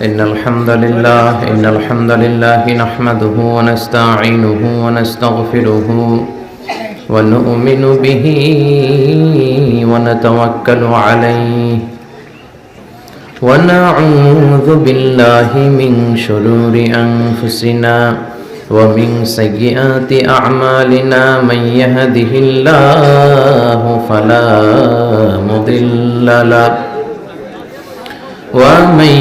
إن الحمد لله نحمده ونستعينه ونستغفره ونؤمن به ونتوكل عليه ونعوذ بالله من شرور أنفسنا ومن سيئات أعمالنا من يهده الله فلا مضل له ومن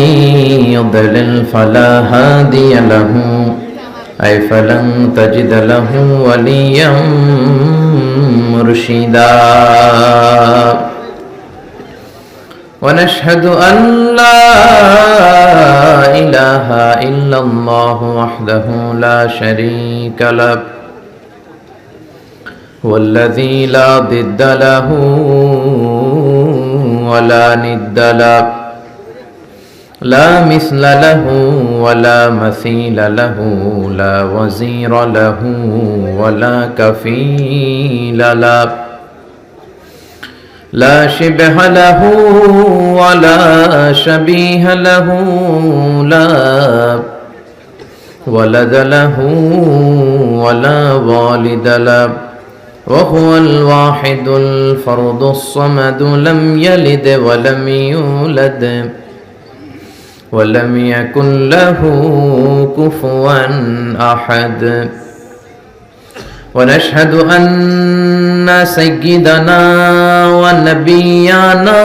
يضلل فلا هادي له أي فلن تجد له وليا مرشدا ونشهد أن لا إله إلا الله وحده لا شريك له والذي لا ضد له ولا ند له لا مثل له ولا مثيل له لا وزير له ولا كفيل له لا شبه له ولا شبيه له لا ولد له ولا والد له وهو الواحد الفرد الصمد لم يلد ولم يولد ولم يكن له كفوا أحد ونشهد أن سيدنا ونبينا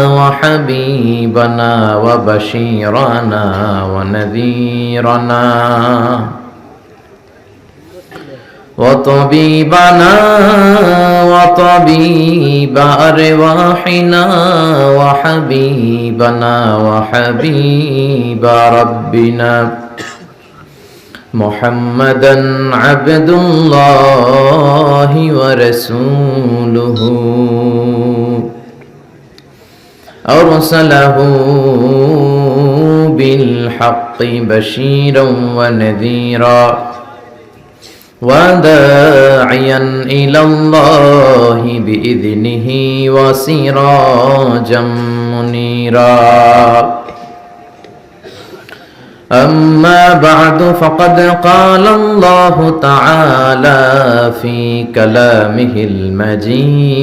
وحبيبنا وبشيرنا ونذيرنا وطبيبنا وطبيب أرواحنا وحبيبنا وحبيب ربنا محمدا عبد الله ورسوله أرسله بالحق بشيرا ونذيرا وداعيا إلى الله بإذنه وسراجا منيرا أما بعد فقد قال الله تعالى في كلامه المجيد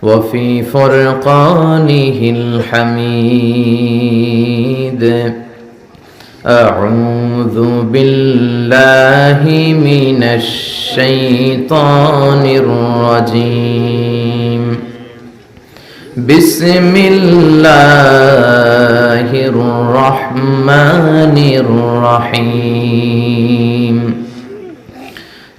وفي فرقانه الحميد أعوذ بالله من الشيطان الرجيم بسم الله الرحمن الرحيم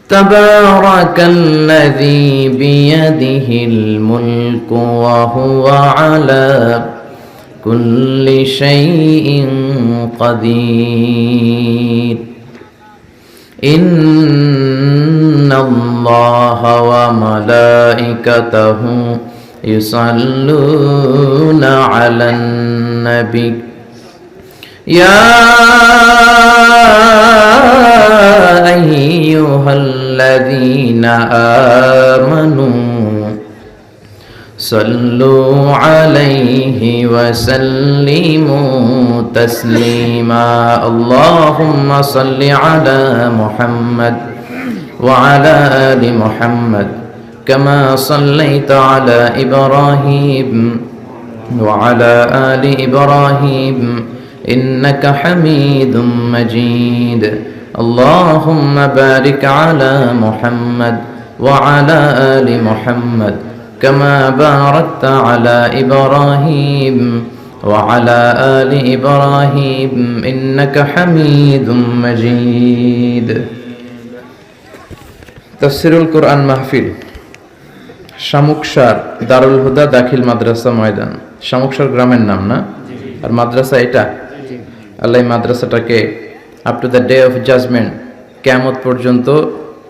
تبارك الذي بيده الملك وهو على كل شيء قدير إن الله وملائكته يصلون على النبي يا أيها الذين آمنوا صلوا عليه وسلموا تسليما اللهم صل على محمد وعلى آل محمد كما صليت على إبراهيم وعلى آل إبراهيم إنك حميد مجيد اللهم بارك على محمد وعلى آل محمد كما باركت على إبراهيم وعلى آل إبراهيم إنك حميد مجيد তাফসীরুল কোরআন মাহফিল শামুকসার দারুল হুদা দাখিল মাদ্রাসা ময়দান শামুকসার গ্রামের নাম না আর মাদ্রাসা এটা আল্লাহ মাদ্রাসাটাকে up to the day of judgement কিয়ামত পর্যন্ত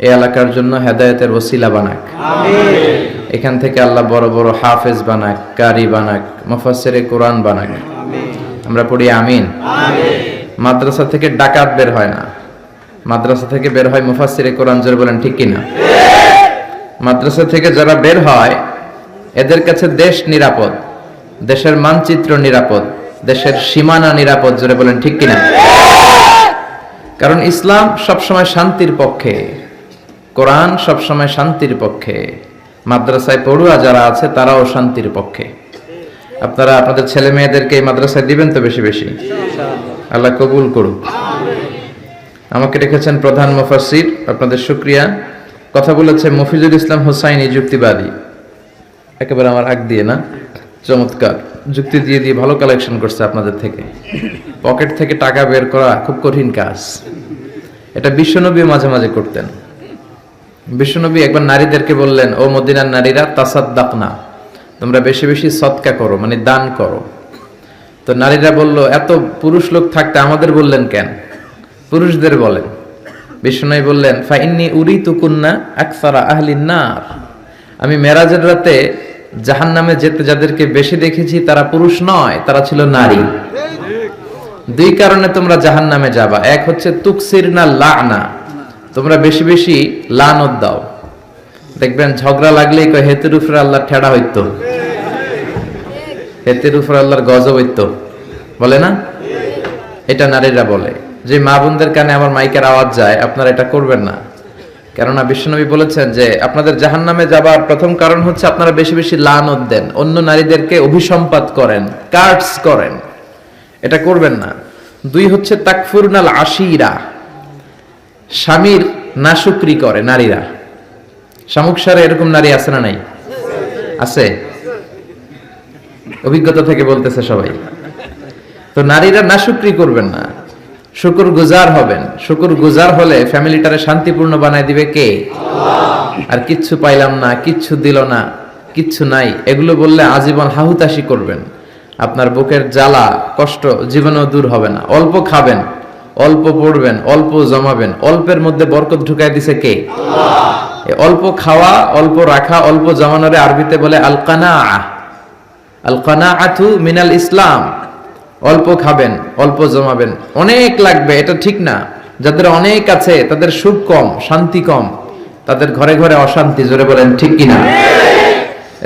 এই এলাকার জন্য হেদায়েতের ওসিলা বানাক আমিন এখান থেকে আল্লাহ বড় বড় হাফেজ বানাক কারি বানাক মুফাসসিরে কোরআন বানাক আমিন আমরা পড়ি আমিন আমিন মাদ্রাসা থেকে ডাকাত বের হয় না মাদ্রাসা থেকে বের হয় মুফাসসিরে কোরআন জোরে বলেন ঠিক কি না মাদ্রাসা থেকে যারা বের হয় এদের কাছে দেশ নিরাপদ দেশের মানচিত্র নিরাপদ, দেশের সীমানা নিরাপদ। জোরে বলেন ঠিক কিনা? কারণ ইসলাম সবসময় শান্তির পক্ষে, কোরআন সবসময় শান্তির পক্ষে, মাদ্রাসায় পড়ুয়া যারা আছে তারাও শান্তির পক্ষে। আপনারা আপনাদের ছেলে মেয়েদেরকে এই মাদ্রাসায় দিবেন তো বেশি বেশি, আল্লাহ কবুল করুক। আমাকে রেখেছেন প্রধান মুফাসসির, আপনাদের শুকরিয়া। কথা বলেছে মফিজুল ইসলাম হোসাইনি, যুক্তিবাদী, একেবারে আমার আগ দিয়ে না, চমৎকার যুক্তি দিয়ে দিয়ে ভালো কালেকশন করছে আপনাদের থেকে। পকেট থেকে টাকা বের করা খুব কঠিন কাজ, এটা বিশ্বনবী মাঝে মাঝে করতেন। বিশ্বনবী একবার নারীদেরকে বললেন, ও মদিনার নারীরা, তাসাদ্দাকনা, তোমরা বেশি বেশি সদকা করো, মানে দান করো। তো নারীরা বলল, এত পুরুষ লোক থাকতে আমাদের বললেন কেন? পুরুষদের বলেন। বিশ্বনবী বললেন, ফাইন্নি উরিতুকুন্না আকসারা আহলিন নার, আমি মেরাজের রাতে জাহান্নামে যেতে যাদেরকে বেশি দেখেছি তারা পুরুষ নয়, তারা ছিল নারী। দুই কারণে তোমরা জাহান্নামে যাবা। এক হচ্ছে তুকসিরনা লানা, তোমরা বেশি বেশি লানত দাও। দেখবেন ঝগড়া লাগলেই কয় হেতের উপরে আল্লাহ ঠেড়া হইতো, হেতের উপরে আল্লাহর গজব হইতো, বলে না? এটা নারীরা বলে। যে মা বোনদের কানে আমার মাইকের আওয়াজ যায়, আপনারা এটা করবেন না। কেননা বিশ্বনবী বলেছেন যে আপনাদের জাহান্নামে যাবার প্রথম কারণ হচ্ছে আপনারা বেশি বেশি লানত দেন, অন্য নারীদেরকে অভিসম্পাত করেন, কার্ডস করেন, এটা করবেন না। দুই হচ্ছে তাকফুরনাল আশিরা, স্বামীর নাশুকরি করে নারীরা। শামুকসারে এরকম নারী আছে না নাই? আছে, অভিজ্ঞতা থেকে বলতেছে সবাই। তো নারীরা নাশুকরি করবেন না, শুকর গুজার হবেন। শুকর গুজার হলে ফ্যামিলিটারে শান্তিপূর্ণ বানায় দিবে কে? আর কিচ্ছু পাইলাম না, কিচ্ছু দিল না, কিচ্ছু নাই, এগুলো বললে আজীবন হাহুতাশি করবেন। আপনার বুকের জ্বালা কষ্ট জীবনেও দূর হবে না। অল্প খাবেন, অল্প পড়বেন, অল্প জমাবেন, অল্পের মধ্যে বরকত ঢুকাই দিছে কে? অল্প খাওয়া, অল্প রাখা, অল্প জমানোরে আরবিতে বলে আল কানাআ। আল কানাআতু মিনাল ইসলাম। অল্প খাবেন, অল্প জমাবেন, অনেক লাগবে এটা ঠিক না। যাদের অনেক আছে তাদের সুখ কম, শান্তি কম, তাদের ঘরে ঘরে অশান্তি। জোরে বলেন ঠিক কিনা?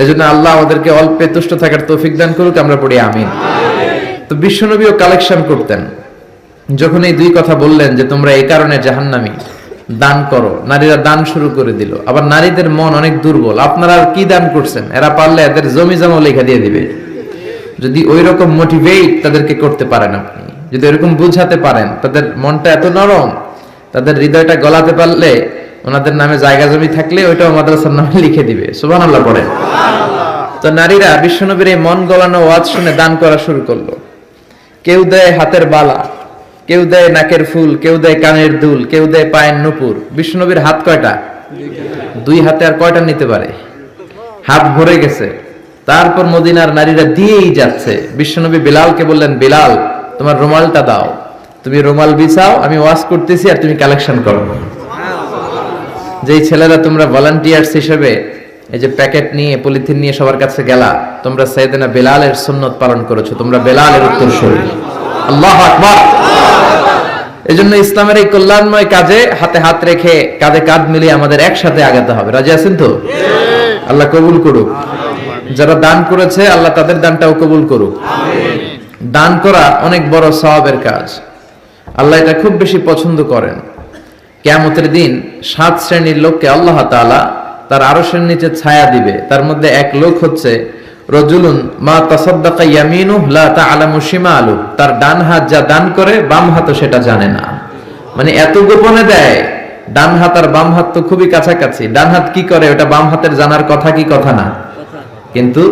এজন্য আল্লাহ আমাদেরকে অল্পে তুষ্ট থাকার তৌফিক দান করুক, আমরা পড়ি আমিন। তো বিশ্বনবীও কালেকশন করতেন। যখন এই দুই কথা বললেন যে তোমরা এই কারণে জাহান্নামী, দান করো, নারীরা দান শুরু করে দিল। আবার নারীদের মন অনেক দুর্বল, আপনারা আর কি দান করছেন? এরা পারলে এদের জমি জমা লেখা দিয়ে দিবে। যদি ওই রকম মোটিভেট তাদেরকে করতে পারেন, আপনি যদি এরকম বুঝাতে পারেন, তাদের মনটা এত নরম, তাদের হৃদয়টা গলাতে পারলে, ওনাদের নামে জায়গা জমি থাকলে ওইটাও মাদ্রাসার নামে লিখে দিবে। সুবহানাল্লাহ পড়েন। তো নারীরা বিশ্বনবীর এই মন গলানো ওয়াজ শুনে দান করা শুরু করলো। কেউ দেয় হাতের বালা, কেউ দেয় নাকের ফুল, কেউ দেয় কানের দুল, কেউ দেয় পায়ের নুপুর। বিশ্বনবীর হাত কয়টা? দুই হাতে আর কয়টা নিতে পারে? হাত ভরে গেছে। তারপর মদিনার নারীরা দিয়েই যাচ্ছে। বিশ্বনবী বিলালকে বললেন, বিলাল তোমার রুমালটা দাও, তুমি রুমাল বিছাও, আমি ওয়াজ করতেছি আর তুমি কালেকশন করো। যেই ছেলেরা তোমরা ভলান্টিয়ার্স হিসেবে এই যে প্যাকেট নিয়ে, পলিথিন নিয়ে সবার কাছে গেলা, তোমরা সাইয়েদনা বিলালের সুন্নত পালন করেছো, তোমরা বিলালের উত্তরসূরি। আল্লাহু আকবার। এজন্য ইসলামের এই কল্যাণময় কাজে হাতে হাত রেখে, কাঁধে কাঁধ মিলিয়ে আমাদের একসাথে আগাতে হবে। রাজি আছেন তো? আল্লাহ কবুল করুক। যারা দান করেছে আল্লাহ তাদের দানটাও কবুল করুক। দান করা অনেক বড় সওয়াবের কাজ, আল্লাহ এটা খুব বেশি পছন্দ করেন। কিয়ামতের দিন 7 শ্রেণীর লোককে আল্লাহ তাআলা তার আরশের নিচে ছায়া দিবে। তার মধ্যে এক লোক হচ্ছে রজুলুন মা তাসাদ্দাকা ইয়ামিনুহু লা তা'লামু শিমালু, তার ডান হাত যা দান করে বাম হাতও সেটা জানে না। মানে এত গোপনে দেয়, ডান হাত আর বাম হাত তো খুবই কাছাকাছি। ডান হাত কি করে ওটা বাম হাতের জানার কথা কি কথা না? কিন্তু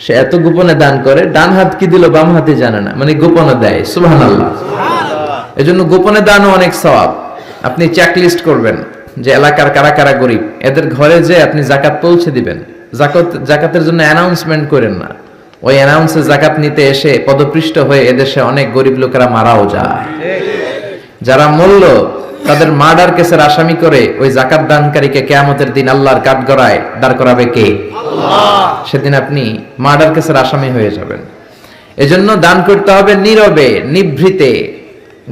সে এত গোপনে দান করে, ডান হাত কি দিল বাম হাতে জানে না, মানে গোপনে দেয়। সুবহানাল্লাহ। এজন্য গোপনে দানও অনেক সওয়াব। আপনি চেকলিস্ট করবেন যে এলাকার কারা কারা গরিব, এদের ঘরে যে আপনি যাকাত পৌঁছে দিবেন। যাকাতের জন্য অ্যানাউন্সমেন্ট করেন না, ওই অ্যানাউন্সে যাকাত নিতে এসে পদপৃষ্ট হয়ে এদেশে অনেক গরিব লোকেরা মারাও যায়। যারা মরল তাদের মার্ডার কেসের আসামি করে ওই যাকাত দানকারীকে কিয়ামতের দিন আল্লাহর কাঠগড়ায় দাঁড় করাবে কে? আল্লাহ। সেদিন আপনি মার্ডার কেসের আসামি হয়ে যাবেন। এজন্য দান করতে হবে নীরবে, নিভৃতে,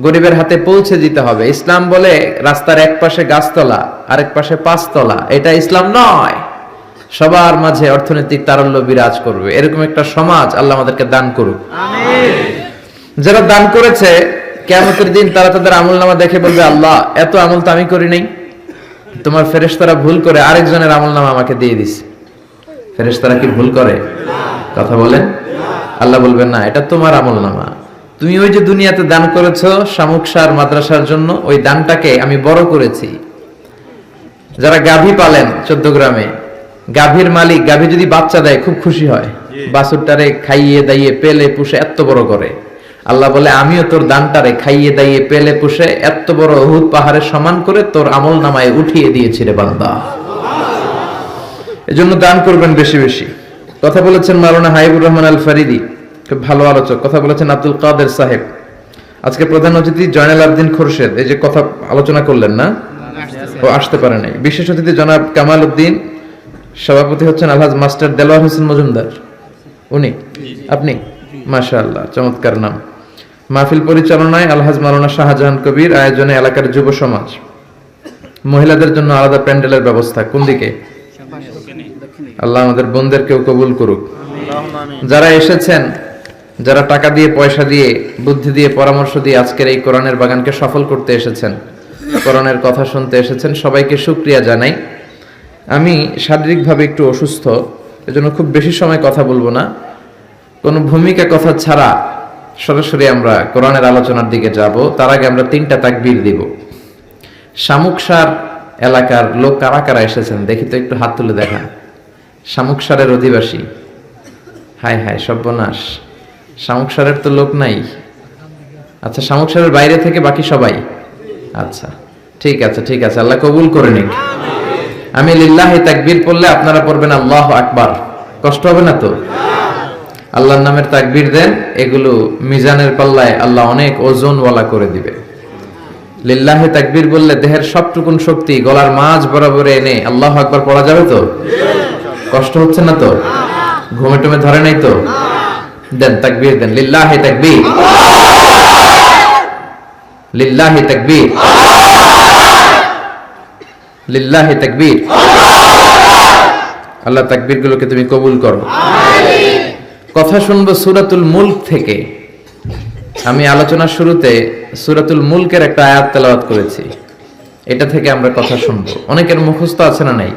গরিবের হাতে পৌঁছে দিতে হবে। ইসলাম বলে রাস্তার এক পাশে গাছতলা, আরেক পাশে 5 তলা, এটা ইসলাম নয়। সবার মাঝে অর্থনৈতিক তারল্য বিরাজ করবে, এরকম একটা সমাজ আল্লাহ আমাদেরকে দান করুক। যারা দান করেছে কিয়ামতের দিন তারা তাদের আমলনামা দেখে বলবে, আল্লাহ এত আমল তো আমি করি নাই, তোমার ফেরেশতারা ভুল করে আরেকজনের আমলনামা আমাকে দিয়ে দিছে। ফেরেশতারা কি ভুল করে? কথা বলেন। আল্লাহ বলবেন, না, এটা তোমার আমলনামা। তুমি ওই যে দুনিয়াতে দান করেছো শামুকসার মাদ্রাসার জন্য, ওই দানটাকে আমি বড় করেছি। যারা গাভী পালেন 14 গ্রামে, গাভীর মালিক গাভী যদি বাচ্চা দেয় খুব খুশি হয়, বাছুরটারে খাইয়ে দাইয়ে পেলে পুষে এত বড় করে। আল্লাহ বলে, আমিও তোর দানটারে খাইয়ে দাইয়ে পেলে পুষে এত বড় উহুদ পাহাড়ের সমান করে তোর আমল নামায় উঠিয়ে দিয়েছি রে বান্দা। এজন্য দান করবেন বেশি বেশি। কথা বলেছেন মাওলানা হাবিবুর রহমান আল ফারিদি, খুব ভালো আলোচক। কথা বলেছেন আব্দুল কাদের সাহেব। আজকে প্রধান অতিথি জয়নাল আবদিন খোরশেদ, এই যে কথা আলোচনা করলেন না, ও আসতে পারে নাই। বিশেষ অতিথি জনাব কামাল উদ্দিন, সভাপতি হচ্ছেন আলহাজ মাস্টার দেলোয়ার হোসেন মজুমদার। উনি? আপনি? মাশাআল্লাহ, চমৎকার নাম। মাহফিল পরিচালনায় আলহাজ মাওলানা শাহজাহান কবির, আয়োজনে এলাকার যুব সমাজ। মহিলাদের জন্য আলাদা প্যান্ডেলের ব্যবস্থা। কোন দিকে? আল্লাহ আমাদের বোনদেরকেও কবুল করুক। যারা এসেছেন, যারা টাকা দিয়ে, পয়সা দিয়ে, বুদ্ধি দিয়ে, পরামর্শ দিয়ে আজকের এই কোরআনের বাগানকে সফল করতে এসেছেন, কোরআনের কথা শুনতে এসেছেন, সবাইকে শুকরিয়া জানাই। আমি শারীরিকভাবে একটু অসুস্থ, এজন্য খুব বেশি সময় কথা বলবো না। কোনো ভূমিকা কথা ছাড়া সরাসরি আমরা কোরআনের আলোচনার দিকে যাব। তার আগে আমরা 3টা তাকবীর দিব। শামুকসার এলাকার লোক কারা কারা এসেছেন দেখি তো, একটু হাত তুলে দেখান। শামুকসারের অধিবাসী? হায় হায়, সর্বনাশ, শামুকসারের তো লোক নাই। আচ্ছা, শামুকসারের বাইরে থেকে বাকি সবাই? আচ্ছা, ঠিক আছে, ঠিক আছে, আল্লাহ কবুল করে নিক। আমি লিল্লাহি তাকবীর পড়লে আপনারা পড়বেন আল্লাহু আকবার। কষ্ট হবে না তো? আল্লাহর নামের তাকবীর দেন, এগুলো মিজানের পাল্লায় আল্লাহ অনেক ওজনওয়ালা করে দিবে। লিল্লাহি তাকবীর বললে দেহের সবটুকুন শক্তি গলার মাঝ বরাবর এনে আল্লাহু আকবার পড়া যাবে তো? কষ্ট হচ্ছে না তো? ঘুমে টুমে ধরে নাই তো? দেন তাকবীর দেন, লিল্লাহি তাকবীর, লিল্লাহি তাকবীর, লিল্লাহি তাকবীর। আল্লাহ তাকবীরগুলোকে তুমি কবুল করো। কথা শুনবো সূরাতুল মুলক থেকে। আমি আলোচনার শুরুতে সূরাতুল মুলকের একটা আয়াত তেলাওয়াত করেছি, এটা থেকে আমরা কথা শুনবো। অনেকের মুখস্থ আছে না নাই?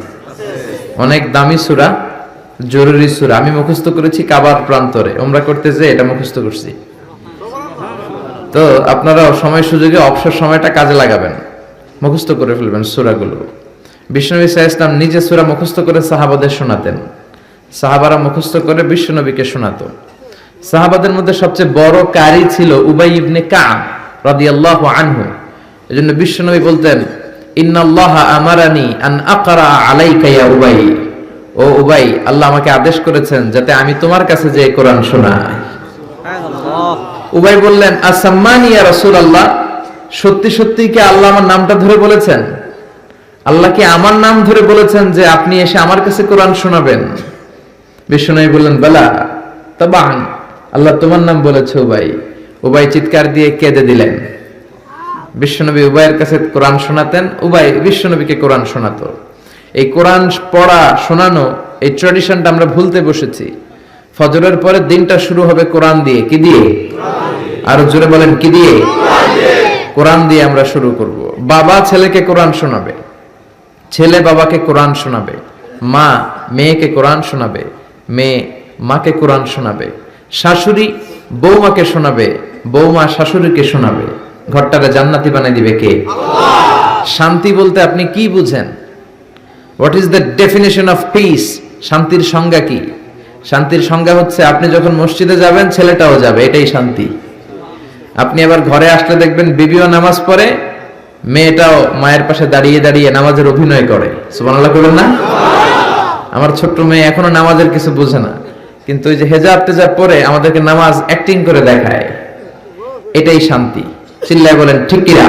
অনেক দামি সূরা, জরুরি সূরা। আমি মুখস্থ করেছি কাবার প্রান্তরে উমরা করতে যেয়ে, এটা মুখস্থ করছি। তো আপনারাও সময় সুযোগে অবসর সময়টা কাজে লাগাবেন, মুখস্থ করে ফেলবেন সূরাগুলো। বিশ্বনবী সাল্লাল্লাহু আলাইহি ওয়াসাল্লাম নিজে সূরা মুখস্থ করে সাহাবাদের শোনাতেন, সাহাবারা মুখস্থ করে বিশ্বনবীকে শোনাতো। সাহাবাদের মধ্যে সবচেয়ে বড় কারি ছিল উবাই ইবনে কাব রাদিয়াল্লাহু আনহু। এজন্য বিশ্বনবী বলতেন, ইন্নাল্লাহা আমারানি আন আকরা আলাইকা ইয়া উবাই। ও উবাই, আল্লাহ আমাকে আদেশ করেছেন যাতে আমি তোমার কাছে যে কোরআন শোনাই। উবাই বললেন, আসাম্মানি ইয়া রাসূলুল্লাহ, সত্যি সত্যি কি আল্লাহ আমার নামটা ধরে বলেছেন? আল্লাহ কি আমার নাম ধরে বলেছেন যে আপনি এসে আমার কাছে কোরআন শোনাবেন? বিশ্বনবী বললেন, বালা তাবান, আল্লাহ তোমার নাম বলেছে উবাই। উবাই চিৎকার দিয়ে কেঁদে দিলেন। বিশ্বনবী উবাইয়ের কাছে কোরআন শোনাতেন, উবাই বিশ্বনবীকে কোরআন শোনাতো। এই কোরআন পড়া শোনানো, এই ট্র্যাডিশনটা আমরা ভুলতে বসেছি। ফজরের পরে দিনটা শুরু হবে কোরআন দিয়ে। কি দিয়ে? আরো জোরে বলেন, কি দিয়ে? কোরআন দিয়ে আমরা শুরু করব। বাবা ছেলেকে কোরআন শোনাবে, ছেলে বাবাকে কোরআন শোনাবে, মা মেয়েকে কোরআন শোনাবে, মেয়ে মাকে কোরআন শোনাবে, শাশুড়ি বৌমাকে শোনাবে, বৌমা শাশুড়িকে শোনাবে। ঘরটারে জান্নাতি বানাই দিবে কে? শান্তি বলতে আপনি কি বুঝেন? What is the definition of piece? শান্তির সংজ্ঞা কি? শান্তির সংজ্ঞা হচ্ছে আপনি যখন মসজিদে যাবেন ছেলেটাও যাবে, এটাই শান্তি। আপনি আবার ঘরে আসলে দেখবেন বিবিও নামাজ পড়ে, মেয়েটাও মায়ের পাশে দাঁড়িয়ে দাঁড়িয়ে নামাজের অভিনয় করে। সুবহানাল্লাহ করবেন না? আমার ছোট্ট মেয়ে এখনো নামাজের কিছু বোঝে না, কিন্তু ওই যে হেজাব টেজাব পরে আমাদেরকে নামাজ অ্যাক্টিং করে দেখায়, এটাই শান্তি। চিল্লায় বলেন ঠিক কিনা?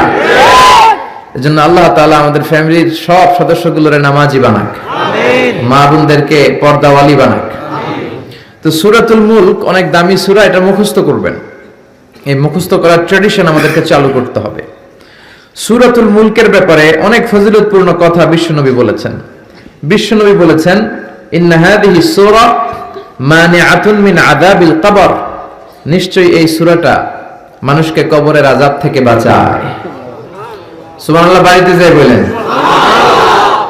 এজন্য আল্লাহ তাআলা আমাদের ফ্যামিলির সব সদস্যগুলোরে নামাজি বানাক, মা বোনদেরকে পর্দাওয়ালি বানাক। তো সূরাতুল মুলক অনেক দামি সূরা, এটা মুখস্থ করবেন। এই মুখস্থ করার ট্র্যাডিশন আমাদেরকে চালু করতে হবে। সূরাতুল মুলকের ব্যাপারে অনেক ফজিলতপূর্ণ কথা বিশ্বনবী বলেছেন। বিশ্বনবী বলেছেন, ইন্না হাযিহি সূরা মানিআতুন মিন আযাবিল কবর, নিশ্চয়ই এই সূরাটা মানুষকে কবরের আযাব থেকে বাঁচায়। সুবহানাল্লাহ বাড়িতে যাই বলেন,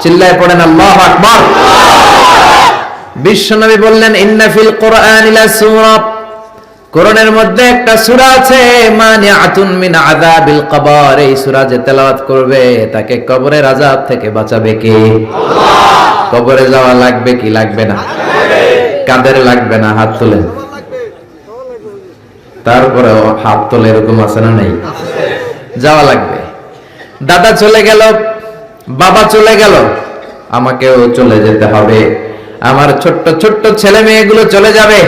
চিল্লায় পড়েন আল্লাহু আকবার। বিশ্বনবী বললেন ইন্না ফিল কুরআনি লাসূরা, কোরআনের মধ্যে একটা সূরা আছে মানিআতুন মিন আযাবিল কবর, এই সূরা যে তেলাওয়াত করবে তাকে কবরের আযাব থেকে বাঁচাবে কে? আল্লাহ। কবরে যাওয়া লাগবে কি লাগবে না? কাদের লাগবে না? হাত তোলেন। তারপরে হাত তোলে এরকম আছে না নাই? যাওয়া লাগবে। দাদা চলে গেল, বাবা চলে গেল, আমাকেও চলে যেতে হবে। আমার ছোট্ট ছোট্ট ছেলে মেয়েগুলো চলে যাবে।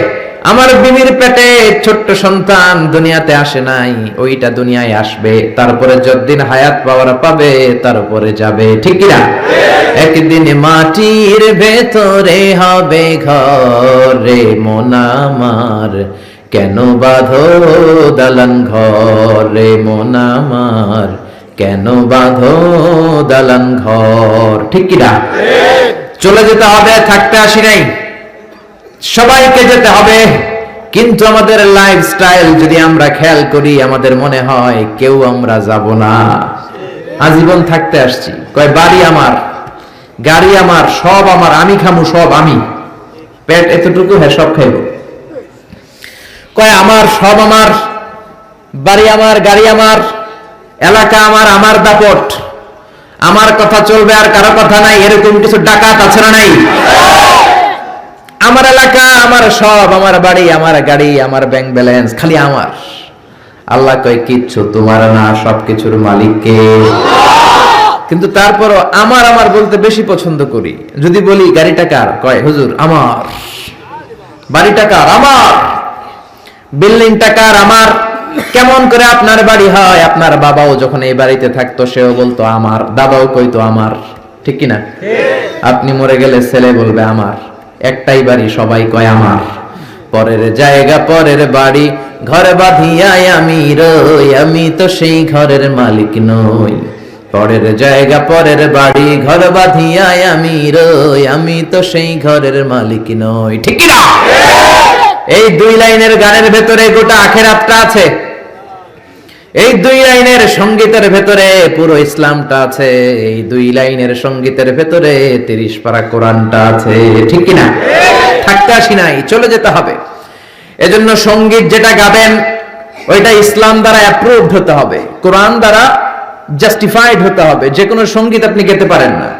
আমার বিবির পেটে ছোট্ট সন্তান দুনিয়াতে আসে নাই, ওইটা দুনিয়ায় আসবে। তারপরে যতদিন হায়াত পাওয়ার পাবে তারপরে যাবে, ঠিক কিনা? একদিন মাটির ভেতরে হবে ঘর রে মন আমার, কেন বাঁধো দালান ঘর রে মন আমার, কেন বাঁধো দালান ঘর, ঠিক কিনা? চলে যেতে হবে, থাকতে আসি নাই, সবাইকে যেতে হবে। কিন্তু আমাদের লাইফস্টাইল যদি আমরা খেয়াল করি, আমাদের মনে হয় কেউ আমরা যাব না, আজীবন থাকতে আসছি। কয় বাড়ি আমার, গাড়ি আমার, সব আমার, আমি খামু সব আমি, পেট এতটুকু, হ্যাঁ সব খাইব। কয় আমার সব আমার, বাড়ি আমার, গাড়ি আমার, এলাকা আমার, আমার দাপট, আমার কথা চলবে আর কারো কথা নাই, এরকম কিছু ডাকাত আছে না নাই? আমার এলাকা, আমার সব, আমার বাড়ি, আমার গাড়ি, আমার ব্যাংক ব্যালেন্স, খালি আমার। আল্লাহ কয় কিচ্ছু তোমার না, সবকিছুর মালিক কে? কিন্তু তারপরও আমার আমার বলতে বেশি পছন্দ করি। যদি বলি গাড়িটা কার, কয় হুজুর আমার। বাড়িটা কার? আমার। বিল্ডিংটা কার? আমার। কেমন করে আপনার বাড়ি হয়? আপনার বাবাও যখন এই বাড়িতে থাকতো সেও বলতো আমার, দাদাও কইতো আমার, ঠিক কিনা? আপনি মরে গেলে ছেলে বলবে আমার। একটাই বাড়ি, সবাই কয় আমার। পরের জায়গা পরের বাড়ি, ঘর বাঁধিয়াই আমি রই, আমি তো সেই ঘরের মালিক নই। পরের জায়গা পরের বাড়ি, ঘর বাঁধিয়াই আমি রই, আমি তো সেই ঘরের মালিক নই, ঠিক কিনা? এই দুই লাইনের গানের ভেতরে গোটা আখিরাতটা আছে। এই দুই লাইনের সঙ্গীতের ভেতরে পুরো ইসলামটা আছে। এই দুই লাইনের সঙ্গীতের ভেতরে 30 পারা কোরআনটা আছে, ঠিক কিনা? থাকতে আসি নাই, চলে যেতে হবে। এজন্য সঙ্গীত যেটা গাবেন ওইটা ইসলাম দ্বারা অ্যাপ্রুভড হতে হবে, কোরআন দ্বারা জাস্টিফাইড হতে হবে। যে কোনো সঙ্গীত আপনি গেতে পারেন না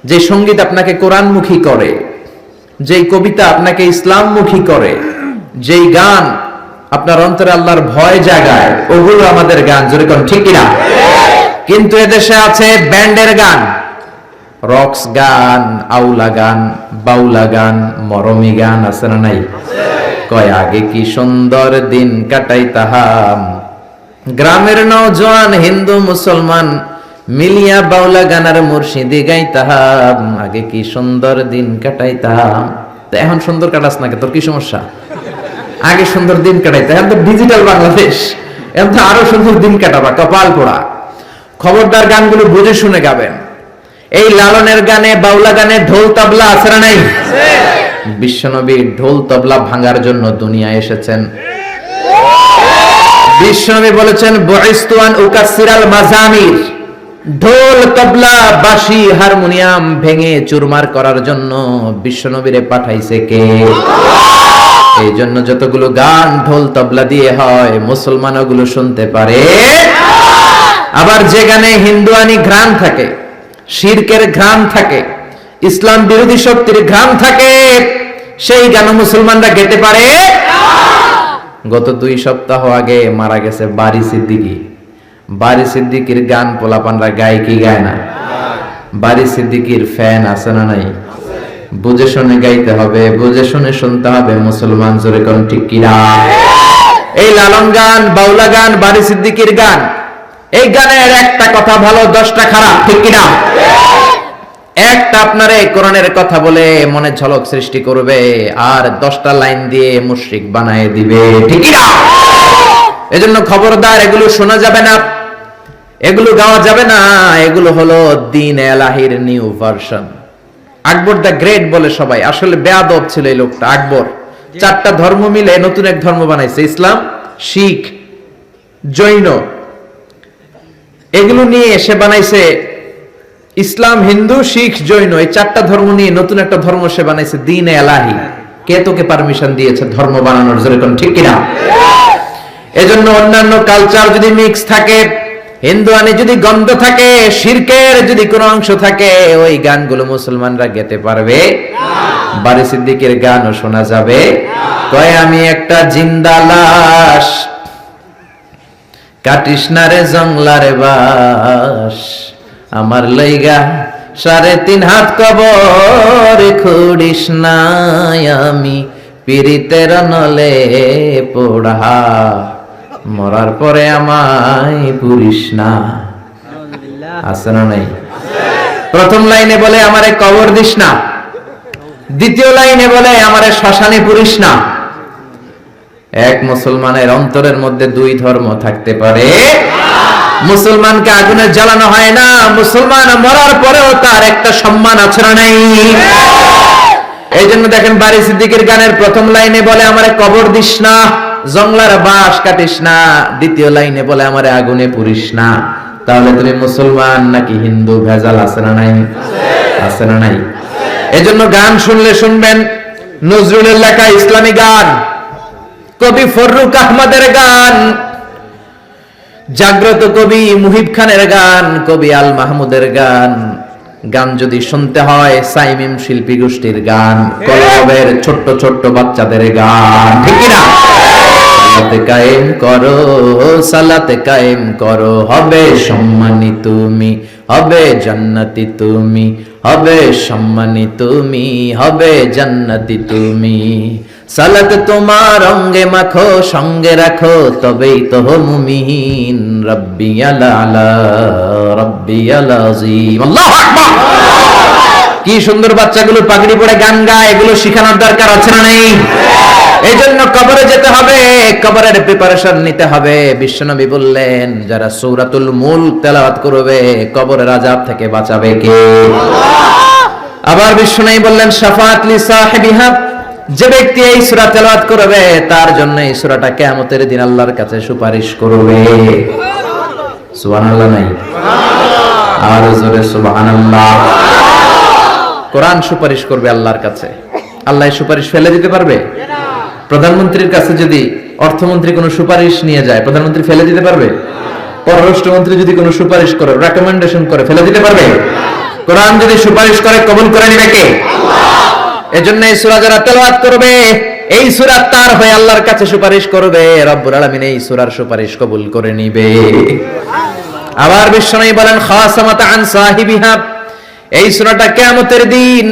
যে সঙ্গীত আপনাকে কোরআনমুখী করে, যেই কবিতা আপনাকে ইসলামমুখী করে, যেই গান আপনার অন্তরে আল্লাহর ভয় জাগায়, ওগুলো আমাদের গান, জোরে কোন ঠিক কিনা? কিন্তু এদেশে আছে ব্যান্ডের গান, রক্স গান, আউলা গান, বাউলা গান, মরমী গান, আছে না নাই? কয় আগে কি সুন্দর দিন কাটাইতাম, গ্রামের নওজোয়ান হিন্দু মুসলমান মিলিয়া বাউলা গানার মুর্শিদি গাইতাম, আগে কি সুন্দর দিন কাটাইতাম। তো এখন সুন্দর কাটাস না, তোর কি সমস্যা? আগে সুন্দর দিন কাটাইতে, এখন তো ডিজিটাল বাংলাদেশ, এখন তো আরো সুন্দর দিন কাটাবা, কপাল পোড়া। খবরদার গানগুলো বুঝে শুনে গাবেন। এই লালনের গানে, বাউলা গানে ঢোল তবলা আছে না নাই? বিশ্বনবী ঢোল তবলা ভাঙার জন্য দুনিয়ায় এসেছেন। বিশ্বনবী বলেছেন বুইসতু আন উকাসসিরাল মাজামির, ঢোল তবলা বাঁশি হারমোনিয়াম ভেঙে চুরমার করার জন্য বিশ্বনবীরে পাঠাইছে কে? এই জন্য যতগুলো গান ঢোল তবলা দিয়ে হয় মুসলমান ওগুলো শুনতে পারে। আবার যে গানে হিন্দুয়ানি ঘ্রাণ থাকে, শিরকের ঘ্রাণ থাকে, ইসলাম বিরোধী শক্তির ঘ্রাণ থাকে, সেই গান মুসলমানরা গেতে পারে। গত 2 সপ্তাহ আগে মারা গেছে বারি সিদ্দিকী। বারি সিদ্দিকীর গান পোলাপানরা গায় কি গায় না? বারি সিদ্দিকীর ফ্যান আছে না নাই? বুঝে শুনে গাইতে হবে, বুঝে শুনে শুনতে হবে। মুসলমান জোরে কোন ঠিক কিনা? এই লালন গান, বাউলা গান, বারি সিদ্দিকীর গান, এই গানের একটা কথা ভালো, 10টা খারাপ, ঠিক কিনা? একটা আপনারে কোরআনের কথা বলে মনে ঝলক সৃষ্টি করবে, আর 10টা লাইন দিয়ে মুশরিক বানায় দিবে, ঠিক কিনা? এজন্য খবরদার, এগুলো শোনা যাবে না, এগুলো গাওয়া যাবে না। এগুলো হলো দ্বীন এলাহির new version, Akbar the great বলে সবাই, আসলে বেয়াদব ছিল এই লোকটা আকবর। 4টা ধর্ম মিলে নতুন এক ধর্ম বানাইছে, ইসলাম, শিখ, জৈন, এগুলো নিয়ে এসে বানাইছে ইসলাম, হিন্দু, শিখ, জৈন, এই 4টা ধর্ম নিয়ে নতুন একটা ধর্ম সে বানাইছে, দ্বীন এলাহি। কে তোকে পারমিশন দিয়েছে ধর্ম বানানোর? জোরে কোন ঠিক কিনা? এজন্য অন্যান্য কালচার যদি মিক্স থাকে, হিন্দুয়ানি যদি গন্ধ থাকে, শিরকের যদি কোনো অংশ থাকে, ওই গানগুলো মুসলমানরা গেতে পারবে না। বারি সিদ্দিকের গানও শোনা যাবে। কয় আমি একটা জিন্দা লাশ, কাটিস না রে জংলারে বাস, আমার লইগা 3.5 হাত কবর খুঁড়িস না, আমি পীড়িতের নলে পোড়া, মরার পরে আমায় পুরিস না। আছে না নাই? প্রথম লাইনে বলে আমারে কবর দিস না, দ্বিতীয় লাইনে বলে আমারে শ্মশানে পুরিস না। এক মুসলমানের অন্তরের মধ্যে 2 ধর্ম থাকতে পারে? মুসলমানকে আগুনে জ্বালানো হয় না, মুসলমান মরার পরেও তার একটা সম্মান আছে না নাই? এই জন্য দেখেন বারি সিদ্দিকের গানের প্রথম লাইনে বলে আমারে কবর দিস না, জংলার বাঁশ কাটিস না, দ্বিতীয় লাইনে বলে আমারে আগুনে পুরিস না। তাহলে তুমি মুসলমান নাকি হিন্দু? ভেজাল আছে না নাই? আছে না নাই? এজন্য গান শুনলে শুনবেন নজরুলের লেখা ইসলামী গান, কবি ফররুক আহমদের গান, জাগ্রত কবি মুহিব খানের গান, কবি আল মাহমুদের গান। গান যদি শুনতে হয় সাইমিম শিল্পী গোষ্ঠীর গান, কলরবের ছোট্ট ছোট্ট বাচ্চাদের গান, ঠিক না? সালাতে কায়েম করো, সালাতে কায়েম করো, হবে সম্মানী তুমি, হবে জান্নাতি তুমি, হবে সম্মানী তুমি, হবে জান্নাতি তুমি। সালাত তোমার অঙ্গে মাখো, সঙ্গে রাখো, তবেই তো মুমিন। রব্বি আলা রব্বি আযীম। আল্লাহু আকবার। কি সুন্দর বাচ্চাগুলো পাগড়ি পরে গান গায়, এগুলো শিখানোর দরকার আছে না নেই? এই জন্য কবরে যেতে হবে, কবরের প্রিপারেশন নিতে হবে। বিশ্বনবী বললেন যারা সূরাতুল মুলক তেলাওয়াত করবে কবরের আযাব থেকে বাঁচাবে কে? আল্লাহ। আবার বিশ্বনবী বললেন শাফাআত লি সাহিবিহা, যে ব্যক্তি এই সূরা তেলাওয়াত করবে তার জন্য এই সূরাটা কিয়ামতের দিন আল্লাহর কাছে সুপারিশ করবে। সুবহানাল্লাহ নাই? সুবহানাল্লাহ। আর জোরে সুবহানাল্লাহ। কোরআন সুপারিশ করবে আল্লাহর কাছে। আল্লাহ সুপারিশ ফেলে দিতে পারবে? প্রধানমন্ত্রীর কাছে যদি অর্থমন্ত্রী কোনো সুপারিশ নিয়ে যায়, প্রধানমন্ত্রী ফেলে দিতে পারবে? পররাষ্ট্রমন্ত্রী যদি কোনো সুপারিশ করে, রেকমেন্ডেশন করে, ফেলে দিতে পারবে? কোরআন যদি সুপারিশ করে কবুল করে নিবে কে? আল্লাহ। এজন্য এই সূরা যারা তেলাওয়াত করবে, এই সূরা তার হয়ে আল্লাহর কাছে সুপারিশ করবে, রব্বুল আলামিন এই সূরার সুপারিশ কবুল করে নিবে। আবার বিশ্বনবী বলেন খাসামাত আন সাহিবিহা, এই সূরাটা কিয়ামতের দিন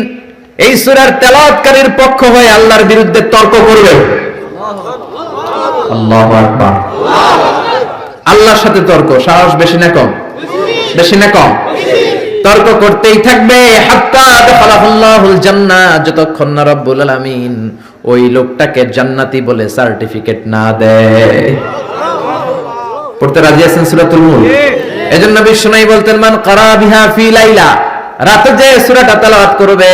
এই সূরার তেলাওয়াতকারীর পক্ষ হয়ে আল্লাহর বিরুদ্ধে তর্ক করবে। আল্লাহু আকবার। আল্লাহর সাথে তর্ক, সাহস বেশি না কম? বেশি না কম? তর্ক করতেই থাকবে হাত্তা দাখালাহুল্লাহুল জান্নাহ, যতক্ষণ না রব্বুল আলামিন ওই লোকটাকে জান্নাতি বলে সার্টিফিকেট না দেয়। পড়তে রাজি আছেন সূরাতুল মুলক? এজন্য বিশ্বনবী বলতেন মান ক্বারা বিহা ফি লাইলা, রাতে যে সূরাটা তেলাওয়াত করবে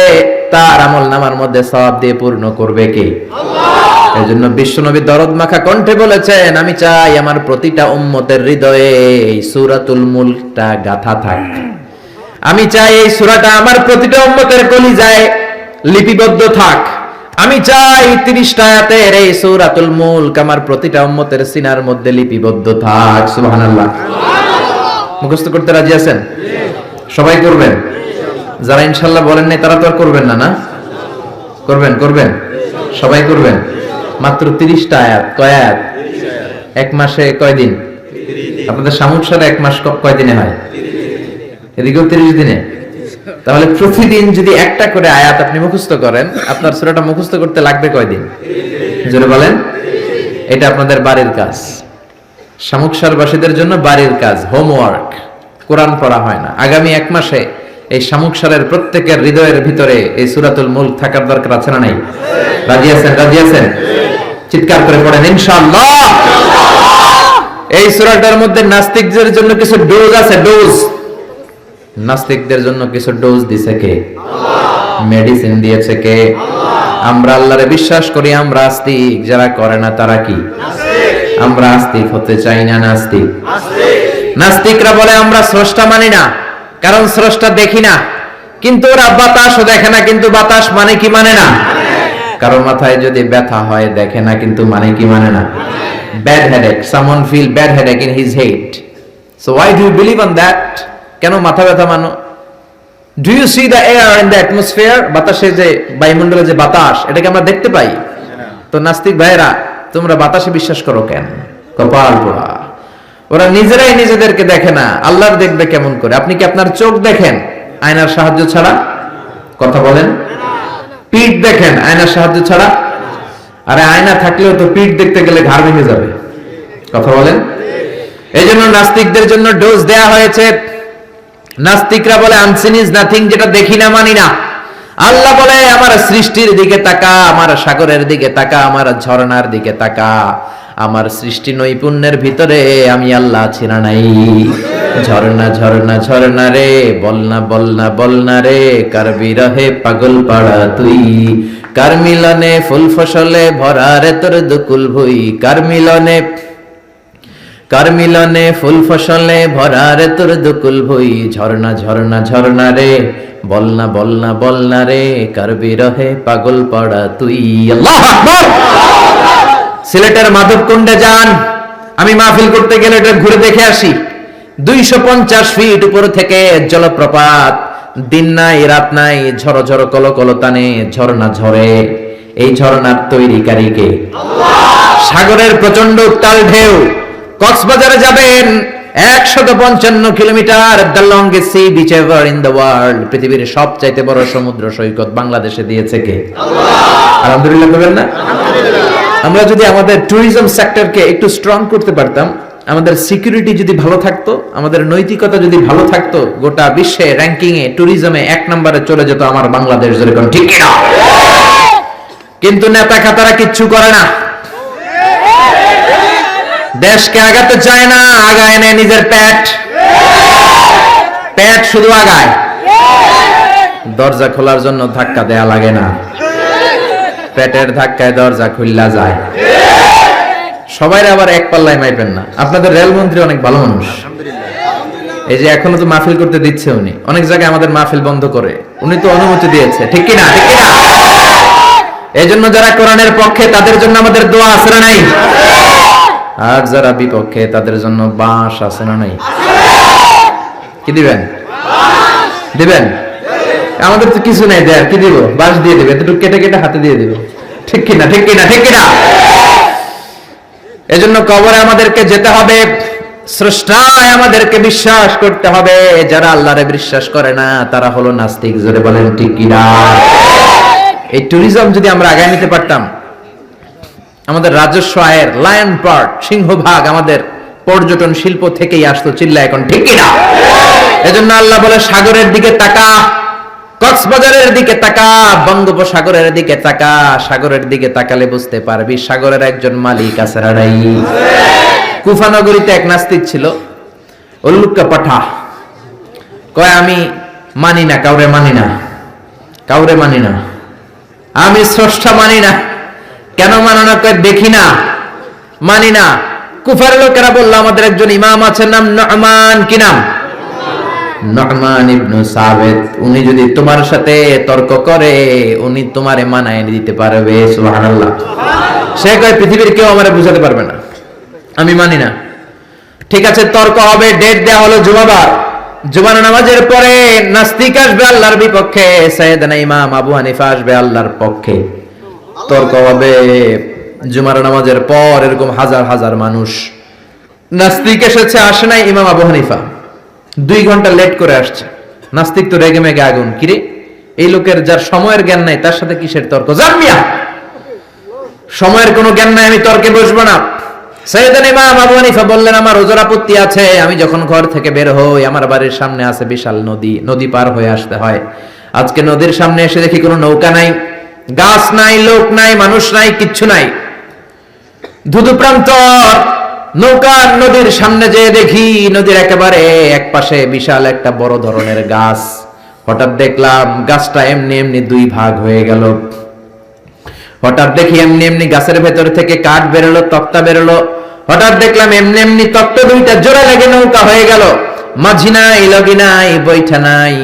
তার আমলনামার মধ্যে সওয়াব দিয়ে পূর্ণ করবে কে? আল্লাহ। এজন্য বিশ্বনবী দরদ মাখা কণ্ঠে বলেছেন আমি চাই আমার প্রতিটা উম্মতের হৃদয়ে এই সূরাতুল মুলকটা গাঁথা থাক। আমি চাই এই সূরাটা আমার প্রতিটা উম্মতের কলিজায় লিপিবদ্ধ থাক। আমি চাই 30টা আয়াতের এই সূরাতুল মুলক আমার প্রতিটা উম্মতের সিনার মধ্যে লিপিবদ্ধ থাক। সুবহানাল্লাহ। মুখস্থ করতে রাজি আছেন? সবাই করবেন? যারা ইনশাআল্লাহ বলেন নাই তারা তো আর করবেন না, না? করবেন? করবেন? সবাই করবেন? মাত্র 30টা আয়াত। কয় আয়াত? এক মাসে কয় দিন? আপনাদের সামুদ সালে এক মাস কয় দিনে হয়? এদিকেও 30 দিনে। তাহলে প্রতিদিন যদি একটা করে আয়াত আপনি মুখস্থ করেন, আপনার সূরাটা মুখস্থ করতে লাগবে কয় দিন? জোরে বলেন। এটা আপনাদের বাড়ির কাজ, শামুকসারবাসীদের জন্য বাড়ির কাজ, হোমওয়ার্ক। কোরআন পড়া হয় না। আগামী এক মাসে এই শামুকসারের প্রত্যেকের হৃদয়ের ভিতরে এই সূরাতুল মুলক থাকার দরকার আছে না নাই? রাজি আছেন? রাজি আছেন? চিৎকার করে পড়েন ইনশাআল্লাহ। এই সূরাটার মধ্যে নাস্তিকদের জন্য কিছু ডোজ আছে, ডোজ। নাস্তিকদের জন্য কিছু ডোজ দিছে কে? আল্লাহ। মেডিসিন দিয়েছে কে? আমরা আল্লাহরে বিশ্বাস করি, আমরা আস্তিক। যারা করে না তারা কি? আমরা আস্তিক হতে চাই না নাস্তিক? নাস্তিকরা বলে আমরা স্রষ্টা মানি না, কারণ স্রষ্টা দেখি না। কিন্তু ওরা বাতাসও দেখে না, কিন্তু বাতাস মানে কি মানে না? কারো মাথায় যদি ব্যথা হয় দেখে না, কিন্তু মানে কি মানে না? Bad headache, someone feel bad headache in his head. So why do you believe on that? কেন মাথা ব্যথা মানো? Do you see the air in the atmosphere? বাতাসে যে বায়ুমণ্ডলে যে বাতাস, এটাকে আমরা দেখতে পাই। তো নাস্তিক ভাইরা, তোমরা বাতাসে বিশ্বাস করো কেন? কপাল পোড়া। ওরা নিজেরাই নিজেদেরকে দেখে না, আল্লাহর দেখবে কেমন করে? আপনি কি আপনার চোখ দেখেন আয়নার সাহায্য ছাড়া? কথা বলেন। পিঠ দেখেন আয়নার সাহায্য ছাড়া? আরে আয়না থাকলেও তো পিঠ দেখতে গেলে ঘাড় ভেঙে যাবে। কথা বলেন। এই জন্য নাস্তিকদের জন্য ডোজ দেয়া হয়েছে। নাস্তিকরা বলে আনসিন ইজ নাথিং, যেটা দেখি না মানি না। আল্লাহ বলে আমার সৃষ্টির দিকে তাকা, আমার সাগরের দিকে তাকা, আমার ঝর্ণার দিকে তাকা। আমার সৃষ্টি নৈপুণ্যের ভিতরে আমি আল্লাহ আছি না নাই? ঝর্ণা ঝর্ণা ঝর্ণা রে, বলনা বলনা বলনা রে, কার বিরহে পাগল পাড়া তুই। কার মিলনে ফুল ফসলে ভরা রে তোর দুকুল ভুই। কার মিলনে ফুল ফসলে ভরা রে তোর দুকুল ভুই। ঝর্ণা ঝর্ণা ঝর্ণা রে, বলনা বলনা বলনা রে, কার বিরহে পাগল পাড়া তুই। আল্লাহু আকবার। সিলেটের মাধবকুণ্ডে যান, আমি মাহফিল করতে গেলে এটা ঘুরে দেখে আসি। 250 ফিট উপর থেকে জলপ্রপাত, দিন নাই রাত নাই, ঝড়ো ঝড়ো কলো কলো টানে ঝর্ণা ঝরে। এই ঝর্ণার তৈরিকারী কে? সাগরের প্রচন্ড উত্তাল ঢেউ। কক্সবাজারে যাবেন, 155 kilometre, the longest sea beach ever in the world. পৃথিবীর সবচাইতে বড় সমুদ্র সৈকত বাংলাদেশে দিয়েছে কে? আলহামদুলিল্লাহ বলবেন না? আমরা যদি আমাদের ট্যুরিজম সেক্টরকে একটু স্ট্রং করতে পারতাম, আমাদের সিকিউরিটি যদি ভালো থাকতো, আমাদের নৈতিকতা যদি ভালো থাকতো, গোটা বিশ্বে র্যাঙ্কিং এ ট্যুরিজমে 1 নম্বরে চলে যেত আমার বাংলাদেশ। যেরকম ঠিক কিনা? কিন্তু নেতা খাতারা কিচ্ছু করে না, দেশকে আগাতে চায় না, আগায় নেয় নিজের পেট। পেট শুধু আগায়, দরজা খোলার জন্য ধাক্কা দেয়া লাগে না, পেটের ধাক্কায় দরজা খুললা যায়। সবাই আবার এক পাল্লায় মাইবেন না। আপনাদের রেলমন্ত্রী অনেক ভালো মানুষ, এই যে এখনো তো মাহফিল করতে দিচ্ছে উনি, অনেক জায়গায় আমাদের মাহফিল বন্ধ করে, উনি তো অনুমতি দিয়েছে। ঠিক কিনা? ঠিক কিনা? এই জন্য যারা কোরআনের পক্ষে তাদের জন্য আমাদের দোয়া আছে না নাই? আর যারা বিপক্ষে তাদের জন্য বাঁশ আছে না নাই? কি দিবেন? দিবেন? আমাদের তো কিছু নাই দেয়ার, কি দিব? বাঁশ দিয়ে দিবে, একটু কেটে কেটে হাতে দিয়ে দিবে। ঠিক কিনা? ঠিক কিনা? ঠিক কিনা? এজন্য কবরে আমাদেরকে যেতে হবে, স্রষ্টায় আমাদেরকে বিশ্বাস করতে হবে। যারা আল্লাহরে বিশ্বাস করে না তারা হলো নাস্তিক। জোরে বলেন ঠিক কিনা? এই ট্যুরিজম যদি আমরা আগায় নিতে পারতাম, আমাদের রাজস্ব আয়ের লায়ন পার্ট, সিংহভাগ আমাদের পর্যটন শিল্প থেকেই আসতো। চিল্লা এখন ঠিক কিনা? এজন্য আল্লাহ বলে সাগরের দিকে তাকা, কক্সবাজারের দিকে তাকা, বঙ্গোপসাগরের দিকে তাকা। সাগরের দিকে তাকালে বুঝতে পারবি সাগরের একজন মালিক আছে না নাই? কুফা নগরীতে এক নাস্তিক ছিল, উল্লুক্কা পাঠা। কয় আমি মানি না, কাউরে মানি না, কাউরে মানি না, আমি স্রষ্টা মানি না। কেন মানো না? কয় দেখি না, মানি না। কুফার লোকেরা বলল আমাদের একজন ইমাম আছে, নাম নুমান। কি নাম? নুমান ইবনে সাবিত। উনি যদি তোমার সাথে তর্ক করে, উনি তোমারে মানায় দিতে পারবে। সুবহানাল্লাহ। সে কয় পৃথিবীর কেউ আমারে বুঝাতে পারবে না, আমি মানি না। ঠিক আছে, তর্ক হবে। ডেট দেওয়া হলো জুমাবার। জুমার নামাজের পরে নাস্তিক আসবে আল্লাহর বিপক্ষে, সাইয়েদনা ইমাম আবু হানিফা আসবে আল্লাহর পক্ষে। তর্ক হবে জুমার নামাজের পর। এরকম হাজার হাজার মানুষ। নাস্তিক এসেছে, আসে নাই ইমাম আবু হানিফা, 2 ঘন্টা লেট করে আসছে। নাস্তিক তো রেগে মেগে আগুন। কিরে, এই লোকের যার সময়ের জ্ঞান নাই তার সাথে কিসের তর্ক? জামিয়া, সময়ের কোনো জ্ঞান নাই, আমি তর্কে বসবো না। সাইয়েদনা ইমাম আবু হানিফা বললেন আমার ওজর আপত্তি আছে। আমি যখন ঘর থেকে বের হই, আমার বাড়ির সামনে আছে বিশাল নদী, নদী পার হয়ে আসতে হয়। আজকে নদীর সামনে এসে দেখি কোনো নৌকা নাই, গাছ নাই, লোক নাই, মানুষ নাই, কিচ্ছু নাই, ধুধু প্রান্তর। নৌকা নদীর সামনে যেয়ে দেখি নদীর একেবারে এক পাশে বিশাল একটা বড় ধরনের গাছ, হঠাৎ দেখলাম গাছটা এমনি এমনি দুই ভাগ হয়ে গেল। হঠাৎ দেখি এমনি এমনি গাছের ভেতর থেকে কাঠ বেরোলো, তক্তা বেরোলো। হঠাৎ দেখলাম এমনি এমনি তক্তা দুইটা জোড়া লেগে নৌকা হয়ে গেল। মাঝি নাই, লগি নাই, বৈঠা নাই,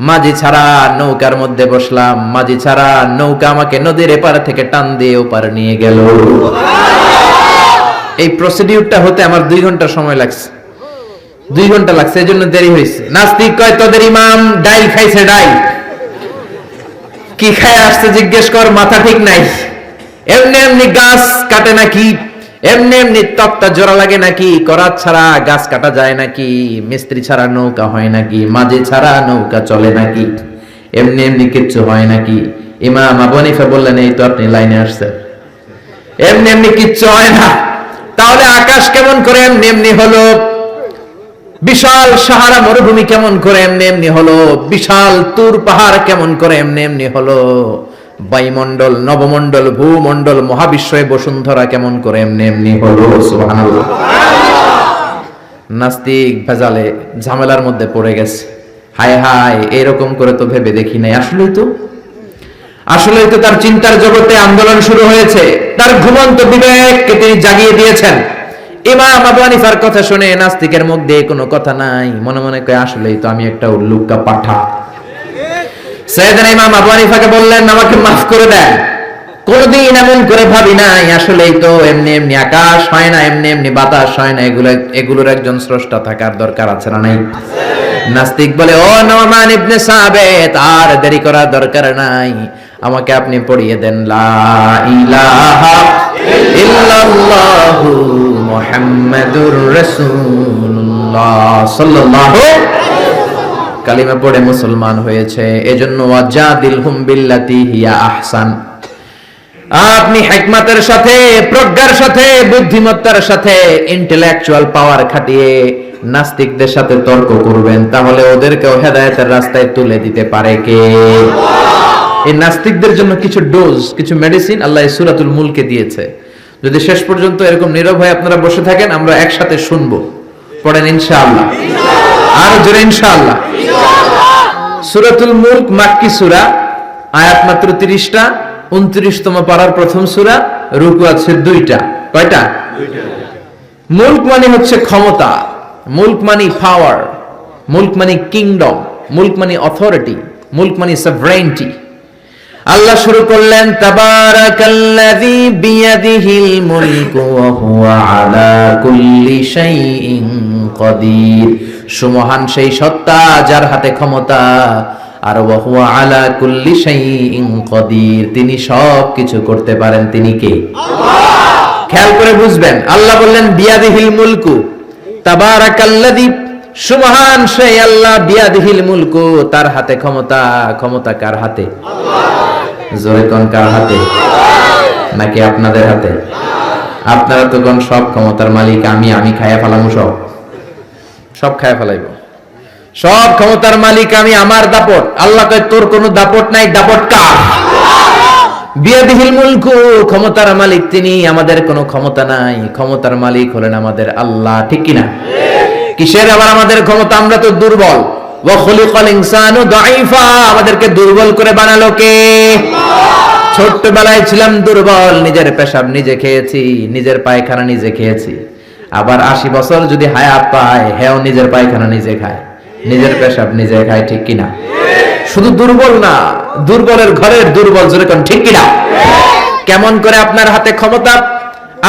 মাঝি ছাড়া নৌকার মধ্যে বসলাম। মাঝি ছাড়া নৌকা আমাকে নদীর এপার থেকে টান দিয়ে ওপার নিয়ে গেল। এই প্রসিডিউরটা হতে আমার 2 ঘন্টা সময় লাগছে। 2 ঘন্টা লাগছে, এই জন্য দেরি হয়েছে। নাস্তিক কয় তোদের ইমাম ডাইল খাইছে, ডাইল কি খায় আসছে জিজ্ঞেস কর, মাথা ঠিক নাই। এমনি এমনি গাছ কাটে নাকি? এমনি এমনি তক্তা জোড়া লাগে নাকি? করাত ছাড়া গাছ কাটা যায় নাকি? মিস্ত্রি ছাড়া নৌকা হয় নাকি? মাঝি ছাড়া নৌকা চলে নাকি? এমনি এমনি কিচ্ছু হয় নাকি? ইমাম আবু হানিফা বললেন, এই তো আপনি লাইনে আসছেন, এমনি এমনি কিচ্ছু হয় না। তাহলে আকাশ কেমন করে এমনি এমনি হলো? বিশাল সাহারা মরুভূমি কেমন করে এমনি এমনি হলো? বিশাল তুর পাহাড় কেমন করে এমনি এমনি হলো? বায়ুমণ্ডল, নবমণ্ডল, ভূমণ্ডল, মহাবিশ্বয়ে বসুন্ধরা কেমন করে এমনি এমনি হলো? সুবহানাল্লাহ। নাস্তিক ভেজালে ঝামেলার মধ্যে পড়ে গেছে। হায় হায়, এরকম করে তো ভেবে দেখি নাই। আসলেই তো তার চিন্তার জগতে আন্দোলন শুরু হয়েছে। তার ঘুমন্ত বিবেককে তিনি জাগিয়ে দিয়েছেন। ইমাম আবু হানিফার কথা শুনে নাস্তিকের মুখ দিয়ে কোনো কথা নাই, মনে মনে কয় আসলেই তো আমি একটা উল্লুকা পাঠা। সাইয়েদনা ইমাম আবু হানিফাকে বললেন, আমাকে মাফ করে দেন, কোনদিন এমন করে ভাবি নাই। আসলেই তো এমনি এমনি আকাশ হয় না, এমনি এমনি বাতাস হয় না, এগুলোর একজন স্রষ্টা থাকার দরকার আছে না নাই? নাস্তিক বলে, ও নোমান ইবনে সাবিত, আর দেরি করার দরকার নাই, আমাকে আপনি পড়িয়ে দেন লা ইলাহা ইল্লাল্লাহু মুহাম্মাদুর রাসূলুল্লাহ সাল্লাল্লাহু কালিমা পড়ে মুসলমান হয়েছে। এজন্য ওয়াজাদিলহুম বিল্লাতি হিয়া আহসান। আপনি হিকমতের সাথে, প্রজ্ঞার সাথে, বুদ্ধিমত্তার সাথে, ইন্টেলেকচুয়াল পাওয়ার খাটিয়ে নাস্তিকদের সাথে তর্ক করবেন, তাহলে ওদেরকেও হেদায়েতের রাস্তায় তুলে দিতে পারে কে? এই নাস্তিকদের জন্য কিছু ডোজ, কিছু মেডিসিন আল্লাহ সূরাতুল মুলকে দিয়েছে। যদি শেষ পর্যন্ত এরকম নীরব হয়ে আপনারা বসে থাকেন, আমরা একসাথে শুনবো। পড়েন ইনশাআল্লাহ, আর জোরে ইনশাআল্লাহ। সূরাতুল মুলক মাক্কি সূরা, আয়াত মাত্র 30টা, 29তম পারার প্রথম সূরা, রুকু আছে 2টা। কয়টা? 2টা। মুলক মানে হচ্ছে ক্ষমতা, মুলক মানে পাওয়ার, মুলক মানে কিংডম, মুলক মানে অথরিটি, মুলক মানে সভরেনিটি। আল্লাহ শুরু করলেন, তাবারাকাল্লাযী বিয়াদিহিল মুলকু ওয়া হুয়া আলা কুল্লি শাইইন কাদির। সুমহান সেই সত্তা যার হাতে ক্ষমতা, আর ওয়া হুয়া আলা কুল্লি শাইইন কাদির, তিনি সব কিছু করতে পারেন। তিনি কে? আল্লাহ। খেয়াল করে বুঝবেন, আল্লাহ বললেন বিয়াদিহিল মুলকু, তাবারাকাল্লাযী, সুবহান সেই আল্লাহ, বিয়াদিহিল মুলকু, তার হাতে ক্ষমতা। ক্ষমতা কার হাতে? আল্লাহ। জোরে কোন, কার হাতে? নাকি আপনাদের হাতে? আপনারা তো কোন সব ক্ষমতার মালিক, আমি খায়া ফেলামু, সব খায়া ফেলাইব, সব ক্ষমতার মালিক আমি, আমার দাপট। আল্লাহ কয় তোর কোনো দাপট নাই, দাপট কার? বিয়াদিহিল মুলকু, ক্ষমতার মালিক তিনি, আমাদের কোনো ক্ষমতা নাই। ক্ষমতার মালিক হলেন আমাদের আল্লাহ, ঠিক কিনা? কিসের আবার আমাদের ক্ষমতা? আমরা তো দুর্বল। ওয়া খুলিকাল ইনসানু দাঈফা, আমাদেরকে দুর্বল করে বানালো কে? আল্লাহ। ছোট্টবেলায় ছিলাম দুর্বল, নিজের পেশাব নিজে খেয়েছি, নিজের পায়খানা নিজে খেয়েছি। আবার 80 বছর যদি হায়াত পায়, হেও নিজের পায়খানা নিজে খায়, নিজের পেশাব নিজে খায়, ঠিক কিনা? শুধু দুর্বল না, দুর্বলের ঘরের দুর্বল, যেরকম, ঠিক কিনা? কেমন করে আপনার হাতে ক্ষমতা?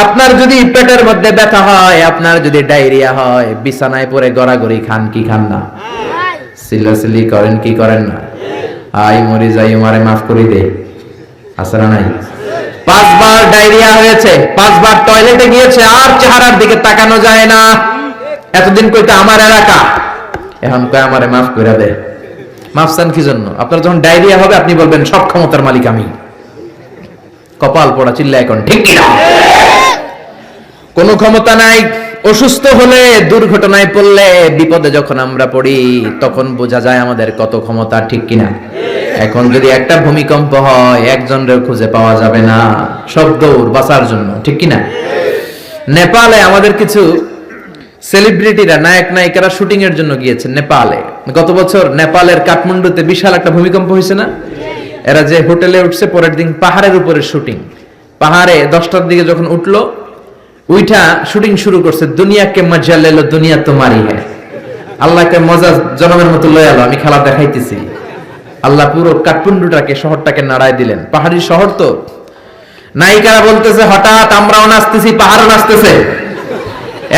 আপনার যদি পেটের মধ্যে ব্যথা হয়, আপনার যদি ডায়রিয়া হয়, বিছানায় পড়ে গড়াগড়ি খান কি খান না? সিলাসিলি করেন কি করেন না? আই মরি যাই, মারে মাফ করে দে, আছে না নাই? 5 বার ডায়রিয়া হয়েছে, 5 বার টয়লেটে গিয়েছে, আর চেহারার দিকে তাকানো যায় না। এতদিন কইতে আমার এলাকা, এখন কয় আমারে মাফ করে দে। মাফ চান কি জন্য? আপনার যখন ডায়রিয়া হবে আপনি বলবেন সব ক্ষমতার মালিক আমি। কপাল পোড়া, চিল্লা এখন, ঠিক কিনা? কোনো ক্ষমতা নাই। অসুস্থ হলে, দুর্ঘটনায় পড়লে, বিপদে যখন আমরা পড়ি, তখন বোঝা যায় আমাদের কত ক্ষমতা, ঠিক কিনা? এখন যদি একটা ভূমিকম্প হয়, একজনের খুঁজে পাওয়া যাবে না, সব দৌড় বাঁচার জন্য, ঠিক কিনা? নেপালে আমাদের কিছু সেলিব্রিটিরা, নায়ক নায়িকারা শুটিং এর জন্য গিয়েছেন নেপালে। গত বছর নেপালের কাঠমান্ডুতে বিশাল একটা ভূমিকম্প হয়েছে না? এরা যে হোটেলে উঠছে, পরের দিন পাহাড়ের উপরে শুটিং। পাহাড়ে 10টার দিকে যখন উঠলো, উইঠা শুটিং শুরু করছে, দুনিয়াকে মজা লেলো দুনিয়া তোমারই হ্যাঁ। আল্লাহকে মজা জনমের মতো লয়ে আলো, আমি খেলা দেখাইতেছি। আল্লাহ পুরো কাঠমান্ডুটাকে, শহরটাকে নাড়ায় দিলেন। পাহাড়ি শহর তো, নায়িকারা বলতেছে হঠাৎ আমরাও নাচতেছি, পাহাড়ও নাচতেছে।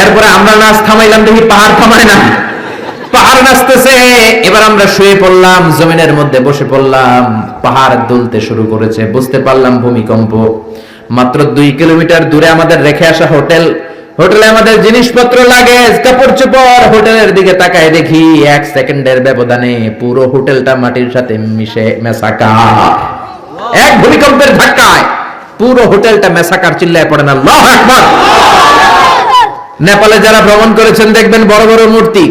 এরপরে আমরা নাচ থামাইলাম, দেখি পাহাড় থামায় না, পাহাড় নাচতেছে। এবার আমরা শুয়ে পড়লাম, জমিনের মধ্যে বসে পড়লাম, পাহাড় দুলতে শুরু করেছে। বুঝতে পারলাম ভূমিকম্প। মাত্র 2 কিলোমিটার দূরে আমাদের রেখে আসা হোটেলে আমাদের জিনিসপত্র, লাগেজ, কাপড় চোপড়। হোটেলের দিকে তাকায় দেখি 1 সেকেন্ডের ব্যবধানে পুরো হোটেলটা মাটির সাথে মিশে মেসাকার। এক ভূমিকম্পের ধাক্কায় পুরো হোটেলটা মেসাকার। চিল্লায় পড়েন আল্লাহু আকবার। নেপালে যারা ভ্রমণ করেছেন দেখবেন বড় বড় মূর্তি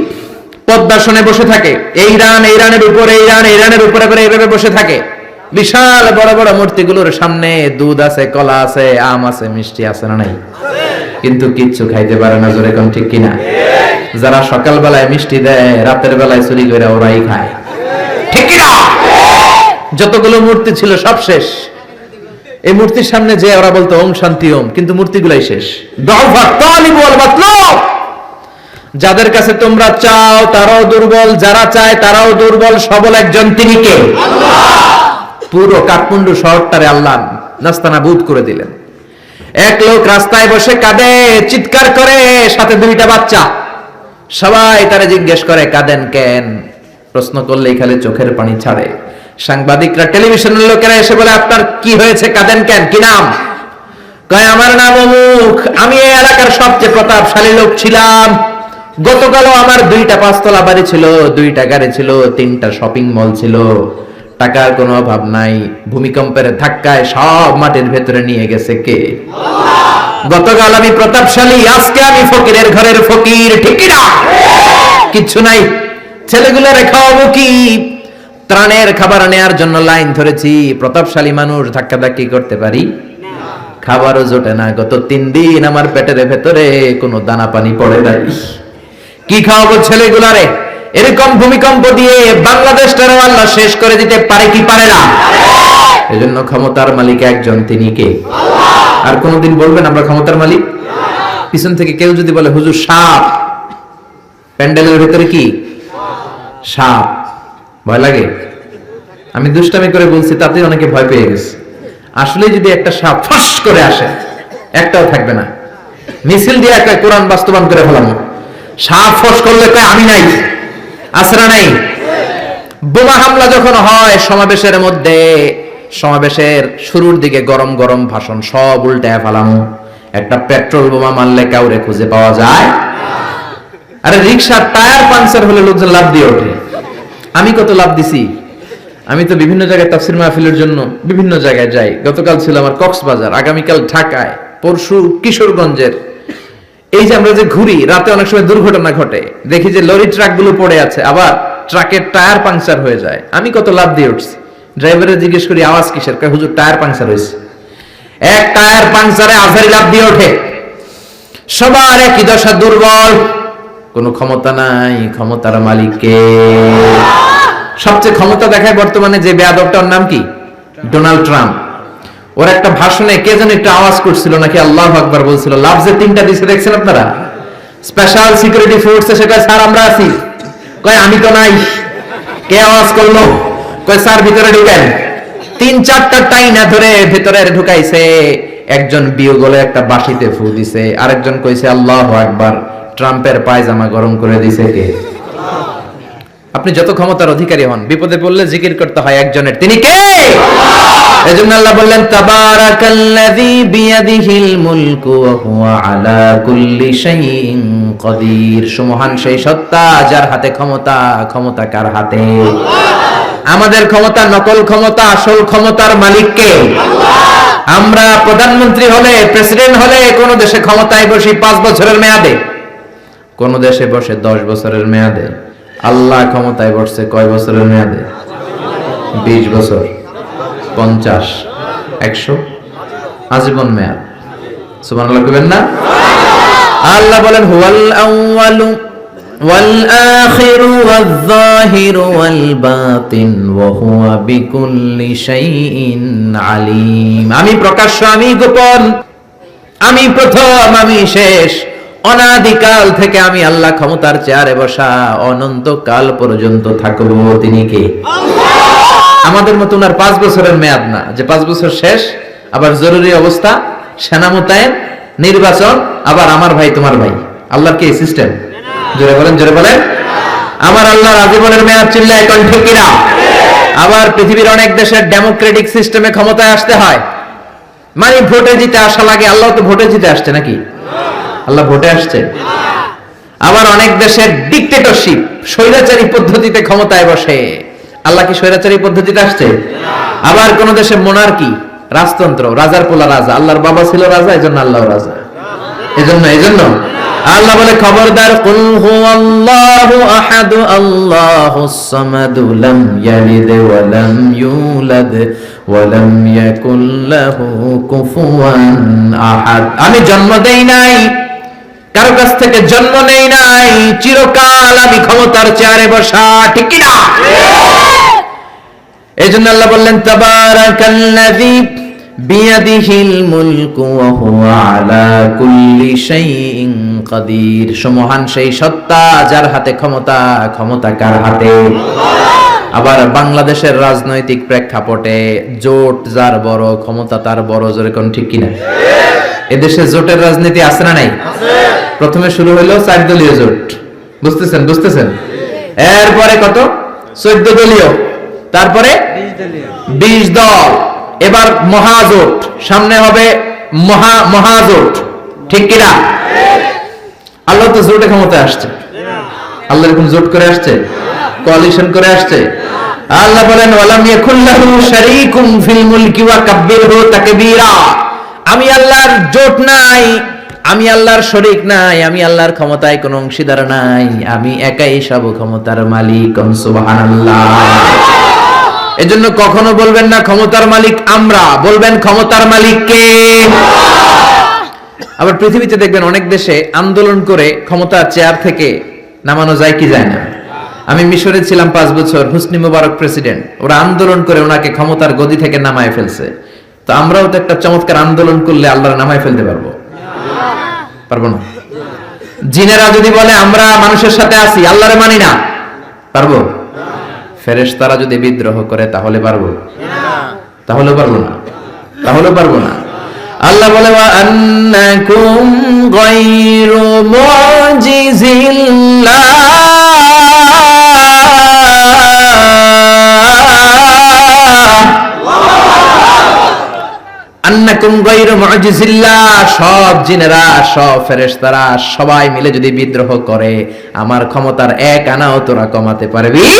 পদ্মাসনে বসে থাকে। ইরানের উপরে করে এইভাবে বসে থাকে। বিশাল বড় বড় মূর্তিগুলোর সামনে দুধ আছে, কলা আছে, আম আছে, মিষ্টি আছে না নাই? কিন্তু কিচ্ছু খাইতে পারে না। জোরে কোন ঠিক কিনা? যারা সকাল বেলায় মিষ্টি দেয়, রাতের বেলায় চুরি করে ওরাই খায়। ঠিক কিনা? যতগুলো মূর্তি ছিল সব শেষ। এই মূর্তির সামনে যে ওরা বলতো ওম শান্তি ওম, কিন্তু মূর্তিগুলাই শেষ। যাদের কাছে তোমরা চাও তারাও দুর্বল, যারা চায় তারাও দুর্বল। সবল একজন, তিনি কে? পুরো কাঠমান্ডু শহরটারে আল্লাহ নাস্তানাবুদ করে দিলেন। এক লোক রাস্তায় বসে কাঁদে, চিৎকার করে, সাথে 2টা বাচ্চা। সবাই তারে জিজ্ঞেস করে কাঁদেন কেন? প্রশ্ন করলেই খালি চোখের পানি ছাড়ে। সাংবাদিকরা, টেলিভিশনের লোকেরা এসে বলে আপনার কি হয়েছে, কাঁদেন কেন, কি নাম? কয় আমার নাম অমুক, আমি এই এলাকার সবচেয়ে প্রতাপশালী লোক ছিলাম। গতকালও আমার 2টা 5তলা বাড়ি ছিল, 2টা গাড়ি ছিল, 3টা শপিং মল ছিল, টাকার কোনো অভাব নাই। ভূমিকম্পের ধাক্কায় সব মাটির ভেতরে নিয়ে গেছে কে? গতকাল আমি প্রতাপশালী, আজকে আমি ফকিরের ঘরের ফকির। ঠিক না? কিচ্ছু নাই। ছেলেগুলো রেখাও মুখী, ত্রাণের খাবার নেয়ার জন্য লাইন ধরেছি। প্রতাপশালী মানুষ ধাক্কাধাক্কি করতে পারি? খাবারও জোটে না। গত 3 দিন আমার পেটের ভেতরে কোনো দানা পানি পড়ে নাই। কি খাওয়াবো ছেলেগুলারে? এরকম ভূমিকম্প দিয়ে বাংলাদেশটারও আল্লাহ শেষ করে দিতে পারে কি পারে না? এজন্য ক্ষমতার মালিক একজন, তিনি কে? আর কোনদিন বলবেন আমরা ক্ষমতার মালিক? পিছন থেকে কেউ যদি বলে হুজুর সাপ, প্যান্ডেলের ভেতরে কি সাপ, ভয় লাগে? আমি দুষ্টামি করে বলছি, তাতে অনেকে ভয় পেয়ে গেছে। আসলে যদি একটা সাপ ফস করে আসে, একটাও থাকবে না। মিছিল দিয়ে একটা কোরআন বাস্তবায়ন করে ফেলানো। সাপ ফস করলে কয় আমি নাই, আসরা নাই। বোমা হামলা যখন হয় সমাবেশের মধ্যে, সমাবেশের শুরুর দিকে গরম গরম ভাষণ, সব উল্টায় ফেলানো। একটা পেট্রোল বোমা মারলে কাউরে খুঁজে পাওয়া যায়? আরে রিক্সার টায়ার পাংচার হলে লোকজন লাফ দিয়ে ওঠে। আমি কত লাফ দিছি। আমি তো বিভিন্ন জায়গায় তাফসীর মাহফিলের জন্য বিভিন্ন জায়গায় যাই। গতকাল ছিল আমার কক্সবাজার, আগামীকাল ঢাকায়, পরশু কিশোরগঞ্জের। এই যে আমরা যে ঘুরি, রাতে অনেক সময় দুর্ঘটনা ঘটে, দেখি যে লরি ট্রাক গুলো পড়ে আছে, আবার ট্রাকের টায়ার পাংচার হয়ে যায়। আমি কত লাফ দিয়ে উঠছি। ড্রাইভারে জিজ্ঞেস করি আওয়াজ কিসের? কয় হুজুর টায়ার পাংচার হয়েছে। এক টায়ার পাংচারে আজারি লাফ দিয়ে ওঠে। সবার একই দশা, দুর্বল, কোনো ক্ষমতা নাই। ক্ষমতার মালিক কে? সবচেয়ে ক্ষমতা দেখায় বর্তমানে যে বেয়াদবটার নাম কি? Donald Trump. ওর একটা ভাষণে কে যেন একটু আওয়াজ করছিল, নাকি আল্লাহু আকবার বলছিল। লাভ যে 3টা দিছে দেখছেন আপনারা? স্পেশাল সিকিউরিটি ফোর্স এসে কয় স্যার আমরা আছি। কয় আমি তো নাই। কে আওয়াজ করলো? কয় স্যার ভিতরে ঢুকেন। 3-4টা টাইনা ধরে ভিতরে ঢুকাইছে। একজন বিয়োগলে একটা বাঁশিতে ফু দিছে, আরেকজন কইছে আল্লাহু আকবার। ট্রাম্পের পায়জামা গরম করে দিছে কে? আপনি যত ক্ষমতার অধিকারী হন, বিপদে পড়লে জিকির করতে হয় একজনের, তিনি কে? এজন্য আল্লাহ বললেন তাবারাকাল্লাযী বিয়াদিহিল মুলকু ওয়া হুয়া আলা কুল্লি শাইইন কাদির। সুমহান সেই সত্তা যার হাতে ক্ষমতা। ক্ষমতা কার হাতে? আমাদের ক্ষমতা নকল ক্ষমতা, আসল ক্ষমতার মালিক কে? আমরা প্রধানমন্ত্রী হলে, প্রেসিডেন্ট হলে কোন দেশে ক্ষমতায় বসি 5 বছরের মেয়াদে, কোন দেশে বসে 10 বছরের মেয়াদে। আল্লাহ ক্ষমতায় বসছে কয় বছরের মেয়াদে? 20 বছর, 50, 100, আজীবন মেয়াদ। সুবহানাল্লাহ কইবেন না? আল্লাহ বলেন হুয়াল আউয়ালু والآخر والظاهر والباطن وهو بكل شيء عليم। আমি প্রকাশ্য, আমি গোপন, আমি প্রথম, আমি শেষ। অনাদিকাল থেকে আমি আল্লাহ ক্ষমতার চেয়ারে বসা, অনন্তকাল পর্যন্ত থাকবো। তিনি কে? আমাদের মতো ওনার 5 বছরের মেয়াদ না যে 5 বছর শেষ, আবার জরুরি অবস্থা, সেনা মোতায়েন, নির্বাচন, আবার আমার ভাই তোমার ভাই। আল্লাহর কি সিস্টেম? জোরে বলেন, জোরে বলেন। আমার আল্লাহর আজীবনের মেয়াদ চিল্লায় কোন ঠিক কিনা? আবার পৃথিবীর অনেক দেশের ডেমোক্রেটিক সিস্টেমে ক্ষমতায় আসতে হয়, মানে ভোটে জিতে আসা লাগে। আল্লাহ তো ভোটে জিতে আসছে নাকি? আল্লাহ ভোটে আসছে। আবার অনেক দেশের ডিক্টেটরশিপ, স্বৈরাচারী পদ্ধতিতে ক্ষমতায় বসে। আল্লাহ কি স্বৈরাচারী পদ্ধতিতে আসছে? আবার কোন দেশে মোনার্কি, রাজতন্ত্র, রাজার পোলা রাজা। আল্লাহর বাবা ছিল রাজা, এজন্য আল্লাহ রাজা। এজন্য আল্লাহ বলে, খবরদার, কুল হুয়াল্লাহু আহাদ আল্লাহুস সামাদ লাম ইয়ালিদ ওয়া লাম ইউলাদ ওয়া লাম ইয়াকুল লাহু কুফুয়ান আহাদ। আমি জন্ম দেই নাই, কারো কাছ থেকে জন্ম নেই নাই, চিরকাল আমি ক্ষমতার চেয়ারে বসা। ঠিক কি না? এজন্য আল্লাহ বললেন, তাবারাকাল্লাযী বিয়াদিহিল মুলকু ওয়া হুয়া আলা কুল্লি শাইইন কাদির। সুমহান সেই সত্তা যার হাতে ক্ষমতা, ক্ষমতা কার হাতে? আবার বাংলাদেশের রাজনৈতিক প্রেক্ষাপটে জোট যার বড়, ক্ষমতা তার বড়। জোরে কোন ঠিক কিনা? এদেশে জোটের রাজনীতি আছে না নাই? প্রথমে শুরু হলো 4 দলীয় জোট, বুঝতেছেন? এরপরে কত? 14 দলীয়, তারপরে 20 দল, এবার মহাজোট, সামনে হবে মহাজোট। ঠিক কিনা? আল্লাহ তো জোটে ক্ষমতায় আসছে। আল্লাহ এরকম জোট করে আসছে, কোয়ালিশন করে আসছে। আল্লাহ বলেন, ওয়ালাম ইয়াকুল লাহু শারীকুম ফিল মুলকি ওয়া কাব্বিরহু তাকবীরা। আমি আল্লাহর জোট নাই, আমি আল্লাহর শরীক নাই, আমি আল্লাহর ক্ষমতায় কোনো অংশীদার নাই, আমি একাই সব ক্ষমতার মালিক। সুবহানাল্লাহ। এজন্য কখনো বলবেন না ক্ষমতার মালিক আমরা, বলবেন ক্ষমতার মালিক কে? আবার পৃথিবীতে দেখবেন অনেক দেশে আন্দোলন করে ক্ষমতার চেয়ার থেকে নামানো যায় কি যায় না। আমি মিশরে ছিলাম 5 বছর, হুসনি মুবারক প্রেসিডেন্ট, ওরা আন্দোলন করে ওনাকে ক্ষমতার গদি থেকে নামায় ফেলছে। তো আমরাও তো একটা চমৎকার আন্দোলন করলে আল্লাহর নামায় ফেলতে পারবো না? জিনেরা যদি বলে আমরা মানুষের সাথে আছি, আল্লাহরে মানি না, পারবো? ফেরেশতারা যদি বিদ্রোহ করে তাহলে পারবো? তাহলে পারবো না। আল্লাহ বলে, ওয়া আন্নাকুম গায়রু মুজিজিল্লাহ। আন্নাকুম গায়রু মুজিজিল্লাহ। সব জিনেরা, সব ফেরেশতারা সবাই মিলে যদি বিদ্রোহ করে, আমার ক্ষমতার এক আনাও তোরা কমাতে পারবি না।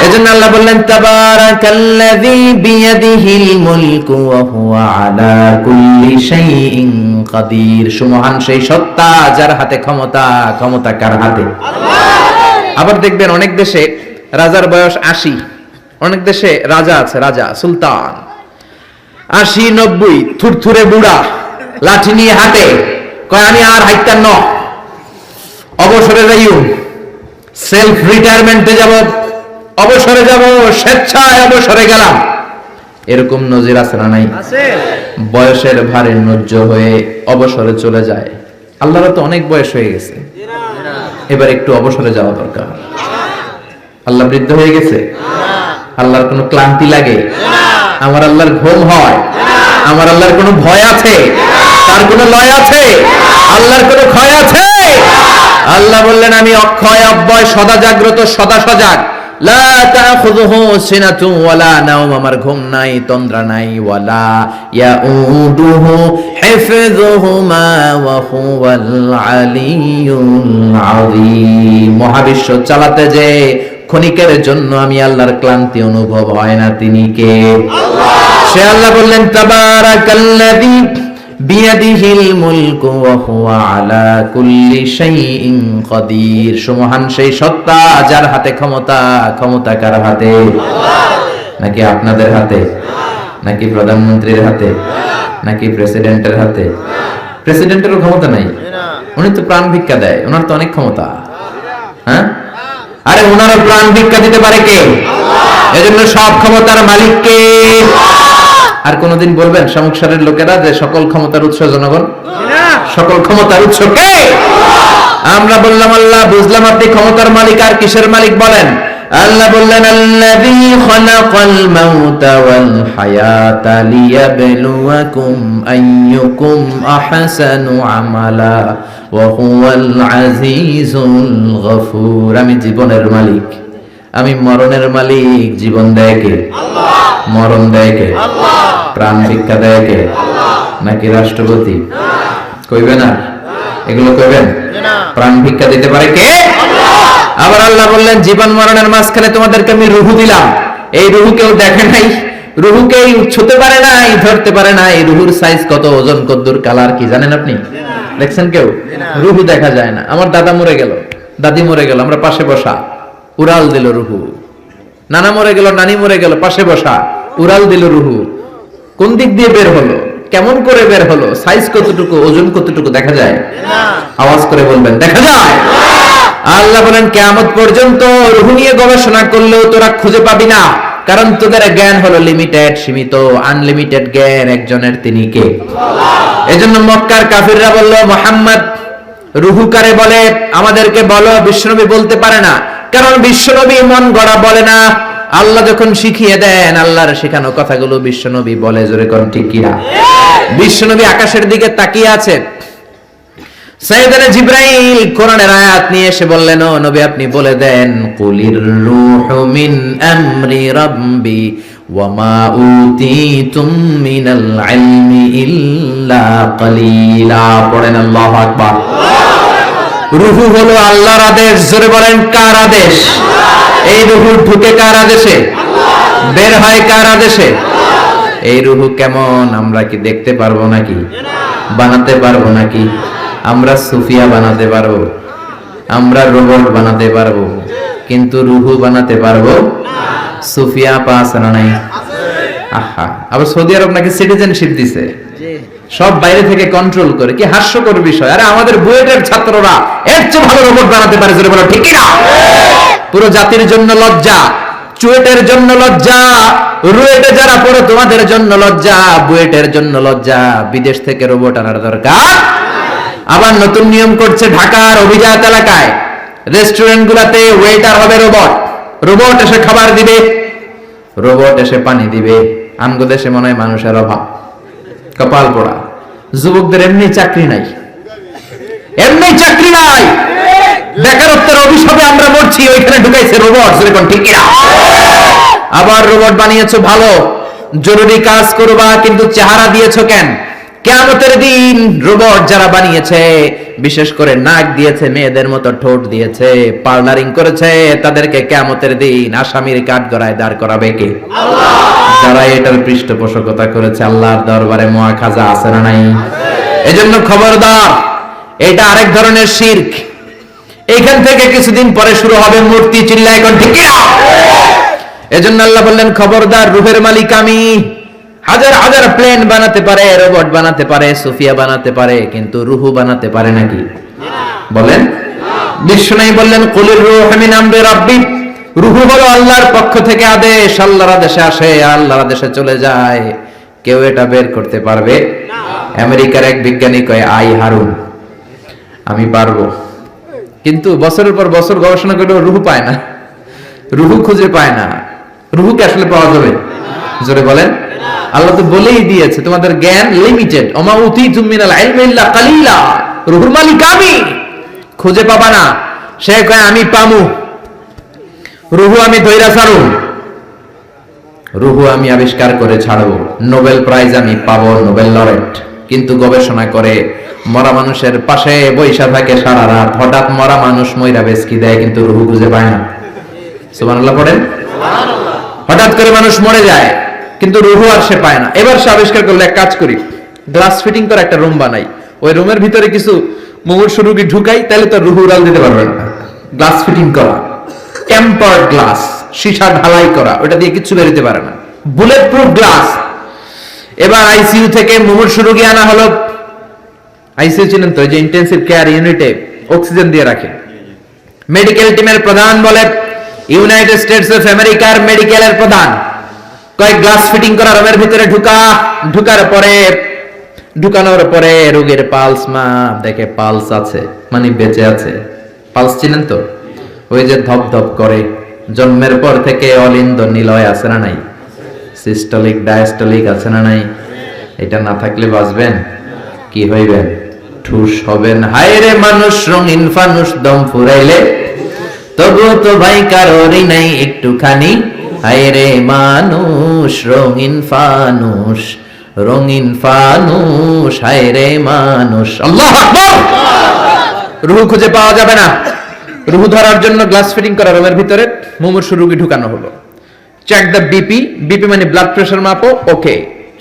এজন্য আল্লাহ বললেন, তাবারাকাল্লাযী বিয়াদিহিল মুলকু ওয়া হুয়া আলা কুল্লি শাইইন কাদির। সুমহান সেই সত্তা যার হাতে ক্ষমতা, ক্ষমতা কার হাতে? আল্লাহ। আবার দেখবেন অনেক দেশে রাজার বয়স 80, অনেক দেশে রাজা আছে, রাজা সুলতান 80-90, থুরথুরে বুড়া, লাঠি নিয়ে হাঁটে, কয় আমি আর হাইতাম ন, অবসরে যাইও, সেলফ রিটায়ারমেন্টে যাব, অবসরে যাব, স্বেচ্ছায় অবসরে গেলাম। এরকম নজির আছে না নাই? বয়সের ভারে নজ্জ হয়ে অবসরে চলে যায়। আল্লাহর তো অনেক বয়স হয়ে গেছে, এবার একটু অবসরে যাওয়া দরকার। আল্লাহ বৃদ্ধ হয়ে গেছে? আল্লাহর কোনো ক্লান্তি লাগে? আমার আল্লাহর ঘুম হয়? আমার আল্লাহর কোনো ভয় আছে? তার কোনো লয় আছে? আল্লাহর কোনো ক্ষয় আছে? আল্লাহ বললেন, আমি অক্ষয়, অব্যয়, সদা জাগ্রত, সদা সজাগ। লা তাখুযুহু সিনাতুন ওয়ালা নাওম। আমার ঘুম নাই, তন্দ্রা নাই। ওয়ালা ইয়াউদুহু হিফযুহুমা ওয়া হুয়াল আলিয়্যুল আযীম। মহাবিশ্ব চালাতে যে ক্ষণিকের জন্য আমি আল্লাহর ক্লান্তি অনুভব হয় না। তিনি কে? আল্লাহ। সে আল্লাহ বললেন, তাবারাকাল্লাযী বিয়াদিহিল মুলকু ওয়া হুয়া আলা কুল্লি শাইইন কাদির। সুমহান সেই সত্তা যার হাতে ক্ষমতা, ক্ষমতা কার হাতে? আল্লাহ। নাকি আপনাদের হাতে? নাকি প্রধানমন্ত্রীর হাতে? নাকি প্রেসিডেন্টের হাতে? প্রেসিডেন্টেরও ক্ষমতা নাই, উনি তো প্রাণ ভিক্ষা দেয়, ওনার তো অনেক ক্ষমতা। হ্যাঁ, আরে ওনারা প্রাণ ভিক্ষা দিতে পারে কে? এজন্য সব ক্ষমতার মালিক কে? আর কোনদিন বলবেন সংসারের লোকেরা যে সকল ক্ষমতার উৎস জনগণ? সকল ক্ষমতার উৎস কে? আমরা বললাম আল্লাহ, বুঝলাম আপনি ক্ষমতার মালিক, আর কিসের মালিক বলেন? আল্লাহ বললেন আল্লাযী খালাকাল মাউতা ওয়াল হায়াতা লিয়াবলুয়াকুম আইয়ুকুম আহসানু আমালা ওয়া হুয়াল আজিজুল গফুর। আমি জীবনের মালিক, আমি মরণের মালিক। জীবন দেয় কে? আল্লাহ। মরণ দেয় কে? আল্লাহ। প্রাণ ভিক্ষা দেয় কে? আল্লাহ। নাকি রাষ্ট্রপতি? কইবেন না এগুলো? কইবেন? প্রাণ ভিক্ষা দিতে পারে কে? আবার আল্লাহ বললেন জীবন মরণের মাঝখানে তোমাদেরকে আমি রুহু দিলাম। এই রুহু কেউ দেখে নাই, রুহুকে ছুঁতে পারে নাই, ধরতে পারে নাই। রুহুর সাইজ কত, ওজন কদ্দুর, কালার কি জানেন আপনি? দেখছেন কেউ? রুহু দেখা যায় না। আমার দাদা মরে গেল, দাদি মরে গেল, আমরা পাশে বসা, উড়াল দিল রুহু। নানা মরে গেল, নানি মরে গেল, পাশে বসা, উড়াল দিল রুহু। কোন দিক দিয়ে বের হলো, কেমন করে বের হলো, সাইজ কতটুকু, ওজন কতটুকু দেখা যায়? আওয়াজ করে বলবেন দেখা যায়। আল্লাহ বলেন কিয়ামত পর্যন্ত রূহ নিয়ে গবেষণা করলেও তোরা খুঁজে পাবি না, কারণ তোদের জ্ঞান হলো লিমিটেড, সীমিত। আনলিমিটেড জ্ঞান একজনের, তিনি কে? আল্লাহ। এজন্য মক্কার কাফিররা বলল মুহাম্মদ রূহ কারে বলে আমাদেরকে বলো। বিশ্বনবী বলতে পারে না, কারণ বিশ্বনবী মন গড়া বলে না। আল্লাহ যখন শিখিয়ে দেন, আল্লাহর শেখানো কথাগুলো বিশ্বনবী বলে। জোরে কোন ঠিক কিনা? বিশ্বনবী আকাশের দিকে তাকিয়ে আছে। সাইয়েদনা জিবরাইল কোরআনের আয়াত নিয়ে এসে বললেন, ও নবী আপনি বলে দেন, কুলির রূহু মিন আমরি রাব্বি ওয়া মা উতিতুম মিনাল ইলমি ইল্লা কালিলা। পড়েন আল্লাহু আকবার। রূহ হলো আল্লাহর আদেশ। জোরে বলেন কার আদেশ? এই রূহ ঢুকে কার আদেশে? বের হয় কার আদেশে? এই রূহ কেমন আমরা কি দেখতে পারবো নাকি? বানাতে পারবো নাকি? আমরা সুফিয়া বানাতে পারবো, আমরা রোবট বানাতে পারবো, কিন্তু রুহু বানাতে পারবো? সুফিয়া পাস না নাই? আহা, আবার সৌদি আরব নাকি সিটিজেনশিপ দিছে, সব বাইরে থেকে কন্ট্রোল করে। কি হাস্যকর বিষয়! আরে আমাদের বুয়েটের ছাত্ররা এর চেয়ে ভালো রোবট বানাতে পারে। জোরে বলো ঠিক কি না? পুরো জাতির জন্য লজ্জা, চুয়েটের জন্য লজ্জা, রুয়েটে যারা পড়ো তোমাদের জন্য লজ্জা, বুয়েটের জন্য লজ্জা। বিদেশ থেকে রোবট আনার দরকার। আবার নতুন নিয়ম করছে ঢাকার অভিজাত এলাকায় রেস্টুরেন্ট গুলাতে ওয়েটার হবে রোবট। রোবট এসে খাবার দিবে, রোবট এসে পানি দিবে। আমগো দেশে মনে হয় মানুষের অভাব, কপাল পোড়া। যুবকদের এমনি চাকরি নাই, এমনি চাকরি নাই, বেকারত্বের অভিশাপে আমরা মরছি। ওইখানে ঢুকাইছে রোবট। সেরকম ঠিক না? আবার রোবট বানিয়েছো ভালো, জরুরি কাজ করবা, কিন্তু চেহারা দিয়েছো কেন? কিয়ামতের দিন রোবট যারা বানিয়েছে, বিশেষ করে নাক দিয়েছে, মেয়েদের মতো ঠোঁট দিয়েছে, পার্লারিং করেছে, তাদেরকে কিয়ামতের দিন আসামির কাঠগড়ায় দাঁড় করাবে কে? আল্লাহ। যারা এটার পৃষ্ঠপোষকতা করেছে, আল্লাহর দরবারে মুআখাজা আছে না নাই? এজন্য খবরদার, এটা আরেক ধরনের শিরক। এখান থেকে কিছুদিন পরে শুরু হবে মূর্তি। চিল্লায় কোন ঠিক না? এজন্য আল্লাহ বললেন খবরদার, রূহের মালিক আমি। হাজার হাজার প্লেন বানাতে পারে, রোবট বানাতে পারে, সুফিয়া বানাতে পারে, কিন্তু রুহু বানাতে পারে নাকি? বলেন। বিশ্বনবী বললেন কুলির রূহু মিন আমরি রাব্বি। রুহু হলো আল্লাহর পক্ষ থেকে আদেশ। আল্লাহর আদেশে আসে, আল্লাহর আদেশে চলে যায়। কেউ এটা বের করতে পারবে না। আমেরিকার এক বিজ্ঞানী কয়, আই হারুন, আমি পারবো। কিন্তু বছরের পর বছর গবেষণা করেও রুহু পায় না, রুহু খুঁজে পায় না। রুহুকে আসলে পাওয়া যাবে? জোরে বলেন। আল্লাহ তো বলেই দিয়েছে তোমাদের জ্ঞান লিমিটেড। ওমা উতিতুম মিনাল ইলমি ইল্লা কালিলা। রুহুর মালিক আমি, খুঁজে পাবা না। সে কয় আমি পামু, রুহু আমি ধইরা ছাড়ু, রুহু আমি আবিষ্কার করে ছাড়বো, নোবেল প্রাইজ আমি পাবো, নোবেল লরেট। কিন্তু গবেষণা করে মরা মানুষের পাশে বৈশা থাকে সারা রাত। হঠাৎ মরা মানুষ মইরা বেশকি দেয়, কিন্তু রুহু খুঁজে পায় না। সুবহানাল্লাহ পড়েন। হঠাৎ করে মানুষ মরে যায়, কিন্তু রুহু আর সে পায় না। এবার সে আবিষ্কার করলো, এক কাজ করি, গ্লাস ফিটিং করে একটা রুম বানাই, ওই রুমের ভিতরে কিছু মুমূর্ষু রোগী ঢুকাই, তাহলে তো রুহু উড়াল দিতে পারবে না। গ্লাস ফিটিং করা, টেম্পার্ড গ্লাস, সীসা ঢালাই করা, ওটা দিয়ে কিছু বেরোতে পারে না, বুলেট প্রুফ গ্লাস। এবার আইসিইউ থেকে মুমূর্ষু রোগী আনা হলো। আইসিইউ চিনেন তো, যে ইন্টেনসিভ কেয়ার ইউনিটে অক্সিজেন দিয়ে রাখে। মেডিকেল টিমের প্রধান বলে, ইউনাইটেড স্টেটস অফ আমেরিকার মেডিকেলের প্রধান কয়েক গ্লাস ফিটিং করা রুমের ভিতরে ঢুকানোর পরে রোগীর পালস মাপ দেখে, পালস আছে মানে বেঁচে আছে। পালস চিনেন তো, ওই যে ধপ ধপ করে, জন্মের পর থেকে অলিন্দ নিলয় আছে না নাই, সিস্টোলিক ডায়াস্টোলিক আছে না নাই, এটা না থাকলে বাঁচবেন, কি হইবেন, ঠুস হবেন। হায় রে মানুষ রঙিন ফানুষ, দম ফুরাইলে তবু তো ভাই কারোরই নাই একটুখানি। হায় রে মানুষ রঙিন ফানুষ, রঙিন ফানুষ, হায় রে মানুষ। আল্লাহু আকবার। রুহু খুঁজে পাওয়া যাবে না। রুহু ধরার জন্য গ্লাস ফিটিং করা রুমের ভিতরে মুমূর্ষু রোগী ঢুকানো হলো। চেক দ্য বিপি, বিপি মানে ব্লাড প্রেশার মাপো, ওকে।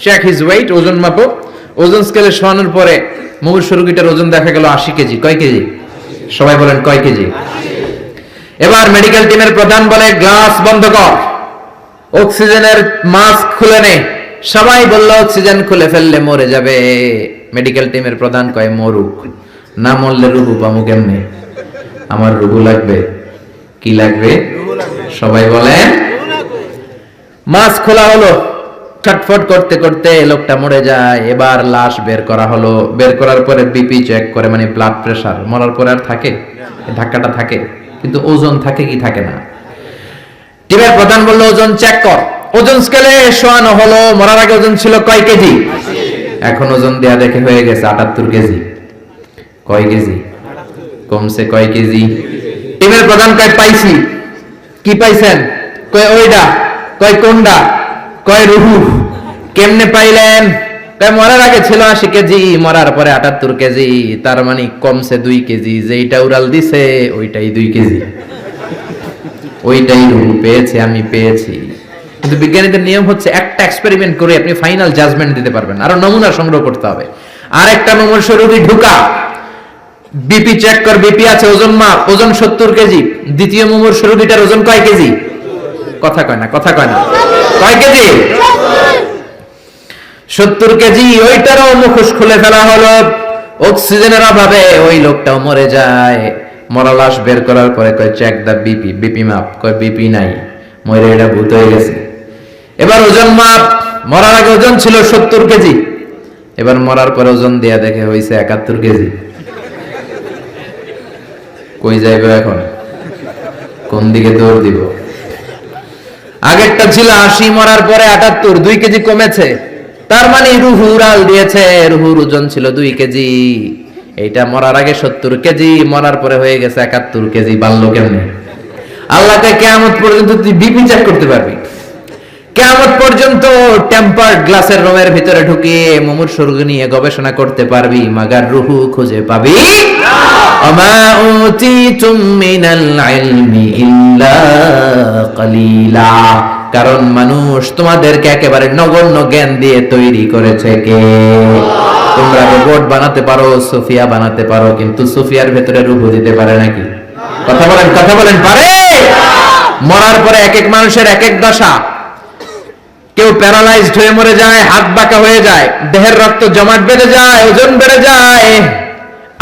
চেক হিজ ওয়েট, ওজন মাপো। ওজন স্কেলে শোয়ানোর পরে মুমূর্ষু রোগীটার ওজন দেখা গেল 80 কেজি। কয় কেজি? সবাই বলেন কয় কেজি? এবার মেডিকেল টিমের প্রধান বলে, গ্লাস বন্ধ কর, অক্সিজেনের মাস্ক খুলে নে। সবাই বলল অক্সিজেন খুলে ফেললে মরে যাবে। মেডিকেল টিমের প্রধান কয়, মরুক, না মরলে রুহু পামু কেমনে? আমার রুহু লাগবে। কি লাগবে? সবাই বলেন। মাস্ক খোলা হলো, ছটফট করতে করতে লোকটা মরে যায়। এবার লাশ বের করা হলো। বের করার পরে বিপি চেক করে, মানে ব্লাড প্রেশার। মরার পরে আর থাকে? ধাক্কাটা থাকে, কিন্তু ওজন থাকে কি থাকে না? টিমের প্রধান বললো, ওজন চেক কর। ওজন স্কেলে শোয়ানো হলো। মরার আগে ওজন ছিল কয় কেজি? এখন ওজন দেয়া দেখে হয়ে গেছে 78 কেজি। কয় কেজি? কমছে কয় কেজি? টিমের প্রধান কয়, পাইছি। কি পাইছেন? কয় ওইটা। কয় কোনটা? কয় রুহু। কেমনে পাইলেন? কয় মরার আগে ছিল 80 কেজি, মরার পরে 78 কেজি, তার মানে কমছে 2 কেজি। যেইটা উড়াল দিছে ওইটাই 2 কেজি, ওইটাই রুহু পেয়েছে, আমি পেয়েছি। কিন্তু বিজ্ঞানীদের নিয়ম হচ্ছে একটা এক্সপেরিমেন্ট করে আপনি ফাইনাল জাজমেন্ট দিতে পারবেন, আরো নমুনা সংগ্রহ করতে হবে। আর একটা মুমূর্ষু রোগী ঢুকা, বিপি চেক কর, বিপি আছে, ওজন মাপ, ওজন 70 কেজি। দ্বিতীয় মুমূর্ষু রোগীটার ওজন কয় কেজি? কথা কয় না, কথা কয় না। কয় কেজি? 70 কেজি। ওইটারও মুখোশ খুলে ফেলা হলো। অক্সিজেনের অভাবে ওই লোকটাও মরে যায়। মরা লাশ বের করার পরে কয়, চেক দা বিপি, বিপি মাপ। কয় বিপি নাই, মরে এটা ভূত হয়ে গেছে। এবার ওজন মাপ। মরার আগে ওজন ছিল 70 কেজি, এবার মরার পরে ওজন দেয়া দেখে হইছে 71 কেজি। কই যাইবে এখন? কোন দিকে দৌড় দিব? আগেরটা ছিল 80, মরার পরে 78, 2 কেজি কমেছে। তার মানে রুহু উড়াল দিয়েছে। রুহুর ওজন ছিল 2 কেজি। এইটা মরার আগে 70 কেজি, মরার পরে হয়ে গেছে 71 কেজি। বাড়লো কেমনে? আল্লাহকে কিয়ামত পর্যন্ত তুই বিপি চেক করতে পারবি। কিয়ামত পর্যন্ত টেম্পার্ড গ্লাসের রুমের ভিতরে ঢুকিয়ে মুমূর্ষু রোগী নিয়ে গবেষণা করতে পারবি, মাগার রুহু খুঁজে পাবি না। আমা উতিতুম মিনাল ইলমি ইল্লা কালিলা। কারণ মানুষ তোমাদেরকে একেবারে নগণ্য জ্ঞান দিয়ে তৈরি করেছে কে? তোমরা রোবট বানাতে পারো, সোফিয়া বানাতে পারো, কিন্তু সোফিয়ার ভেতরে রুহু দিতে পারে নাকি? কথা বলেন, কথা বলেন, পারে? মরার পরে এক এক মানুষের এক এক দশা। কেউ প্যারালাইজড হয়ে মরে যায়, হাত বাঁকা হয়ে যায়, দেহের রক্ত জমাট বেঁধে যায়, ওজন বেড়ে যায়।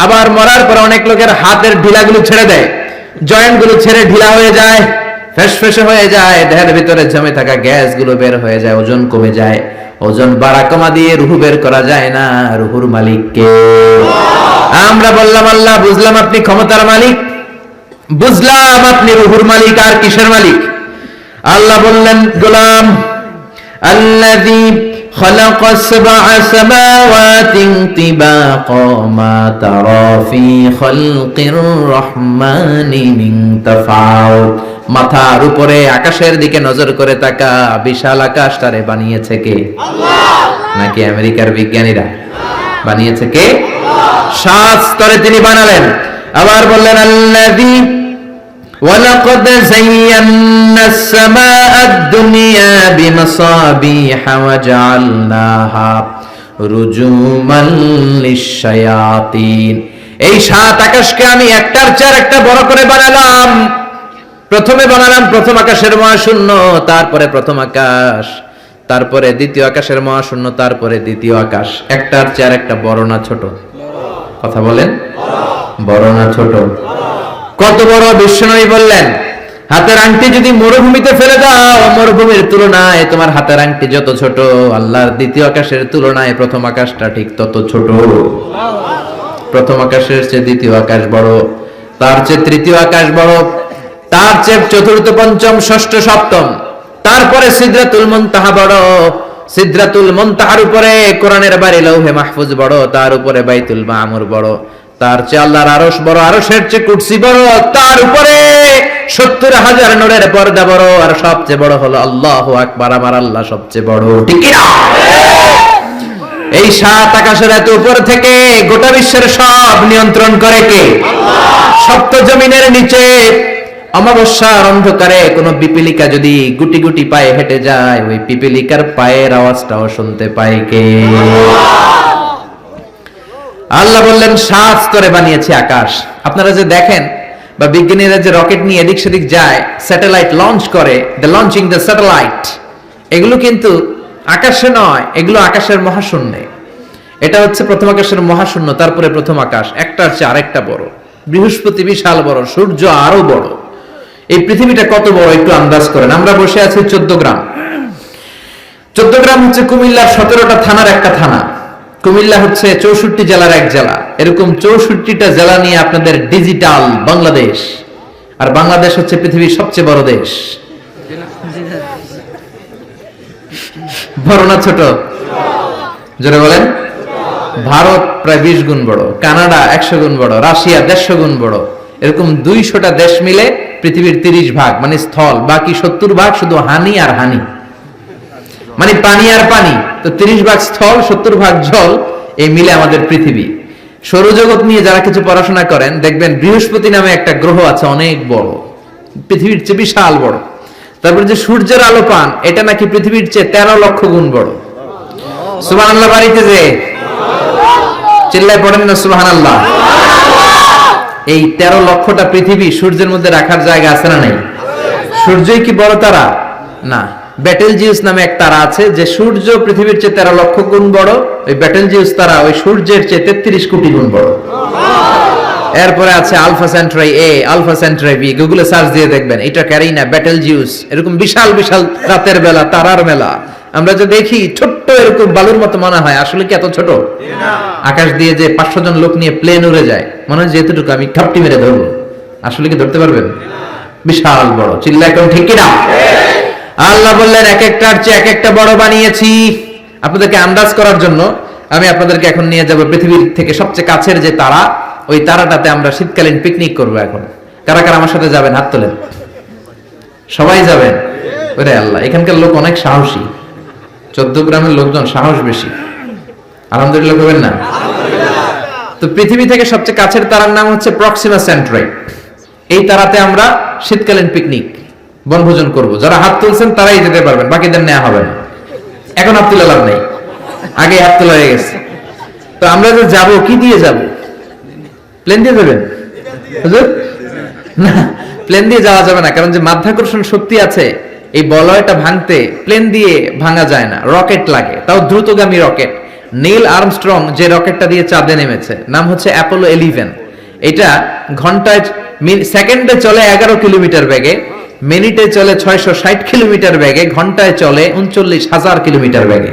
আবার মরার পরে অনেক লোকের হাতের ঢিলাগুলো ছেড়ে দেয়, জয়েন্ট গুলো ছেড়ে ঢিলা হয়ে যায়, ফেসফেসে হয়ে যায়, দেহের ভিতরে জমে থাকা গ্যাস গুলো বের হয়ে যায়, ওজন কমে যায়। ওজন বাড়া কমা দিয়ে রুহু বের করা যায় না। রুহুর মালিক কে? আমরা বললাম আল্লাহ, বুঝলাম আপনি ক্ষমতার মালিক, বুঝলাম আপনি রুহুর মালিক। আর কিসের মালিক? আল্লাহ বললেন, গোলাম الذي خلق 7 سماوات طباقا ما ترى في خلق الرحمن من تفاوت। মাথার উপরে আকাশের দিকে নজর করে তাকা, বিশাল আকাশটারে বানিয়েছে কে? আল্লাহ। নাকি আমেরিকার বিজ্ঞানীরা? বানিয়েছে কে? আল্লাহ। 7 স্তরে তিনি বানালেন। আবার বললেন, আল্লাযী وَلَقَدْ زَيَّنَّا السَّمَاءَ الدُّنْيَا بِمَصَابِيحَ وَجَعَلْنَاهَا رُجُومًا لِلشَّيَاطِينِ। এই 7 আকাশকে আমি একটার চেয়ে একটা বড় করে বানালাম। প্রথমে বানালাম প্রথম আকাশের মহাশূন্য, তারপরে প্রথম আকাশ, তারপরে দ্বিতীয় আকাশের মহাশূন্য, তারপরে দ্বিতীয় আকাশ। একটার চেয়ে একটা বড় না ছোট? কথা বলেন, বড় না ছোট? কত বড়! বিশ্বনবী বললেন, হাতের আংটি যদি মরুভূমিতে ফেলে দাও, মরুভূমির তুলনায় তোমার হাতের আংটি যত ছোট, আল্লাহর দ্বিতীয় আকাশের তুলনায় প্রথম আকাশটা ঠিক তত ছোট। প্রথম আকাশের চেয়ে দ্বিতীয় আকাশ বড়, তার চেয়ে তৃতীয় আকাশ বড়, তার চেয়ে চতুর্থ, পঞ্চম, ষষ্ঠ, সপ্তম, তারপরে সিদরাতুল মুনতাহা বড়, সিদরাতুল মুনতাহার উপরে কোরআনের বাড়ি লৌহে মাহফুজ বড়, তার উপরে বাইতুল মামুর বড়, তার চেয়ে আল্লাহর আরশ বড়, আরশের চেয়ে কুরসি বড়, তার উপরে 70,000 নূরের পর্দা বড়, আর সবচেয়ে বড় হলো আল্লাহু আকবার, আমার আল্লাহ সবচেয়ে বড়। ঠিক কি না? এই 7 আকাশের এত উপর থেকে গোটা বিশ্বের সব নিয়ন্ত্রণ করে কে? আল্লাহ। সপ্ত জমিনের নিচে অমাবস্যার অন্ধকারে কোন পিপীলিকা যদি গুটি গুটি পায়ে হেঁটে যায়, ওই পিপীলিকার পায়ের আওয়াজটাও শুনতে পায় কে? আল্লাহ বললেন 7 স্তরে বানিয়েছি আকাশ। আপনারা যে দেখেন বা বিজ্ঞানীরা যে রকেট নিয়ে এদিক সেদিক যায়, স্যাটেলাইট লঞ্চ করে, দ্য লঞ্চিং দ্য স্যাটেলাইট, এগুলো কিন্তু আকাশে নয়, এগুলো আকাশের মহাশূন্যে। এটা হচ্ছে প্রথম আকাশের মহাশূন্য, তারপরে প্রথম আকাশ, একটার চেয়ে আরেকটা বড়। বৃহস্পতি বিশাল বড়, সূর্য আরো বড়। এই পৃথিবীটা কত বড় একটু আন্দাজ করেন। আমরা বসে আছি 14 গ্রাম। 14 গ্রাম হচ্ছে কুমিল্লার 17টা থানার একটা থানা। কুমিল্লা হচ্ছে 64 জেলার এক জেলা। এরকম 64টা জেলা নিয়ে আপনাদের ডিজিটাল বাংলাদেশ। আর বাংলাদেশ হচ্ছে পৃথিবীর সবচেয়ে বড় দেশ। বড় না ছোট? জোরে বলেন। ভারত প্রায় 20 গুণ বড়, কানাডা 100 গুণ বড়, রাশিয়া 150 গুণ বড়। এরকম 200টা দেশ মিলে পৃথিবীর 30 ভাগ মানে স্থল, বাকি 70 ভাগ শুধু হানি আর হানি, মানে পানি আর পানি। তো 30 ভাগ স্থল, 70 ভাগ জল, এই মিলে আমাদের পৃথিবী। সৌরজগৎ নিয়ে যারা কিছু পড়াশোনা করেন দেখবেন বৃহস্পতি নামে একটা গ্রহ আছে, অনেক বড়, পৃথিবীর চেয়ে বিশাল বড়। তারপর যে সূর্যের আলো পান, এটা নাকি পৃথিবীর চেয়ে 13 লক্ষ গুণ বড়। সুবহানাল্লাহ বাড়িতে যে চিল্লায় পড়েন না সুবহানাল্লাহ। এই 13 লক্ষটা পৃথিবী সূর্যের মধ্যে রাখার জায়গা আছে না নাই? সূর্যই কি বড় তারা? না। ব্যাটেলজিউস নামে এক তারা আছে, যে সূর্য পৃথিবীর চেয়ে 13 লক্ষ গুণ বড়। ওই ব্যাটেলজিউস তারা ওই সূর্যের চেয়ে 33 কোটি গুণ বড়। এরপরে আছে আলফা সেন্ট্রাই এ, আলফা সেন্ট্রাই বি, গুগলে সার্চ দিয়ে দেখবেন, এটা ক্যারিনা, ব্যাটেলজিউস, এরকম বিশাল বিশাল রাতের বেলা তারার মেলা। আমরা যে দেখি ছোট্ট এরকম বালুর মতো মনে হয়, আসলে কি এত ছোট? আকাশ দিয়ে যে 500 জন লোক নিয়ে প্লেন উড়ে যায়, মনে হয় যেহেতুটুকু আমি ঘাপটি মেরে ধরবো, আসলে কি ধরতে পারবেন? বিশাল বড়। চিল্লা এখন ঠিক কিনা? আল্লাহ বললেন এক একটার চেয়ে এক একটা বড় বানিয়েছি। আপনাদেরকে আন্দাজ করার জন্য আমি আপনাদেরকে এখন নিয়ে যাব পৃথিবীর থেকে সবচেয়ে কাছের যে তারা, ওই তারাটাতে আমরা শীতকালীন পিকনিক করবো। এখন কারা কারা আমার সাথে যাবেন? হাত তোলেন। সবাই যাবেন? ওরে আল্লাহ, এখানকার লোক অনেক সাহসী। 14 গ্রামের লোকজন সাহস বেশি। আলহামদুলিল্লাহ করবেন না? তো পৃথিবী থেকে সবচেয়ে কাছের তারার নাম হচ্ছে প্রক্সিমা সেন্ট্রাই। এই তারাতে আমরা শীতকালীন পিকনিক বনভোজন করব। যারা হাত তুলছেন তারাই যেতে পারবেন, বাকিদের নেওয়া হবে না। এখন হাত তুলে লাভ নেই, আগে হাত তোলা হয়ে গেছে। তো আমরা যে যাব, কি দিয়ে যাব? প্লেন দিয়ে যাবেন? হুজুর না, প্লেন দিয়ে যাওয়া যাবে না, কারণ যে মাধ্যাকর্ষণ শক্তি আছে এই বলয়টা ভাঙতে প্লেন দিয়ে ভাঙা যায় না, রকেট লাগে, তাও দ্রুতগামী রকেট। নীল আর্মস্ট্রং যে রকেটটা দিয়ে চাঁদে নেমেছে, নাম হচ্ছে অ্যাপোলো 11। এটা ঘন্টায় সেকেন্ডে চলে 11 কিলোমিটার বেগে, মিনিটে চলে 660 কিলোমিটার বেগে, ঘন্টায় চলে 39,000 কিলোমিটার বেগে।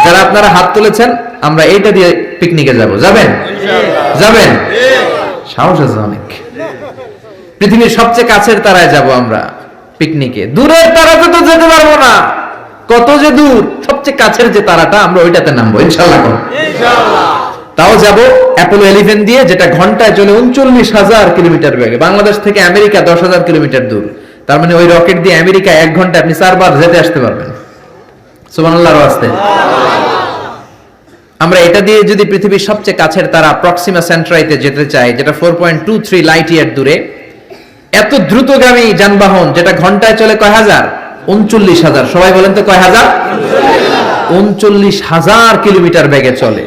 যারা আপনারা হাত তুলেছেন, আমরা এইটা দিয়ে পিকনিকে যাব। যাবেন? যাবেন? সাহস আছে অনেক। পৃথিবীর সবচেয়ে কাছের তারায় যাব আমরা পিকনিকে। দূরের তারাতে তো যেতে পারবো না, কত যে দূর। সবচেয়ে কাছের যে তারাটা, আমরা ওইটাতে নামবো ইনশাআল্লাহ। তাও যাব অ্যাপোলো 11 দিয়ে, যেটা ঘন্টায় চলে 39,000 কিলোমিটার বেগে। বাংলাদেশ থেকে আমেরিকা 10,000 কিলোমিটার দূর। তার মানে ওই রকেট দিয়ে আমেরিকা 1 ঘন্টায় আপনি 4 বার যেতে আসতে পারবেন। সুবহানাল্লাহর ওয়াস্তে। আমরা এটা দিয়ে যদি পৃথিবীর সবচেয়ে কাছের তারা প্রক্সিমা সেন্ট্রাইতে যেতে চাই, যেটা 4.23 লাইট ইয়ার দূরে, এত দ্রুতগামী যানবাহন যেটা ঘন্টায় চলে কয় হাজার? 39,000। সবাই বলেন তো কয় হাজার? 39,000 কিলোমিটার বেগে চলে।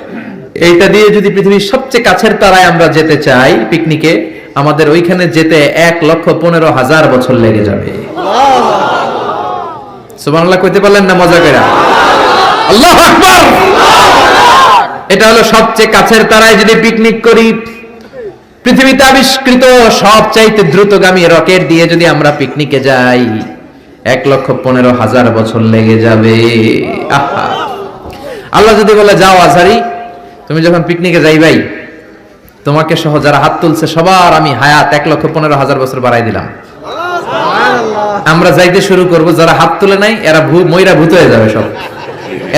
এইটা দিয়ে যদি পৃথিবীর সবচেয়ে কাছের তারায় আমরা যেতে চাই পিকনিকে, আমাদের ওইখানে যেতে 1,15,000 বছর লেগে যাবে। সুবহানাল্লাহ কইতে পারলেন না মজা করে? আল্লাহু আকবার। এটা হলো সবচেয়ে কাছের তারায় যদি পিকনিক করি, পৃথিবীতে আবিষ্কৃত সবচাইতে দ্রুতগামী রকেট দিয়ে যদি আমরা পিকনিকে যাই 1,15,000 বছর লেগে যাবে। আহা, আল্লাহ যদি বলে যাও আজহারি, তুমি যখন পিকনিকে যাইবাই তোমাকে সহ যারা হাত তুলছে সবার আমি হায়াত 1,15,000 বছর বাড়াই দিলাম। আমরা যাইতে শুরু করব, যারা হাত তুলে নাই এরা মইরা ভূত হয়ে যাবে সব,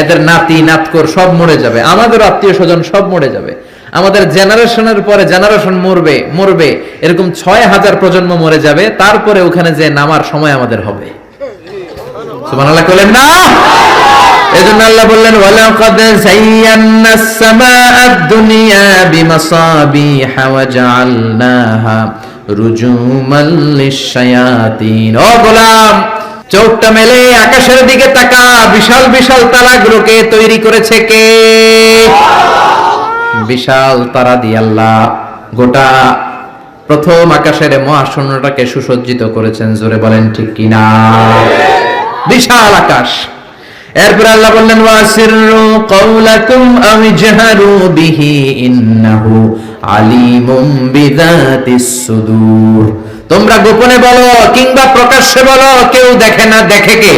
এদের নাতি নাতকর সব মরে যাবে, আমাদের আত্মীয় স্বজন সব মরে যাবে, আমাদের জেনারেশনের পরে জেনারেশন মরবে, এরকম 6,000 প্রজন্ম মরে যাবে, তারপরে ওখানে যে নামার সময় আমাদের হবে। সুবহানাল্লাহ বলেন না? এজন্য আল্লাহ বললেন ওয়ালাকাদ যায়্যানাস সামাআদ দুনিয়া বিমাসাবিহা ওয়া জাআলনাহা রুজুমান লিশ-শায়াতিন। ও গোলাম, চোখটা মেলে আকাশের দিকে তাকা, বিশাল বিশাল তারাগুলোকে তৈরি করেছে কে? বিশাল তারা দিয়ে আল্লাহ গোটা প্রথম আকাশের মহাশূন্যটাকে সুসজ্জিত করেছেন। জোরে বলেন ঠিক কিনা? বিশাল আকাশ। এরপর আল্লাহ বললেন ওয়াসিররু কাওলাকুম আও জাহারু বিহি ইন্নাহু আলিমুম বিযাতিস সুদূর। তোমরা গোপনে বলো কিংবা প্রকাশ্যে বলো, কেউ দেখে না দেখে কে?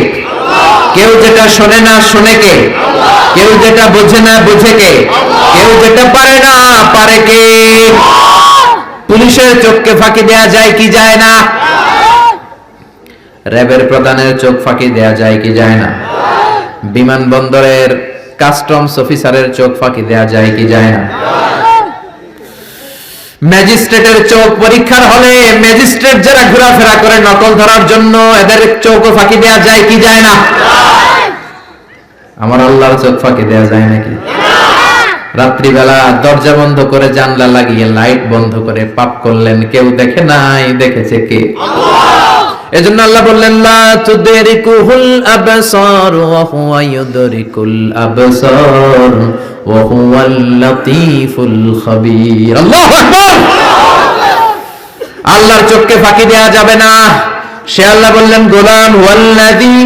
কেউ যেটা শোনে না শোনে কে? কেউ যেটা বোঝে না বোঝে কে? কেউ যেটা পারে না পারে কে? পুলিশের চোখকে ফাঁকি দেয়া যায় কি যায় না? র্যাবের প্রধানের চোখ ফাঁকি দেয়া যায় কি যায় না? বিমানবন্দরের কাস্টমস অফিসারের চোখ ফাঁকি দেয়া যায় কি যায় না? ম্যাজিস্ট্রেটের চোখ পরীক্ষার হলে ম্যাজিস্ট্রেট যারা ঘোরাফেরা করে নকল ধরার জন্য, এদের চোখও ফাঁকি দেয়া যায় কি যায় না? আমার আল্লাহর চোখ ফাঁকি দেয়া যায় নাকি? রাত্রিবেলা দরজা বন্ধ করে জানলা লাগিয়ে লাইট বন্ধ করে পাপ করলেন, কেউ দেখে নাই, দেখেছে কে? এজন্য আল্লাহ বললেন লা তুদরিকুহুল আবসার ওয়া হুয়া ইউদরিকুল আবসার ওয়া হুয়াল লাতীফুল খাবীর। আল্লাহু আকবার। আল্লাহর চোখকে ফাঁকি দেয়া যাবে না। সে আল্লাহ বললেন গোলাম ওয়াল্লাযী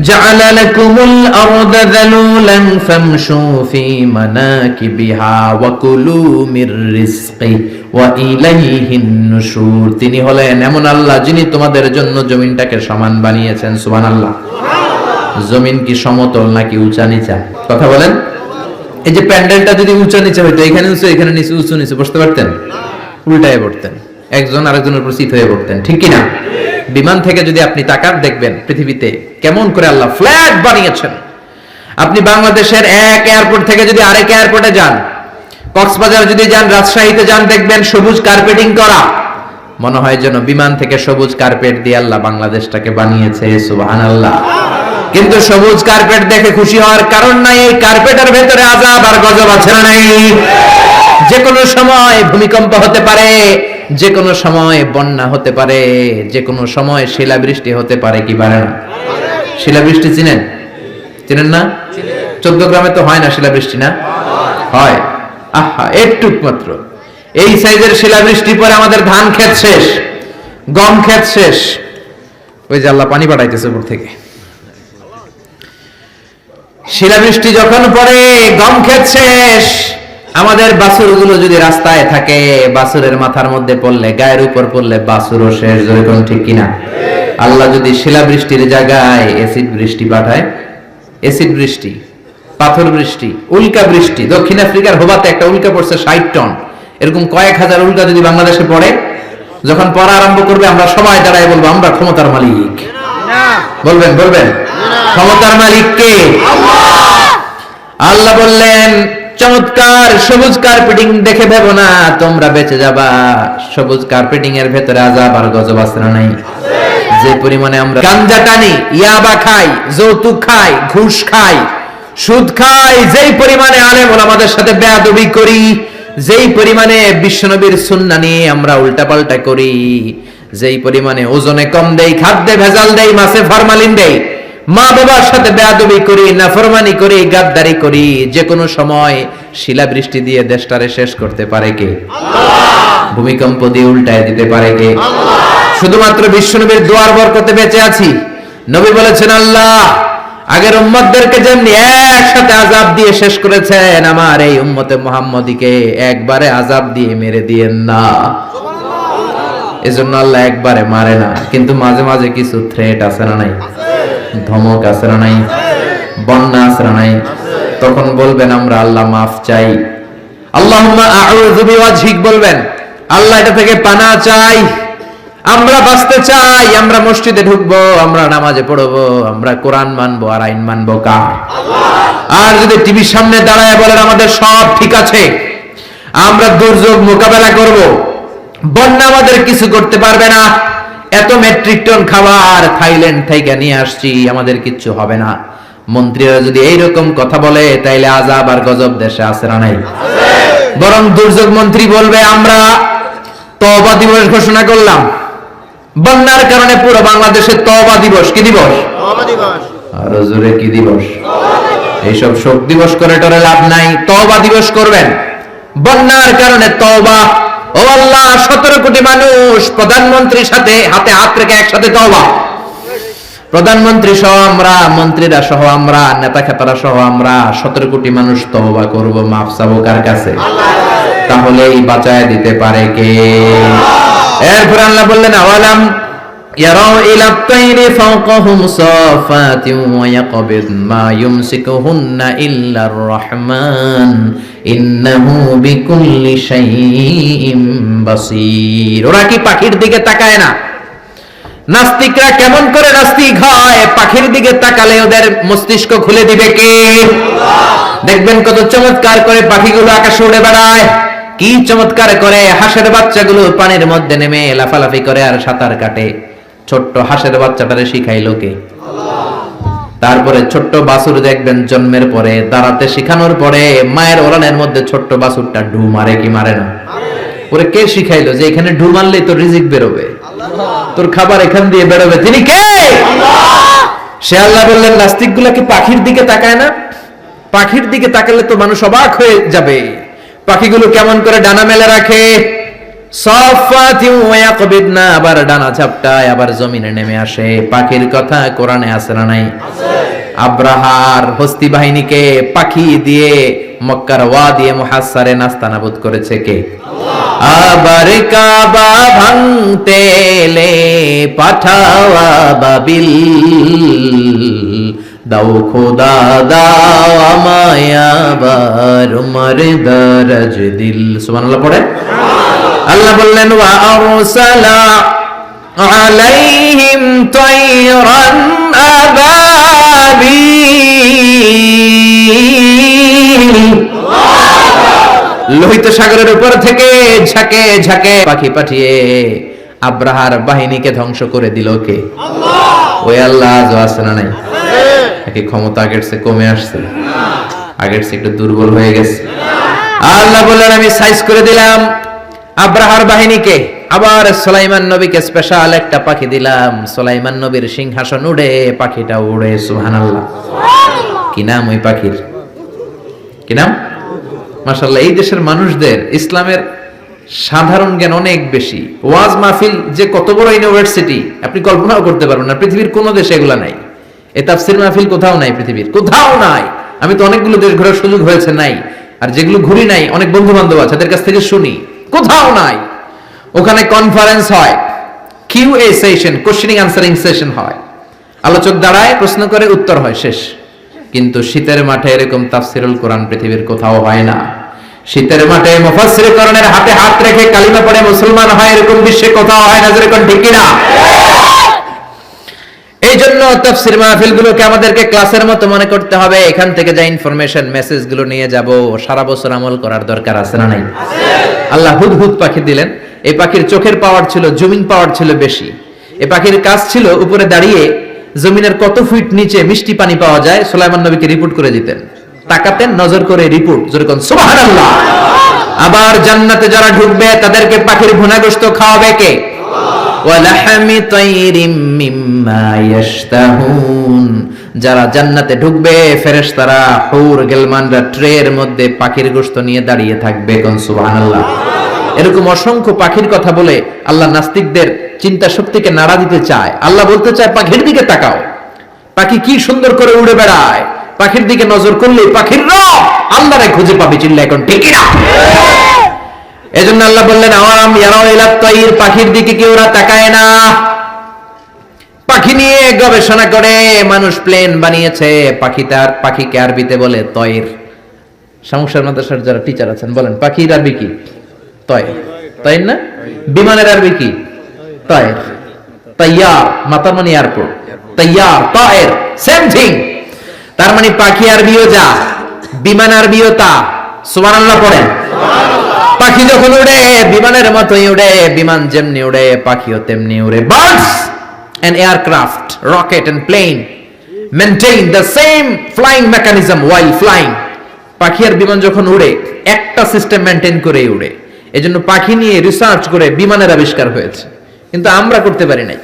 জাআলা লাকুমুল আরদা যালুলান ফামশু ফি মানাকিবিহা ওয়া কুলু মির রিজকি ওয়া ইলাইহিন নুশুর। তিনি হলেন এমন আল্লাহ যিনি তোমাদের জন্য জমিনটাকে সমান বানিয়েছেন। সুবহানাল্লাহ। জমিন কি সমতল নাকি উঁচা নিচা? কথা বলেন। এই যে প্যান্ডেলটা যদি উঁচা নিচা হইতো, এখানে উঁচু এখানে নিচু, উঁচু নিচু বসতে পারতেন? উল্টায় পড়তেন, একজন আরেকজনের উপর চিত হয়ে পড়তেন, ঠিক কিনা? বিমান থেকে যদি আপনি তাকান দেখবেন পৃথিবীতে কেমন করে আল্লাহ ফ্ল্যাট বানিয়েছেন। আপনি বাংলাদেশের এক এয়ারপোর্ট থেকে যদি আরেক এয়ারপোর্টে যান, কক্সবাজার যদি যান, রাজশাহীতে যান, দেখবেন সবুজ কার্পেটিং করা। মনে হয় যেন বিমান থেকে সবুজ কার্পেট দিয়ে আল্লাহ বাংলাদেশটাকে বানিয়েছে। সুবহানাল্লাহ। কিন্তু সবুজ কার্পেট দেখে খুশি হওয়ার কারণ নাই, এই কার্পেটের ভেতরে আযাব আর গজব আছে না নাই? যে কোনো সময় ভূমিকম্প হতে পারে, যে কোনো সময় বন্যা হতে পারে, যে কোনো সময় শিলাবৃষ্টি হতে পারে কি পারে না? শিলাবৃষ্টি চিনেন? চিনেন না? 14 গ্রামে তো হয় না শিলাবৃষ্টি, না হয়? আহা, একটু মাত্র এই সাইজের শিলাবৃষ্টি পরে আমাদের ধান ক্ষেত শেষ, গম ক্ষেত শেষ। ওই যে আল্লাহ পানি পাঠাইতেছে উপর থেকে। শিলাবৃষ্টি যখন পড়ে গম ক্ষেত শেষ। আমাদের বাছুরগুলো যদি রাস্তায় থাকে, বাছুরের মাথার মধ্যে পড়লে, গায়ের উপর পড়লে বাছুরও শেষ। যেরকম ঠিক কিনা? আল্লাহ যদি শিলাবৃষ্টির জায়গায় এসিড বৃষ্টি পাঠায়, এসিড বৃষ্টি, পাথর বৃষ্টি, উল্কা বৃষ্টি। দক্ষিণ আফ্রিকার হোবাতে একটা উল্কা পড়ছে 60 টন। এরকম কয়েক হাজার উল্কা যদি বাংলাদেশে পড়ে, যখন পড়া আরম্ভ করবে আমরা সবাই দাঁড়ায় বলবো আমরা ক্ষমতার মালিক। বলবেন বলবেন ক্ষমতার মালিক কে? আল্লাহ বললেন চমৎকার সবুজ কার্পেটিং দেখে ভেবো না তোমরা বেঁচে যাবা। সবুজ কার্পেটিং এর ভেতরে আযাব আর গজব আছে না নাই? যে পরিমাণে আমরা গাঞ্জা টানি, ইয়াবা খাই, যৌতুক খাই, ঘুষ খাই, সুদ খাই, যেই পরিমাণে আলেম ওলামাদের সাথে বেয়াদবি করি, যেই পরিমাণে বিশ্বনবীর সুন্নাহ নিয়ে আমরা উল্টাপাল্টা করি, যেই পরিমাণে ওজনে কম দেই, খাদ্যে ভেজাল দেই, মাছে ফরমালিন দেই, মা বাবার সাথে বেয়াদবি করি, নাফরমানি করি, গাদ্দারি করি, যে কোনো সময় শিলাবৃষ্টি দিয়ে দেশটারে শেষ করতে পারে কে? আল্লাহ। ভূমিকম্প দিয়ে উল্টায় দিতে পারে কে? আল্লাহ। শুধুমাত্র বিশ্বনবীর দোয়ার বরকতে বেঁচে আছি। নবী বলেছেন আল্লাহ আগের উম্মতদেরকে যেমনি একসাথে আযাব দিয়ে শেষ করেছেন, আমার এই উম্মতে মুহাম্মদীকে একবারে আযাব দিয়ে মেরে দিয়েন না। এজন্য আল্লাহ একবারে মারে না, কিন্তু মাঝে মাঝে কিছু থ্রেট আছে না নাই, ধমক আছে না নাই, বন্যা আছে না নাই, তখন বলবেন আমরা আল্লাহ মাফ চাই, আল্লাহুম্মা আউযু বিওয়াজহিক বলবেন, আল্লাহ এটা থেকে পানাহ চাই, আমরা বাঁচতে চাই, আমরা মসজিদে ঢুকবো, আমরা নামাজে পড়বো, আমরা কোরআন মানবো আর আইন মানবো কার? আর যদি টিভির সামনে দাঁড়ায় বলেন আমাদের সব ঠিক আছে, আমরা দুর্যোগ মোকাবেলা করব, বন্যা আমাদের কিছু করতে পারবে না, এত মেট্রিক টন খাবার থাইল্যান্ড থেকে নিয়ে আসছি, আমাদের কিচ্ছু হবে না, মন্ত্রীরা যদি এইরকম কথা বলে তাইলে আযাব আর গজব দেশে আছে না নাই? বরং দুর্যোগ মন্ত্রী বলবে আমরা তওবা দিবস ঘোষণা করলাম, বন্যার কারণে পুরো বাংলাদেশে তওবা দিবস। কি দিবস? তওবা দিবস। আর জোরে কি দিবস? এইসব শোক দিবস করে টরে লাভ নাই, তওবা দিবস করবেন, বন্যার কারণে তওবা। ও আল্লাহ, 17 কোটি মানুষ প্রধানমন্ত্রীর সাথে হাতে হাত রেখে একসাথে তওবা, প্রধানমন্ত্রী সহ আমরা, মন্ত্রীরা সহ আমরা, নেতা খেতারা সহ আমরা 17 কোটি মানুষ তওবা করব, মাফ চাবো কার কাছে? তাহলেই বাঁচায় দিতে পারে কে? এরপর আল্লাহ বললেন আওয়ালাম ইয়ারাউ ইলা তাইরি ফাওকাহুম সাফাতিন ওয়া ইয়াকবিদ মা ইউমসিকুহুন্না ইল্লার রহমান ইন্নাহু বিকুল্লি শাইইন বাসীর। ওরা কি পাখির দিকে তাকায় না? নাস্তিকরা কেমন করে নাস্তিক হয়? পাখির দিকে তাকালে ওদের মস্তিষ্ক খুলে দিবে কে? দেখবেন কত চমৎকার করে পাখিগুলো আকাশে উড়ে বেড়ায়, কি চমৎকার করে হাঁসের বাচ্চাগুলো পানির মধ্যে নেমে লাফালাফি করে আর সাঁতার কাটে। ছোট্ট হাঁসের বাচ্চাটারে শিখাইলো কে? তারপরে ছোট্ট বাছুর দেখবেন জন্মের পরে দাঁড়াতে শিখানোর পরে মায়ের ওলানের মধ্যে ছোট্ট বাছুরটা ডু মারে কি মারে না? ওরে কে শিখাইলো যে এখানে ডু মারলেই তোর রিজিক বেরোবে, তোর খাবার এখান দিয়ে বেরোবে? তিনি কে? সে আল্লাহ বললেন নাস্তিকগুলা কি পাখির দিকে তাকায় না? পাখির দিকে তাকালে তো মানুষ অবাক হয়ে যাবে। পাখিগুলো কেমন করে ডানা মেলে রাখে, সাফাতি ওয়া ইয়াকবিদনা, আবার ডানা ঝাপটায়, আবার জমিনে নেমে আসে। পাখির কথা কোরআনে আছে না নাই? আব্রাহার হস্তি বাহিনীকে পাখি দিয়ে মক্কার ওয়াদি মুহাসসারে নাস্তানাবুদ করেছে কে? আবার কাবা ভাঙতে এলে পাঠাওয়া বাবিল, দাও খোদা দাও আমায় আবার উমর দরজ দিল। সুবহানাল্লাহ পড়ে। আল্লাহ বললেন ওয়া আরসালা আলাইহিম তায়রান আবাবিল, লোহিত সাগরের উপর থেকে ঝাঁকে ঝাঁকে পাখি পাঠিয়ে আব্রাহার বাহিনীকে ধ্বংস করে দিল কে? আল্লাহ। ওই আল্লাহ আজও আছে না নাই? নাকি ক্ষমতা আগের চেয়ে কমে আসছে? আগের চেয়ে একটু দুর্বল হয়ে গেছে? আল্লাহ বললেন আমি সাইজ করে দিলাম আব্রাহার বাহিনীকে। আবার সুলাইমান নবীকে স্পেশাল একটা পাখি দিলাম, সুলাইমান নবীর সিংহাসন উড়ে, পাখিটা উড়ে। সুবহানাল্লাহ। কি নাম ওই পাখির? কি নাম? মাশাআল্লাহ, এই দেশের মানুষদের ইসলামের সাধারণ জ্ঞান অনেক বেশি। ওয়াজ মাহফিল যে কত বড় ইউনিভার্সিটি আপনি কল্পনাও করতে পারবেন না। পৃথিবীর কোন দেশে এগুলা নাই। এই তাফসীর মাহফিল কোথাও নাই, পৃথিবীর কোথাও নাই। আমি তো অনেকগুলো দেশ ঘোরার সুযোগ হয়েছে, নাই। আর যেগুলো ঘুরি নাই, অনেক বন্ধু বান্ধব আছে, তাদের কাছ থেকে শুনি, কোথাও নাই। ওখানে কনফারেন্স হয়, QA session, questioning answering session হয়, আলোচক দাঁড়ায়, প্রশ্ন করে, উত্তর হয়, শেষ। কিন্তু শীতের মাঠে এরকম তাফসীরুল কোরআন পৃথিবীর কোথাও হয় না। শীতের মাঠে মুফাসসিরে কোরআনের হাতে হাত রেখে কালিমা পড়ে মুসলমান হয়, এরকম বিশ্বে কোথাও হয় না। যেরকম ঠিক কিনা? এই জন্য তাফসীর মাহফিলগুলোকে আমাদেরকে ক্লাসের মতো মনে করতে হবে। এখান থেকে যা ইনফরমেশন, মেসেজগুলো নিয়ে যাব, সারা বছর আমল করার দরকার আছে না নাই? আল্লাহ হুদহুদ পাখি দিলেন। এই পাখির চোখের পাওয়ার ছিল, জুমিং পাওয়ার ছিল বেশি। এই পাখির কাজ ছিল উপরে দাঁড়িয়ে জমিনের কত ফিট নিচে মিষ্টি পানি পাওয়া যায় সুলাইমান নবীকে রিপোর্ট করে দিতেন। তাকাতেন, নজর করে রিপোর্ট, যেরকম সুবহানাল্লাহ। আবার জান্নাতে যারা ঢুকবে তাদেরকে পাখির ভুনা গোশত খাওয়াবে কে? ওয়া লাহমি তাইরিম মিম্মা ইয়াশতাহুন। যারা জান্নাতে ঢুকবে ফেরেশতারা, হুর গিলমানরা ট্রের মধ্যে পাখির গোশত নিয়ে দাঁড়িয়ে থাকবে। কোন সুবহানাল্লাহ। এরকম অসংখ্য পাখির কথা বলে আল্লাহ নাস্তিকদের চিন্তা শক্তিকে নাড়া দিতে চায়। আল্লাহ বলতে চায় পাখির দিকে তাকাও, পাখি কি সুন্দর করে উড়ে বেড়ায়, পাখির দিকে নজর করলে পাখির রব আল্লাহরে খুঁজে পাবে। চিল্লা এখন ঠিক না? এজন্য আল্লাহ বললেন আওয়ালাম ইয়ারাউ ইলা তাইর, পাখির দিকে কি ওরা তাকায় না? পাখি নিয়ে গবেষণা করে মানুষ প্লেন বানিয়েছে। পাখিকে আরবিতে বলে তয়র। শামুকশার মাদ্রাসার যারা টিচার আছেন বলেন পাখির আরবি কি? তয়র। তাই না? বিমানের আরবি কি? তয়র। তাইয়ার মাতার মানে এয়ারপোর্ট, তাইয়ার তয়র সেম থিং। তার মানে পাখি আরবিও যা, বিমান আরবিও তা। সুবহানাল্লাহ পড়েন। পাখি যখন উড়ে বিমানের মতোই উড়ে, বিমান যেমনি উড়ে পাখিও তেমনি উড়ে। Birds and aircraft, rocket and plane maintain the same flying mechanism while flying. পাখি আর বিমান যখন উড়ে একটা সিস্টেম মেনটেন করে উড়ে। এজন্য পাখি নিয়ে রিসার্চ করে বিমানের আবিষ্কার হয়েছে, কিন্তু আমরা করতে পারি নাই।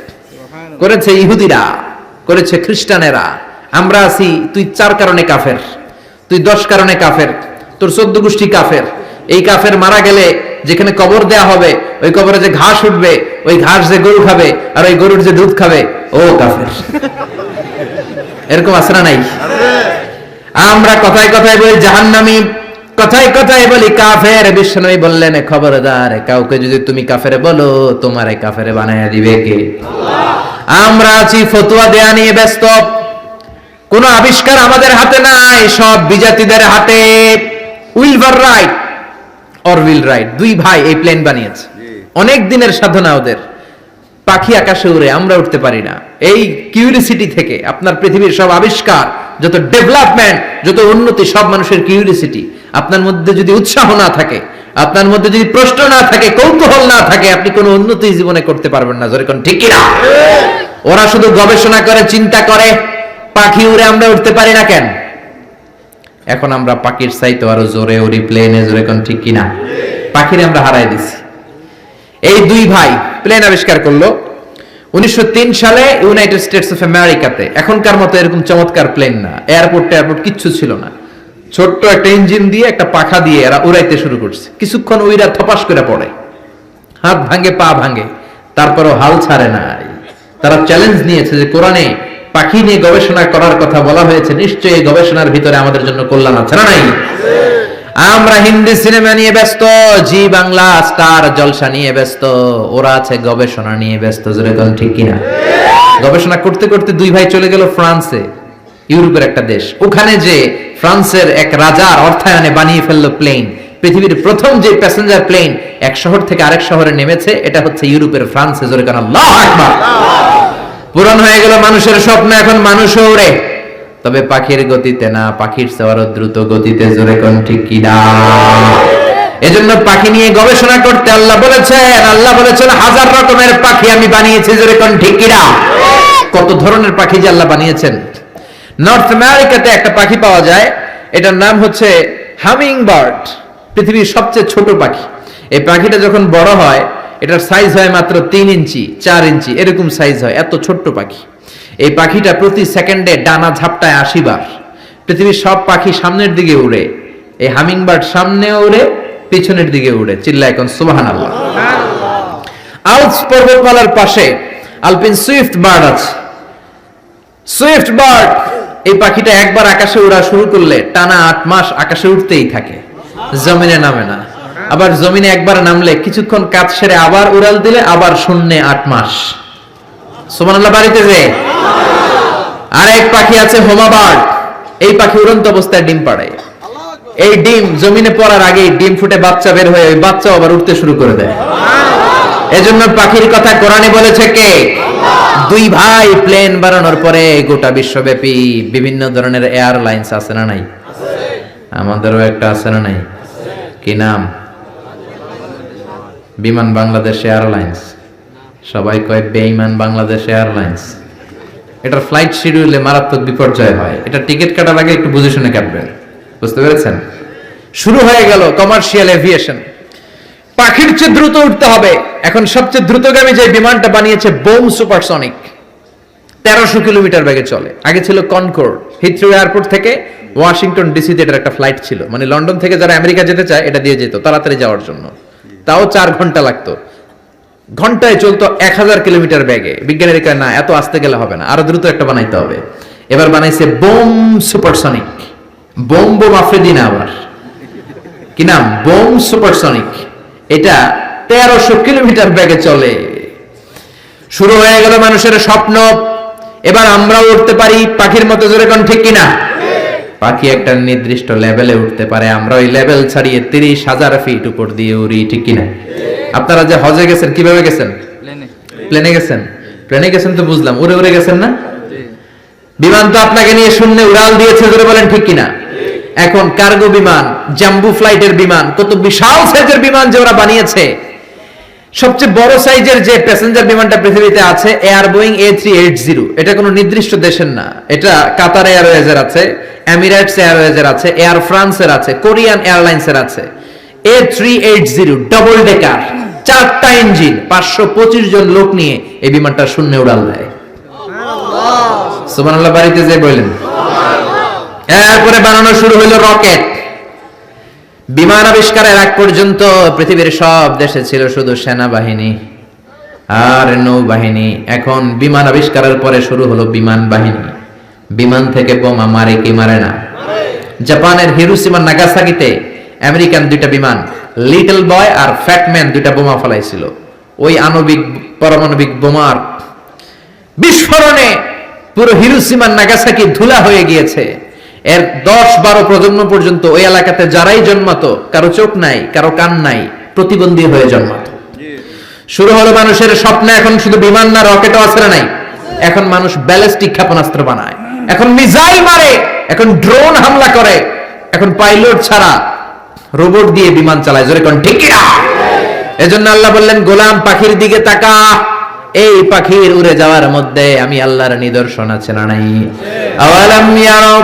করেছে ইহুদিরা, করেছে খ্রিস্টানেরা। আমরা আছি তুই 4 কারণে কাফের, তুই 10 কারণে কাফের, তোর 14 গোষ্ঠী কাফের। এই কাফের মারা গেলে যেখানে কবর দেয়া হবে ওই কবরে যে ঘাস উঠবে, ওই ঘাস যে গরু খাবে আর ওই গরুর যে দুধ খাবে ও কাফের। এরকম আছে না নাই? আমরা কথায় কথায় বলি জাহান্নামী, কথায় কথায় বলি কাফের। বিশ্বনবী বললেন খবরদার, কাউকে যদি তুমি কাফের বলো তোমারে কাফের বানায় দিবে কে? আমরা আছি ফতোয়া দেয়া নিয়ে ব্যস্ত। কোন আবিষ্কার আমাদের হাতে নাই, সব বিজাতিদের হাতে। উইলভার রাইট অরভিল রাইট, 2 ভাই এই প্লেন বানিয়েছে। অনেক দিনের সাধনা ওদের। পাখি আকাশে উড়ে, আমরা উঠতে পারি না। এই কিউরিসিটি থেকে আপনার পৃথিবীর সব আবিষ্কার, যত ডেভেলপমেন্ট, যত উন্নতি, সব মানুষের কিউরিসিটি। আপনার মধ্যে যদি উৎসাহ না থাকে, আপনার মধ্যে যদি প্রশ্ন না থাকে, কৌতূহল না থাকে, আপনি কোনো উন্নতি জীবনে করতে পারবেন না। জোরে কোন ঠিক কি না? ওরা শুধু গবেষণা করে, চিন্তা করে। পাখি উড়ে, আমরা উঠতে পারি না কেন? এখন আমরা পাখির চাইতে আরো জোরে উড়ি প্লেনে। জোরে কোন ঠিক কিনা? পাখিরে আমরা হারাই দিছি। এই 2 ভাই প্লেন আবিষ্কার করলো 1903 সালে ইউনাইটেড স্টেটস অফ আমেরিকাতে। এখনকার মতো এরকম চমৎকার প্লেন না, এয়ারপোর্ট কিচ্ছু ছিল না। ছোট্ট একটা ইঞ্জিন দিয়ে, একটা পাখা দিয়ে এরা উড়াইতে শুরু করছে। কিছুক্ষণ উইরা থপাস করে পড়ে, হাত ভাঙে, পা ভাঙে, তারপরও হাল ছাড়ে নাই। তারা চ্যালেঞ্জ নিয়েছে যে কোরআনে পাখি নিয়ে গবেষণা করার কথা বলা হয়েছে, নিশ্চয়ই এই গবেষণার ভিতরে আমাদের জন্য কল্যাণ আছে না নাই? আমরা হিন্দি সিনেমা নিয়ে ব্যস্ত, জি বাংলা স্টার জলসা নিয়ে ব্যস্ত, ওরা আছে গবেষণা নিয়ে ব্যস্ত। জোরে কোন ঠিক কিনা? গবেষণা করতে করতে 2 ভাই চলে গেল ফ্রান্সে, ইউরোপের একটা দেশ। ওখানে যে ফ্রান্সের এক রাজার অর্থায়নে বানিয়ে ফেললো প্লেন। পৃথিবীর প্রথম যে প্যাসেঞ্জার প্লেন এক শহর থেকে আরেক শহরে নেমেছে, এটা হচ্ছে ইউরোপের ফ্রান্সে। জোরে কোন আল্লাহু আকবার। পূরণ হয়ে গেল মানুষের স্বপ্ন, এখন মানুষও উড়ে, তবে পাখির গতিতে না, পাখির চেয়ে আরো দ্রুত গতিতে। জোরে কোন ঠিক কি না? এজন্য পাখি নিয়ে গবেষণা করতে আল্লাহ বলেছেন 1000 রকমের পাখি আমি বানিয়েছি। জোরে কোন ঠিক কি না? কত ধরনের পাখি যে আল্লাহ বানিয়েছেন। নর্থ আমেরিকাতে একটা পাখি পাওয়া যায়, এটার নাম হচ্ছে হামিং বার্ড, পৃথিবীর সবচেয়ে ছোট পাখি। এই পাখিটা যখন বড় হয়, এটার সাইজ হয় মাত্র 3 ইঞ্চি 4 ইঞ্চি এরকম সাইজ হয়, এত ছোট্ট পাখি। এই পাখিটা প্রতি সেকেন্ডে ডানা ঝাপটায় 80 বার। পৃথিবীর সব পাখি সামনের দিকে উড়ে, এই হামিং বার্ড সামনেও উড়ে, পিছনের দিকে উড়ে। চিল্লা এখন সুবহানাল্লাহ। আল্পস পর্বতমালার পাশে আলপিন সুইফট বার্ড আছে। সুইফট বার্ড এই পাখিটা একবার আকাশে উড়া শুরু করলে টানা 8 মাস আকাশে উঠতেই থাকে, জমিনে নামে না। আবার জমিনে একবার নামলে কিছুক্ষণ কাজ সেরে আবার উড়াল দিলে আবার শূন্যে 8 মাস। সুবহানাল্লাহ বাড়িতে যে। আর এক পাখি আছে হোমা বার্ড, এই পাখি উড়ন্ত অবস্থায় ডিম পাড়ে। এই ডিম জমিনে পড়ার আগেই ডিম ফুটে বাচ্চা বের হয়ে ওই বাচ্চা আবার উঠতে শুরু করে দেয়। এজন্য পাখির কথা কোরআনে বলেছে কে? 2 ভাই প্লেন বানানোর পরে গোটা বিশ্বব্যাপী বিভিন্ন ধরনের এয়ারলাইন্স আছে না নাই? আমাদেরও একটা আছে না নাই? কি নাম? বিমান বাংলাদেশ এয়ারলাইন্স। সবাই কয় বেঈমান বাংলাদেশ এয়ারলাইন্স। এটার ফ্লাইট শিডিউলে মারাত্মক বিপর্যয় হয়। এটা টিকিট কাটার আগে একটু বুঝে শুনে কাটবেন। বুঝতে পেরেছেন? শুরু হয়ে গেল কমার্শিয়াল এভিয়েশন। পাখির চেয়ে দ্রুত উঠতে হবে। এখন সবচেয়ে দ্রুতগামী যে বিমানটা বানিয়েছে বোম সুপারসনিক, 1300 কিলোমিটার বেগে চলে। আগে ছিল কনকর্ড, হিথ্রো এয়ারপোর্ট থেকে ওয়াশিংটন ডিসিতে এটার একটা ফ্লাইট ছিল। মানে লন্ডন থেকে যারা আমেরিকা যেতে চায় এটা দিয়ে যেত তাড়াতাড়ি যাওয়ার জন্য। তাও 4 ঘন্টা লাগতো। ঘন্টায় চলতো 1000 কিলোমিটার বেগে। বিজ্ঞানীরা কয় না, এত আস্তে গেলে হবে না, আরো দ্রুত একটা বানাইতে হবে। এবার বানাইছে বোম সুপারসনিক, বোম আফ্রিদি না, আবার কি নাম, বোম সুপারসনিক। এটা 1300 কিলোমিটার বেগে চলে। শুরু হয়ে গেল মানুষের স্বপ্ন, এবার আমরাও উঠতে পারি পাখির মতো, জোরে কোন ঠিক কিনা? পাখি একটা নির্দিষ্ট লেভেলে উঠতে পারে, আমরা ওই লেভেল ছাড়িয়ে 30,000 ফিট উপর দিয়ে উড়ি, ঠিক কিনা? আপনারা যে হজে গেছেন কিভাবে গেছেন? প্লেনে গেছেন। প্লেনে গেছেন তো বুঝলাম, উড়ে উড়ে গেছেন না? বিমান তো আপনাকে নিয়ে শূন্যে উড়াল দিয়েছে, জোরে বলেন ঠিক কিনা? এখন কার্গো বিমান, জাম্বু ফ্লাইটের বিমান, কত বিশাল সাইজের বিমান যে ওরা বানিয়েছে। সবচেয়ে বড় সাইজের যে প্যাসেঞ্জার বিমানটা পৃথিবীতে আছে এয়ার বোয়িং A380, এটা কোনো নির্দিষ্ট দেশের না, এটা কাতার এয়ারওয়েজের আছে, এমিরেটস এয়ারওয়েজের আছে, এয়ার ফ্রান্সের আছে, কোরিয়ান এয়ারলাইন্সের আছে। A380 ডাবল ডেকার, 4টা ইঞ্জিন, 525 জন লোক নিয়ে এই বিমানটা শূন্যে উড়াল দেয়। সুবহানাল্লাহ বাড়িতে যে বললেন। এরপরে বানানো শুরু হলো রকেট। বিমান আবিষ্কারের আগ পর্যন্ত পৃথিবীর সব দেশে ছিল শুধু সেনাবাহিনী আর নৌবাহিনী। এখন বিমান আবিষ্কারের পরে শুরু হলো বিমান বাহিনী। বিমান থেকে বোমা মারে কি মারে না? জাপানের হিরোশিমা নাগাসাকিতে আমেরিকান 2টা বিমান, লিটল বয় আর ফ্যাটম্যান, 2টা বোমা ফলাইছিল। ওই আণবিক পারমাণবিক বোমার বিস্ফোরণে পুরো হিরোশিমা নাগাসাকি ধুলা হয়ে গিয়েছে। এর 10-12 প্রজন্ম পর্যন্ত ওই এলাকাতে যারাই জন্মাতো, কারো চোখ নাই, কারো কান নাই, প্রতিবন্ধী হয়ে জন্মাতো। শুরু হলো মানুষের স্বপ্ন, এখন শুধু বিমান না, রকেটও আছে না নাই? এখন মানুষ ব্যালিস্টিক ক্ষেপণাস্ত্র বানায়, এখন মিসাইল মারে, এখন ড্রোন হামলা করে, এখন পাইলট ছাড়া রোবট দিয়ে বিমান চালায়, জোরে কোন ঠিক কিনা? এজন্য আল্লাহ বললেন, গোলাম পাখির দিকে তাকা, এই পাখির উড়ে যাওয়ার মধ্যে আমি আল্লাহর নিদর্শন আছে না নাই? আওয়ালাম ইয়ারাউ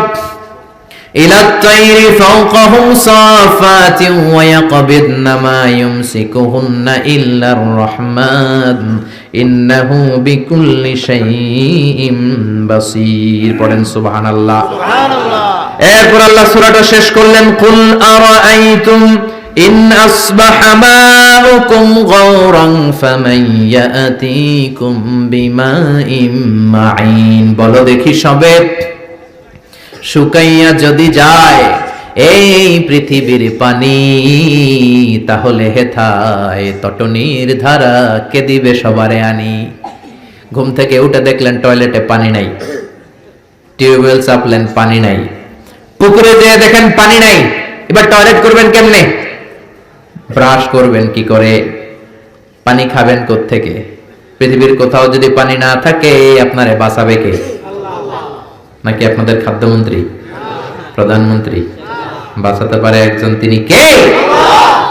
ইলা তাইরি ফাওকাহুম সাফাতিন ওয়া ইয়াকবিদনা মা ইউমসিকুহুন্না ইল্লার রহমান ইন্নাহু বিকুল্লি শাইইন বাসীর। পড়েন সুবহানাল্লাহ, সুবহানাল্লাহ। এরপর আল্লাহ সূরাটা শেষ করলেন, কুল আরাআইতুম ইন আসবাহা মাউকুম গাওরান ফামান ইয়াতিকুম বিমাইন মাইন। বলো দেখি সবে, শুকাইয়া যদি যায় এই পৃথিবীর পানি, তাহলে হেথায় তটনির ধারা কে দিবে সবারে আনি। ঘুম থেকে উঠে দেখলেন টয়লেটে পানি নাই, টিউবওয়েল চাপলেন পানি নাই, পুকুরে যেয়ে দেখেন পানি নাই, এবার টয়লেট করবেন কেমনে? ব্রাশ করবেন কি করে? পানি খাবেন কোত্থেকে? পৃথিবীর কোথাও যদি পানি না থাকে আপনারে বাঁচাবে কে? নাকি আপনাদের খাদ্যমন্ত্রী, প্রধানমন্ত্রী? বাঁচাতে পারে একজন, তিনি কে?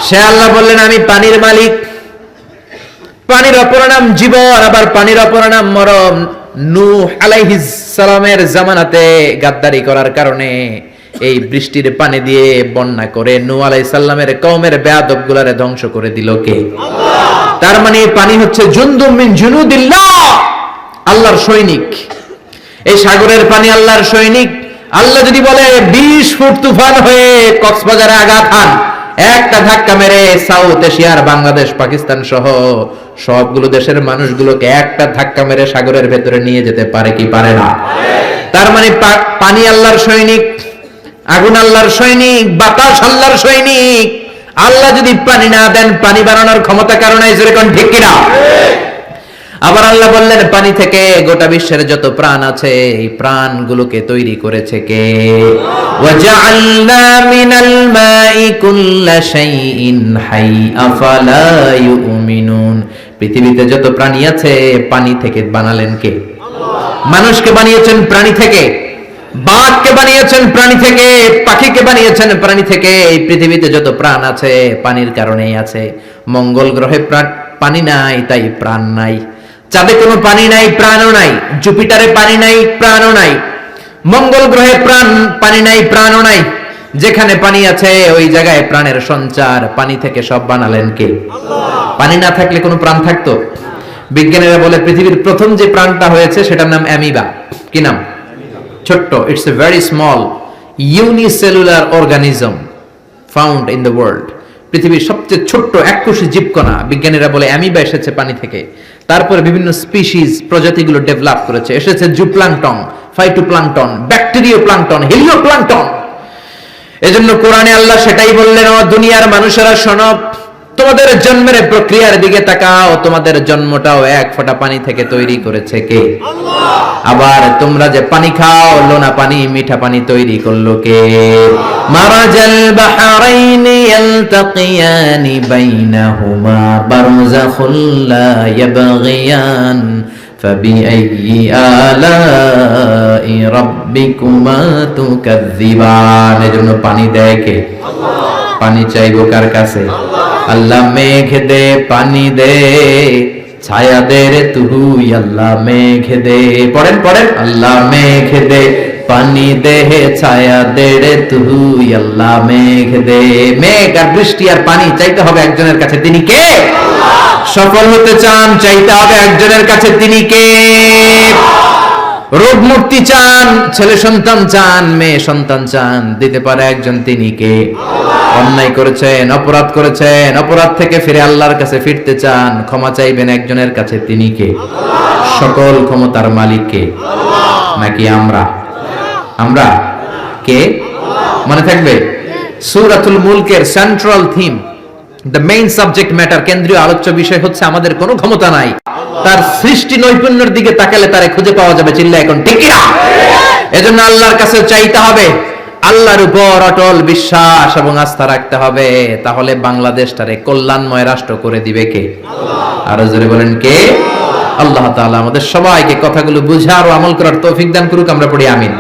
সে আল্লাহ বললেন, আমি পানির মালিক। পানির অপর নাম জীবন, আবার পানির অপর নাম মরণ। নূহ আলাইহিস সালামের জামানাতে গাদ্দারি করার কারণে এই বৃষ্টির পানি দিয়ে বন্যা করে নূহ আলাইহিস সালামের কওমের বেয়াদবগুলারে ধ্বংস করে দিল কে? আল্লাহ। তার মানে পানি হচ্ছে জুনদুম মিন জুনুদিল্লাহ, আল্লাহর সৈনিক। এই সাগরের পানি আল্লাহর সৈনিক। আল্লাহ যদি বলে 20 ফুট তুফান হয়ে কক্সবাজারে আঘাত হান, একটা ধাক্কা মেরে সাউথ এশিয়ার বাংলাদেশ, পাকিস্তান সহ সবগুলো দেশের মানুষগুলোকে একটা ধাক্কা মেরে সাগরের ভেতরে নিয়ে যেতে পারে কি পারে না? তার মানে পানি আল্লাহর সৈনিক, আগুন আল্লাহর সৈনিক, বাতাস আল্লাহর সৈনিক। আল্লাহ যদি পানি না দেন, পানি বানানোর ক্ষমতা কারণ নাই, জোরে কোন ঠিক কিনা? আবার আল্লাহ বললেন, পানি থেকে গোটা বিশ্বের যত প্রাণ আছে এই প্রাণগুলোকে তৈরি করেছে কে? ওয়াজআলনা মিনাল মাই কুল্লা শাইইন হাই আফালা ইউমিনুন। পৃথিবীতে যত প্রাণী আছে পানি থেকে বানালেন কে? আল্লাহ। মানুষকে বানিয়েছেন প্রাণী থেকে, বাঘকে বানিয়েছেন প্রাণী থেকে, পাখিকে বানিয়েছেন প্রাণী থেকে। এই পৃথিবীতে যত প্রাণ আছে পানির কারণেই আছে। মঙ্গল গ্রহে পানি নাই, তাই প্রাণ নাই। চাঁদে কোনো পানি নাই, প্রাণও নাই। জুপিটারে পানি নাই, প্রাণও নাই। মঙ্গল গ্রহে পানি নাই, প্রাণও নাই। যেখানে পানি আছে ওই জায়গায় প্রাণের সঞ্চার। পানি থেকে সব বানালেন কে? আল্লাহ। পানি না থাকলে কোনো প্রাণ থাকতো? বিজ্ঞানীরা বলে পৃথিবীর প্রথম যে প্রাণটা হয়েছে সেটার নাম অ্যামিবা। কি নাম? ছোট্ট, it's a very small unicellular organism found in the world. পৃথিবীর সবচেয়ে ছোট্ট এককোষী জীবকণা, বিজ্ঞানীরা বলে অ্যামিবা এসেছে পানি থেকে। তারপরে বিভিন্ন স্পিসিস প্রজাতিগুলো ডেভেলপ করেছে, এসেছে জুপ্লাঙ্কটন, ফাইটোপ্লাঙ্কটন, ব্যাকটেরিয়া প্লাঙ্কটন, হেলিওপ্লাঙ্কটন। এজন্য কোরআনে আল্লাহ সেটাই বললেন, ও দুনিয়ার মানুষেরা শোনো, তোমাদের জন্মের প্রক্রিয়ার দিকে তাকাও, তোমাদের জন্মটাও এক ফোঁটা পানি থেকে তৈরি করেছে কে? আল্লাহ। আবার তোমরা যে পানি খাও, লোনা পানি, মিঠা পানি তৈরি করলো কে? মারাজাল বাহরাইনি ইয়ালতাকিয়ানি বাইনাহুমা বারযাখুল লা ইয়াবগিয়ান ফাবিআইয়ি আলাই রাব্বিকুমা তুকাযযিবান। এজন্য পানি দেয় কে? আল্লাহ। পানি চাইবো কার কাছে? আল্লাহ। মেঘ দে পানি দে, ছায়া দে রে তুই, আল্লাহ মেঘ দে। পড়েন পড়েন, আল্লাহ মেঘ দে পানি দে, ছায়া দে রে তুই, আল্লাহ মেঘ দে। মেঘ আর বৃষ্টি আর পানি চাইতে হবে একজনের কাছে, তিনি কে? আল্লাহ। সফল হতে চান, চাইতে হবে একজনের কাছে, তিনি কে? রোগ মুক্তি চান, ছেলে সন্তান চান, মেয়ে সন্তান চান, দিতে পারে একজন, তিনি কে? অন্যায় করেছেন, অপরাধ করেছেন, অপরাধ থেকে ফিরে আল্লাহর কাছে ফিরতে চান, ক্ষমা চাইবেন একজনের কাছে, তিনি কে? সকল ক্ষমতার মালিক কে? নাকি আমরা? আমরা কে? মনে থাকবে সূরাতুল মুলকের central theme, the main subject matter, কেন্দ্রীয় আলোচ্য বিষয় হচ্ছে আমাদের কোনো ক্ষমতা নাই, তার সৃষ্টি নৈপুণ্যের দিকে তাকালে তারে খুঁজে পাওয়া যাবে। চিল্লা এখন ঠিক কিনা? এজন্য আল্লাহর কাছে চাইতে হবে, আল্লাহর উপর অটল বিশ্বাস এবং আস্থা রাখতে হবে, তাহলে বাংলাদেশটারে কল্যাণময় রাষ্ট্র করে দিবে কে? আল্লাহ। আরো জোরে বলেন কে? আল্লাহ তাআলা আমাদের সবাইকে কথাগুলো বুঝার ও আমল করার তৌফিক দান করুক। আমরা পড়ি আমিন।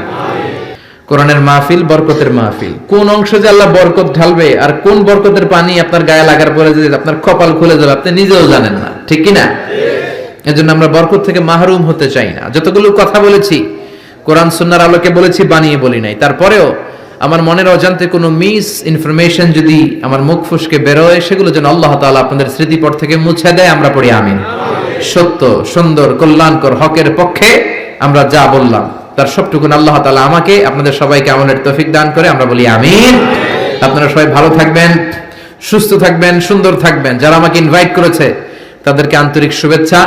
কোরআনের মাহফিল বরকতের মাহফিল। কোন অংশে যে আল্লাহ বরকত ঢালবে আর কোন বরকতের পানি আপনার গায়ে লাগার পরে যে আপনার কপাল খুলে যাবে আপনি নিজেও জানেন না, ঠিক কি না? এজন্য আমরা বরকত থেকে মাহরুম হতে চাই না। যতগুলো কথা বলেছি কোরআন সুন্নাহর আলোকে বলেছি, বানিয়ে বলি নাই। তারপরেও আমার মনের অজান্তে কোনো মিস ইনফরমেশন যদি আমার মুখ ফুসকে বেরোয়, সেগুলো যেন আল্লাহ তাআলা আপনাদের স্মৃতিপট থেকে মুছে দেয়। আমরা পড়ি আমিন। সত্য, সুন্দর, কল্যাণকর, হকের পক্ষে আমরা যা বললাম তার সবটুকুন আল্লাহ তাআলা আমাকে, আপনাদের সবাইকে আমলের তৌফিক দান করে। আমরা বলি আমিন। আপনারা সবাই ভালো থাকবেন, সুস্থ থাকবেন, সুন্দর থাকবেন। যারা আমাকে ইনভাইট করেছে তাদেরকে আন্তরিক শুভেচ্ছা।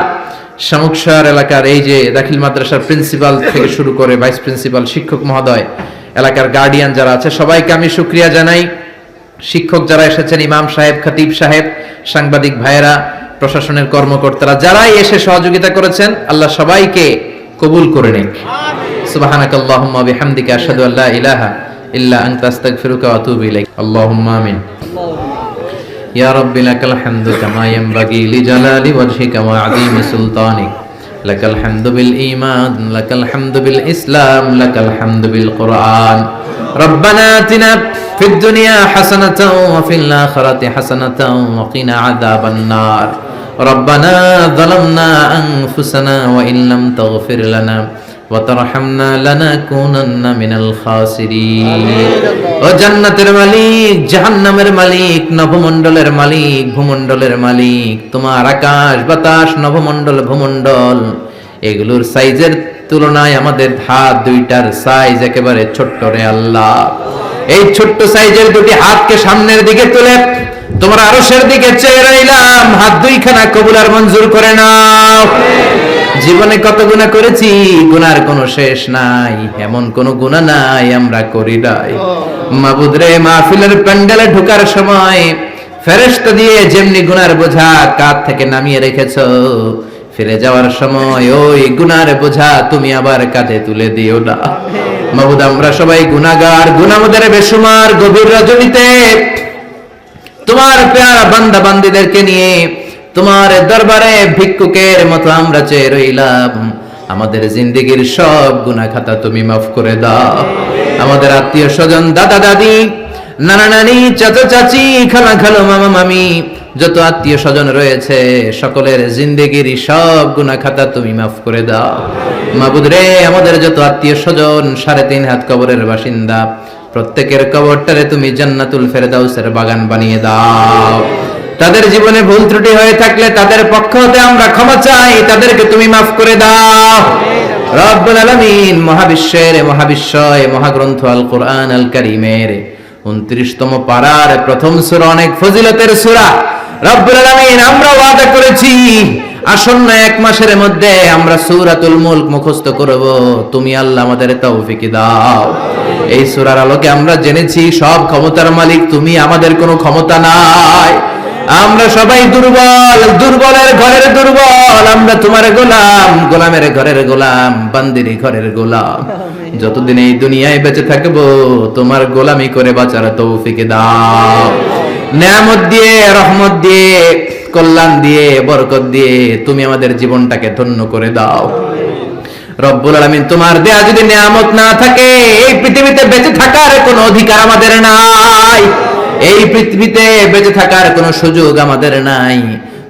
শামুকশার এলাকার এই যে দাখিল মাদ্রাসার প্রিন্সিপাল থেকে শুরু করে ভাইস প্রিন্সিপাল, শিক্ষক মহোদয়, এলাকার গার্ডিয়ান যারা আছে, সবাইকে আমি শুকরিয়া জানাই। শিক্ষক যারা এসেছেন, ইমাম সাহেব, খতিব সাহেব, সাংবাদিক ভাইয়েরা, প্রশাসনের কর্মকর্তারা, যারাই এসে সহযোগিতা করেছেন, আল্লাহ সবাইকে কবুল করে নিক। সুবহানাকাল্লাহুম্মা বিহামদিকা আশহাদু আল্লা ইলাহা ইল্লা আনতা আস্তাগফিরুকা ওয়া আতুবু ইলাইক। আল্লাহুম্মা আমিন। ইয়া রাব্বি লাকাল হামদু কামা ইয়ানবাগি লিজালালি ওয়াজহিকা ওয়া আযীমি সুলতানিক। লাকাল হামদু বিল ঈমান, লাকাল হামদু বিল ইসলাম, লাকাল হামদু বিল কুরআন। রব্বানা আতিনা ফিদ দুনিয়া হাসানাতাও ওয়া ফিল আখিরাতি হাসানাতাও ওয়া কিনা আযাবান নার। রব্বানা যালামনা আনফুসানা ওয়া ইন লাম তাগফির লানা ওয়া তারহামনা লানাকুনান্না মিনাল খাসিরিন। ও জান্নাতের মালিক, জাহান্নামের মালিক, নভমণ্ডলের মালিক, ভূমণ্ডলের মালিক, তোমার আকাশ বাতাস, নভমণ্ডল, ভূমণ্ডল, এগুলোর সাইজের তুলনায় আমাদের হাত দুইটার সাইজ একেবারে ছোট্ট রে আল্লাহ। এই ছোট্ট সাইজের দুটি হাতকে সামনের দিকে তুলে তোমার আরশের দিকে চেয়ে রইলাম, হাত দুইখানা কবুল আর মঞ্জুর করে নাও। জীবনে কত গুনাহ করেছি, গুনার কোনো শেষ নাই, এমন কোন গুনাহ নাই আমরা করি নাই। মাবুদ রে, মাহফিলের প্যান্ডেলে ঢোকার সময় ফেরেশতা দিয়ে যেমনি গুনার বোঝা কাঁধ থেকে নামিয়ে রেখেছো, ফিরে যাওয়ার সময় ওই গুনার বোঝা তুমি আবার কাঁধে তুলে দিও না। মাবুদ, আমরা সবাই গুনাহগার, গুনাহদের বেশুমার গভীর রজনীতে তোমার প্যারা বান্দা বান্দীদেরকে নিয়ে তোমার দরবারে ভিক্ষুকের মতো আমরা চেয়ে রইলাম। আমাদের জিন্দেগির সব গুনাহ খাতা তুমি মাফ করে দাও। আমাদের আত্মীয় স্বজন, দাদা দাদি, নানা নানি, চাচা চাচি, খালা খালো, মামা মামি, যত আত্মীয় স্বজন রয়েছে সকলের জিন্দেগির সব গুনাহ খাতা তুমি মাফ করে দাও। মাবুদ রে, আমাদের যত আত্মীয় স্বজন 3.5 হাত কবরের বাসিন্দা, প্রত্যেকের কবরটারে তুমি জান্নাতুল ফেরদাউসের বাগান বানিয়ে দাও। তাদের জীবনে ভুল ত্রুটি হয়ে থাকলে তাদের পক্ষ হতে আমরা ক্ষমা চাই, তাদেরকে তুমি মাফ করে দাও। রব্বুল আলামিন, মহাবিশ্বের মহাবিশ্বয় মহাগ্রন্থ আল কোরআন আল কারীমের 29তম পারার প্রথম সূরা, অনেক ফজিলতের সূরা। রব্বুল আলামিন আমরা ওয়াদা করেছি আসন্ন 1 মাসের মধ্যে আমরা সূরাতুল মুলক মুখস্থ করব। তুমি আল্লাহ আমাদের তৌফিক দাও। এই সূরার আলোকে আমরা জেনেছি সব ক্ষমতার মালিক তুমি, আমাদের কোনো ক্ষমতা নাই। আমরা সবাই দুর্বল, দুর্বলের ঘরের দুর্বল। আমরা তোমার গোলাম, গোলামের ঘরের গোলাম, বান্দির ঘরের গোলাম। যতদিন এই দুনিয়ায় বেঁচে থাকবো তোমার গোলামি করে বাঁচার তৌফিক দাও। নেয়ামত দিয়ে, রহমত দিয়ে, কল্যাণ দিয়ে, বরকত দিয়ে তুমি আমাদের জীবনটাকে ধন্য করে দাও। রব্বুল আলামিন তোমার দেয়া যদি নেয়ামত না থাকে এই পৃথিবীতে বেঁচে থাকার কোনো অধিকার আমাদের নাই। এই পৃথিবীতে বেঁচে থাকার কোনো সুযোগ আমাদের নাই।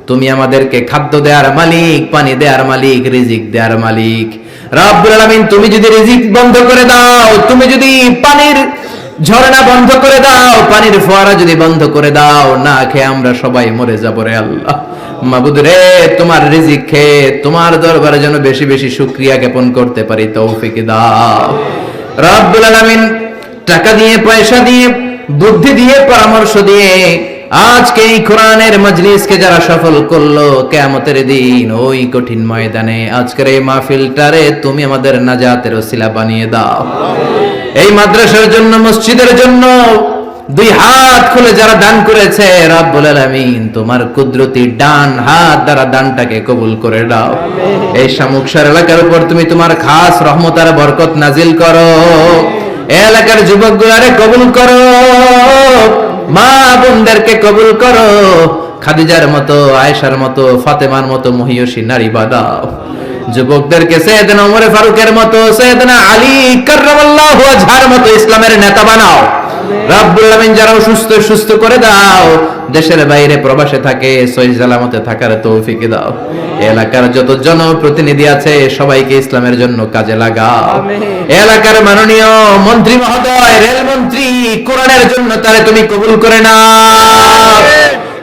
তুমি আমাদেরকে খাদ্য দেওয়ার মালিক, পানি দেওয়ার মালিক, রিজিক দেওয়ার মালিক। রব্বুল আলামিন তুমি যদি রিজিক বন্ধ করে দাও, তুমি যদি পানির ঝর্ণা বন্ধ করে দাও, পানির ফোয়ারা যদি বন্ধ করে দাও, না খেয়ে আমরা সবাই মরে যাব রে আল্লাহ। মাবুদ রে, তোমার রিজিক খেয়ে তোমার দরবারে যেন বেশি বেশি শুকরিয়া জ্ঞাপন করতে পারি, তৌফিক দাও। রব্বুল আলামিন টাকা দিয়ে, পয়সা দিয়ে, বুদ্ধি দিয়ে, পরামর্শ দিয়ে আজকে এই কোরআনের মজলিসকে যারা সফল করলো, কিয়ামতের দিন ওই কঠিন ময়দানে আজকের এই মাহফিলটারে তুমি আমাদের নাজাতের ওসিলা বানিয়ে দাও। এই মাদ্রাসার জন্য, মসজিদের জন্য 2 হাত খুলে যারা দান করেছে রব্বুল আলামিন তোমার কুদরতি ডান হাত দ্বারা দানটাকে কবুল করে দাও। এই শামুকসার এলাকার উপর তুমি তোমার খাস রহমত আর বরকত নাজিল করো। এই এলাকার যুবকগুলারে কবুল করো, মা বোনদেরকে কবুল করো। খাদিজার মতো, আয়েশার মতো, ফাতেমার মতো মহিয়সী নারী বানাও। যুবকদেরকে সাইয়েদনা ওমর ফারুকের মতো, সাইয়েদনা আলী কাররামাল্লাহু ওয়াজহার মতো ইসলামের নেতা বানাও। রব্বুল আলামিন যারা সুস্থ করে দাও, দেশের বাইরে প্রবাসে থাকে সহিহ সালামতে থাকার তৌফিক দাও। এলাকার যত জনপ্রতিনিধি আছে সবাইকে ইসলামের জন্য কাজে লাগাও। এলাকার মাননীয় মন্ত্রী মহোদয়, রেলমন্ত্রী, কোরআনের জন্য তারে তুমি কবুল করে নাও।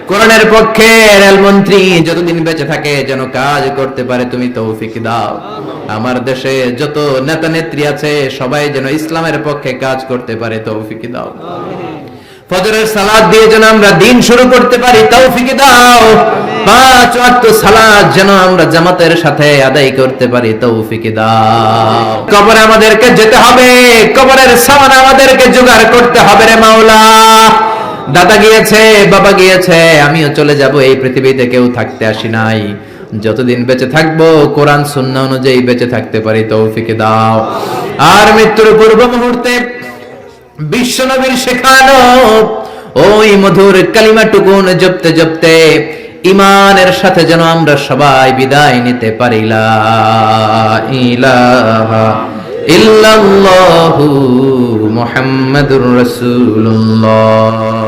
কোরআনের পক্ষে রেলমন্ত্রী যতদিন বেঁচে থাকে যেন কাজ করতে পারে তুমি তৌফিক দাও। আমার দেশে যত নেতা নেত্রী আছে সবাই যেন ইসলামের পক্ষে কাজ করতে পারে তৌফিক দাও। ফজরের সালাত দিয়ে যেন আমরা দিন শুরু করতে পারি তৌফিক দাও। 5 ওয়াক্ত সালাত যেন আমরা জামাতের সাথে আদায় করতে পারি তৌফিক দাও। কবরে আমাদেরকে যেতে হবে, কবরের সামান আমাদেরকে জোগাড় করতে হবে রে মাওলা। দাদা গিয়েছে, বাবা গিয়েছে, আমিও চলে যাব। এই পৃথিবীতে কেউ থাকতে আসি নাই। যতদিন বেঁচে থাকবো কোরআন সুন্নাহ অনুযায়ী বেঁচে থাকতে পারি তৌফিক দাও। আর মৃত্যুর পূর্ব মুহূর্তে বিশ্বনবীর শেখানো ওই মধুর কালিমাটুকুন জপতে জপতে ঈমানের সাথে যেন আমরা সবাই বিদায় নিতে পারি। লা ইলাহা ইল্লাল্লাহু মুহাম্মাদুর রাসূলুল্লাহ।